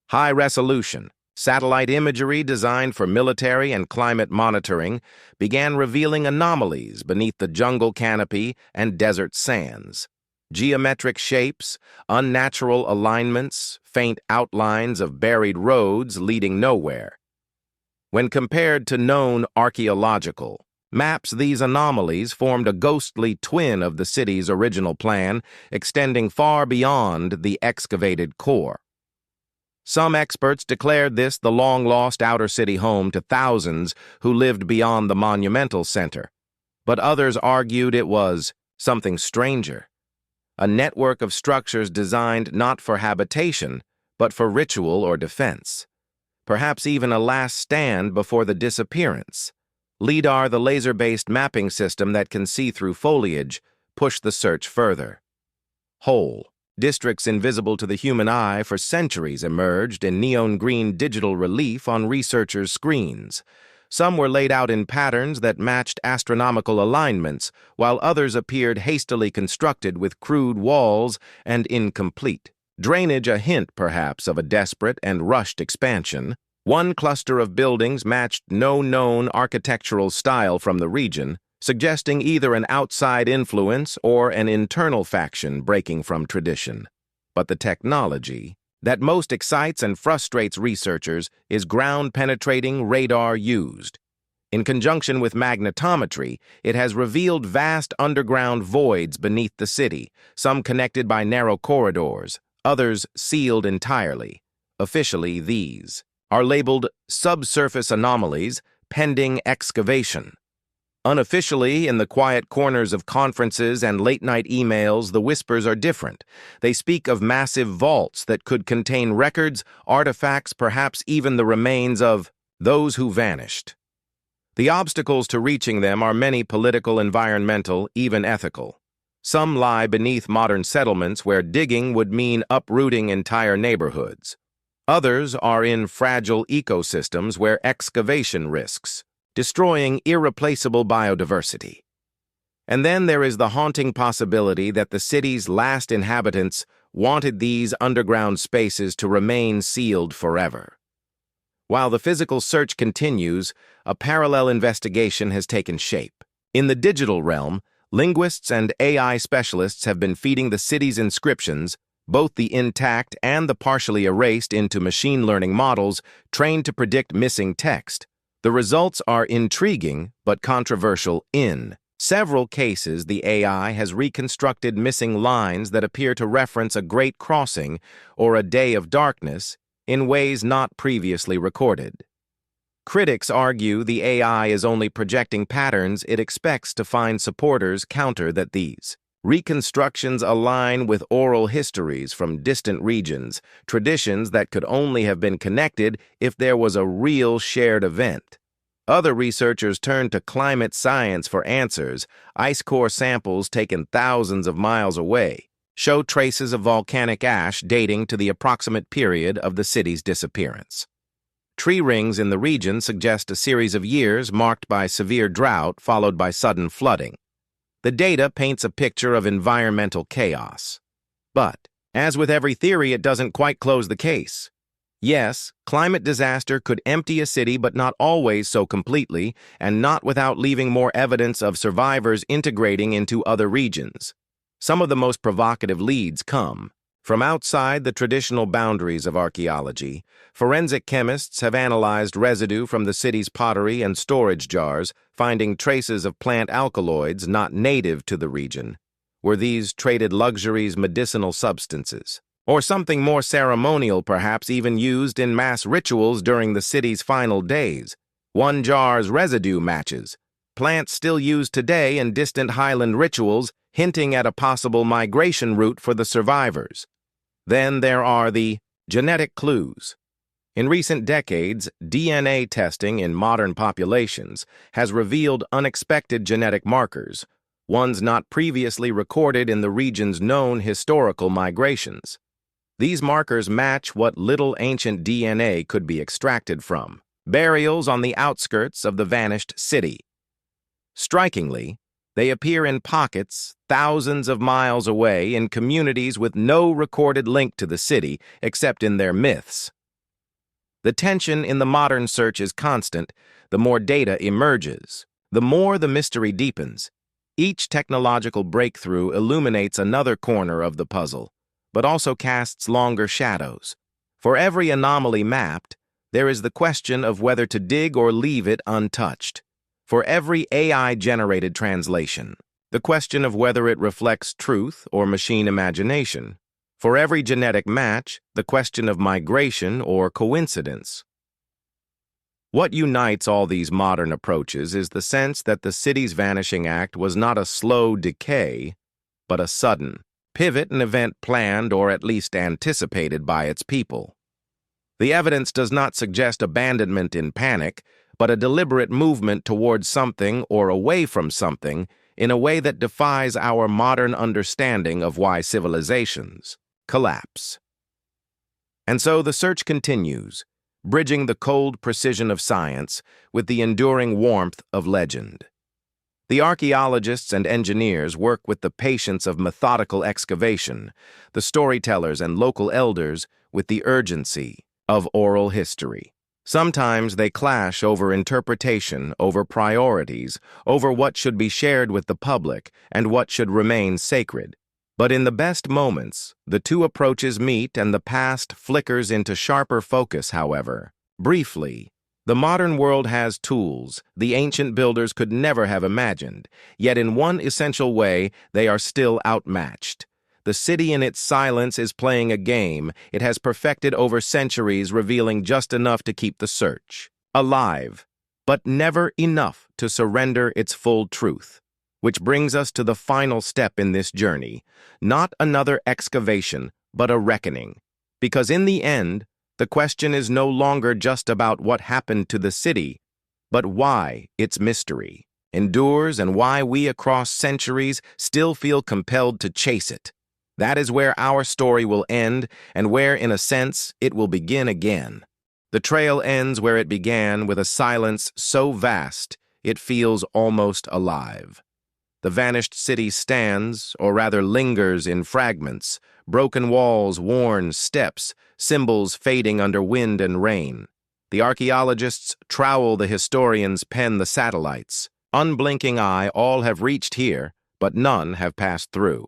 High-resolution, satellite imagery designed for military and climate monitoring began revealing anomalies beneath the jungle canopy and desert sands. Geometric shapes, unnatural alignments, faint outlines of buried roads leading nowhere. When compared to known archaeological maps, these anomalies formed a ghostly twin of the city's original plan, extending far beyond the excavated core. Some experts declared this the long-lost outer city home to thousands who lived beyond the monumental center, but others argued it was something stranger, a network of structures designed not for habitation, but for ritual or defense. Perhaps even a last stand before the disappearance. LIDAR, the laser-based mapping system that can see through foliage, pushed the search further. Whole districts invisible to the human eye for centuries emerged in neon green digital relief on researchers' screens. Some were laid out in patterns that matched astronomical alignments, while others appeared hastily constructed with crude walls and incomplete drainage, a hint, perhaps, of a desperate and rushed expansion. One cluster of buildings matched no known architectural style from the region, suggesting either an outside influence or an internal faction breaking from tradition. But the technology that most excites and frustrates researchers is ground-penetrating radar used. In conjunction with magnetometry, it has revealed vast underground voids beneath the city, some connected by narrow corridors, others sealed entirely. Officially, these are labeled subsurface anomalies, pending excavation. Unofficially, in the quiet corners of conferences and late-night emails, the whispers are different. They speak of massive vaults that could contain records, artifacts, perhaps even the remains of those who vanished. The obstacles to reaching them are many: political, environmental, even ethical. Some lie beneath modern settlements where digging would mean uprooting entire neighborhoods. Others are in fragile ecosystems where excavation risks destroying irreplaceable biodiversity. And then there is the haunting possibility that the city's last inhabitants wanted these underground spaces to remain sealed forever. While the physical search continues, a parallel investigation has taken shape. In the digital realm, linguists and AI specialists have been feeding the city's inscriptions, both the intact and the partially erased, into machine learning models trained to predict missing text. The results are intriguing but controversial. In several cases, the AI has reconstructed missing lines that appear to reference a great crossing or a day of darkness in ways not previously recorded. Critics argue the AI is only projecting patterns it expects to find. Supporters counter that these reconstructions align with oral histories from distant regions, traditions that could only have been connected if there was a real shared event. Other researchers turn to climate science for answers. Ice core samples taken thousands of miles away show traces of volcanic ash dating to the approximate period of the city's disappearance. Tree rings in the region suggest a series of years marked by severe drought followed by sudden flooding. The data paints a picture of environmental chaos. But, as with every theory, it doesn't quite close the case. Yes, climate disaster could empty a city, but not always so completely, and not without leaving more evidence of survivors integrating into other regions. Some of the most provocative leads come from outside the traditional boundaries of archaeology. Forensic chemists have analyzed residue from the city's pottery and storage jars, finding traces of plant alkaloids not native to the region. Were these traded luxuries medicinal substances? Or something more ceremonial, perhaps even used in mass rituals during the city's final days? One jar's residue matches plants still used today in distant highland rituals, hinting at a possible migration route for the survivors. Then there are the genetic clues. In recent decades, DNA testing in modern populations has revealed unexpected genetic markers, ones not previously recorded in the region's known historical migrations. These markers match what little ancient DNA could be extracted from burials on the outskirts of the vanished city. Strikingly, they appear in pockets thousands of miles away in communities with no recorded link to the city except in their myths. The tension in the modern search is constant. The more data emerges, the more the mystery deepens. Each technological breakthrough illuminates another corner of the puzzle, but also casts longer shadows. For every anomaly mapped, there is the question of whether to dig or leave it untouched. For every AI-generated translation, the question of whether it reflects truth or machine imagination. For every genetic match, the question of migration or coincidence. What unites all these modern approaches is the sense that the city's vanishing act was not a slow decay, but a sudden pivot, an event planned or at least anticipated by its people. The evidence does not suggest abandonment in panic, but a deliberate movement towards something or away from something in a way that defies our modern understanding of why civilizations collapse. And so the search continues, bridging the cold precision of science with the enduring warmth of legend. The archaeologists and engineers work with the patience of methodical excavation, the storytellers and local elders with the urgency of oral history. Sometimes they clash over interpretation, over priorities, over what should be shared with the public and what should remain sacred. But in the best moments, the two approaches meet and the past flickers into sharper focus, however. Briefly, the modern world has tools the ancient builders could never have imagined, yet in one essential way they are still outmatched. The city in its silence is playing a game it has perfected over centuries, revealing just enough to keep the search alive. but never enough to surrender its full truth. Which brings us to the final step in this journey, not another excavation, but a reckoning. Because in the end, the question is no longer just about what happened to the city, but why its mystery endures and why we across centuries still feel compelled to chase it. That is where our story will end and where, in a sense, it will begin again. The trail ends where it began, with a silence so vast it feels almost alive. The vanished city stands, or rather lingers in fragments, broken walls, worn steps, symbols fading under wind and rain. The archaeologists trowel, the historians pen the satellites. Unblinking eye, all have reached here, but none have passed through.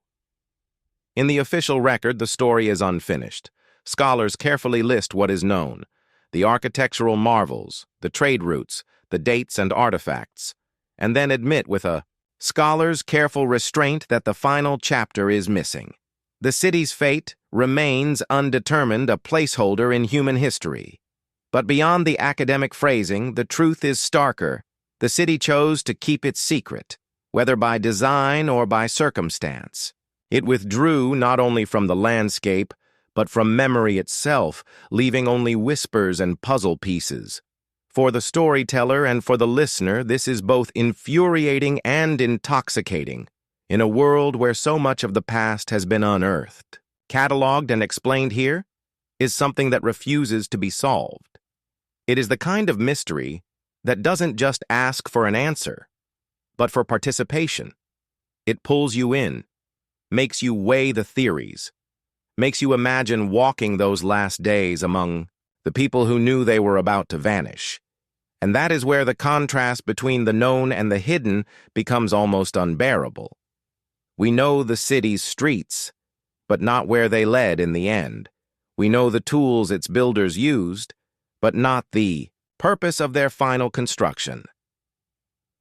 In the official record, the story is unfinished. Scholars carefully list what is known: the architectural marvels, the trade routes, the dates and artifacts, and then admit with a scholar's careful restraint that the final chapter is missing. The city's fate remains undetermined, a placeholder in human history. But beyond the academic phrasing, the truth is starker. The city chose to keep its secret, whether by design or by circumstance. It withdrew not only from the landscape, but from memory itself, leaving only whispers and puzzle pieces. For the storyteller and for the listener, this is both infuriating and intoxicating. In a world where so much of the past has been unearthed, cataloged and explained here, is something that refuses to be solved. It is the kind of mystery that doesn't just ask for an answer, but for participation. It pulls you in, makes you weigh the theories, makes you imagine walking those last days among the people who knew they were about to vanish. And that is where the contrast between the known and the hidden becomes almost unbearable. We know the city's streets, but not where they led in the end. We know the tools its builders used, but not the purpose of their final construction.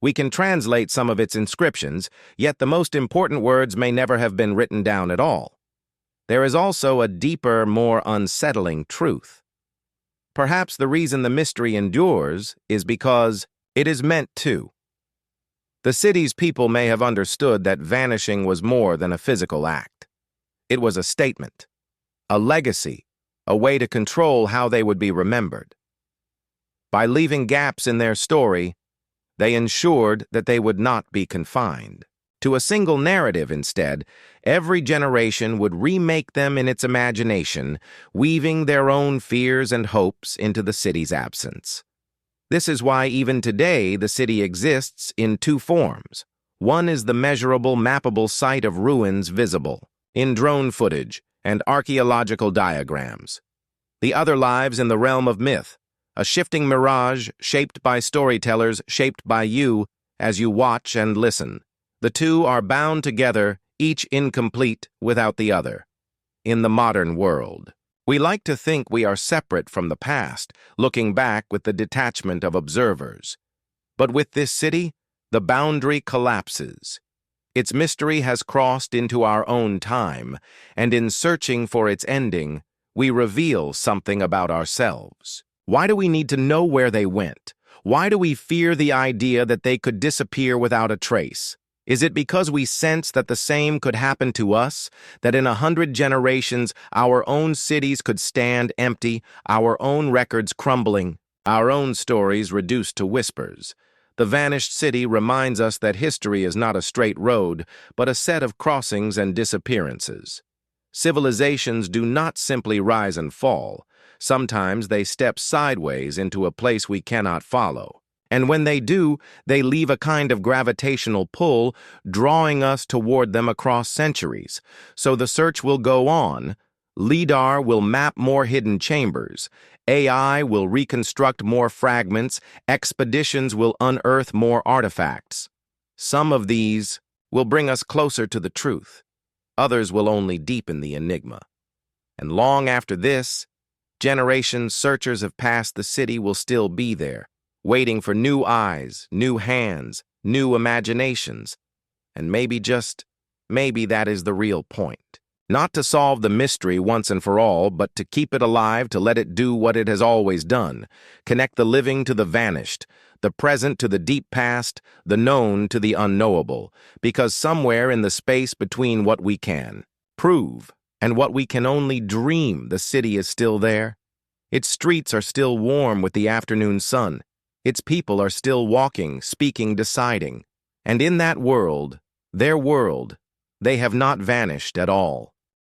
We can translate some of its inscriptions, yet the most important words may never have been written down at all. There is also a deeper, more unsettling truth. Perhaps the reason the mystery endures is because it is meant to. The city's people may have understood that vanishing was more than a physical act. It was a statement, a legacy, a way to control how they would be remembered. By leaving gaps in their story, they ensured that they would not be confined to a single narrative. Instead, every generation would remake them in its imagination, weaving their own fears and hopes into the city's absence. This is why even today the city exists in two forms. One is the measurable, mappable site of ruins visible in drone footage and archaeological diagrams. The other lives in the realm of myth, a shifting mirage shaped by storytellers, shaped by you as you watch and listen. The two are bound together, each incomplete without the other. In the modern world, we like to think we are separate from the past, looking back with the detachment of observers. But with this city, the boundary collapses. Its mystery has crossed into our own time, and in searching for its ending, we reveal something about ourselves. Why do we need to know where they went? Why do we fear the idea that they could disappear without a trace? Is it because we sense that the same could happen to us, that in 100 generations our own cities could stand empty, our own records crumbling, our own stories reduced to whispers? The vanished city reminds us that history is not a straight road, but a set of crossings and disappearances. Civilizations do not simply rise and fall. Sometimes they step sideways into a place we cannot follow. And when they do, they leave a kind of gravitational pull, drawing us toward them across centuries. So the search will go on. LIDAR will map more hidden chambers. AI will reconstruct more fragments. Expeditions will unearth more artifacts. Some of these will bring us closer to the truth. Others will only deepen the enigma. And long after this, generations searchers have passed, the city will still be there, waiting for new eyes, new hands, new imaginations. And maybe, just maybe, that is the real point. Not to solve the mystery once and for all, but to keep it alive, to let it do what it has always done: connect the living to the vanished, the present to the deep past, the known to the unknowable, because somewhere in the space between what we can prove and what we can only dream, the city is still there. Its streets are still warm with the afternoon sun. Its people are still walking, speaking, deciding. And in that world, their world, they have not vanished at all.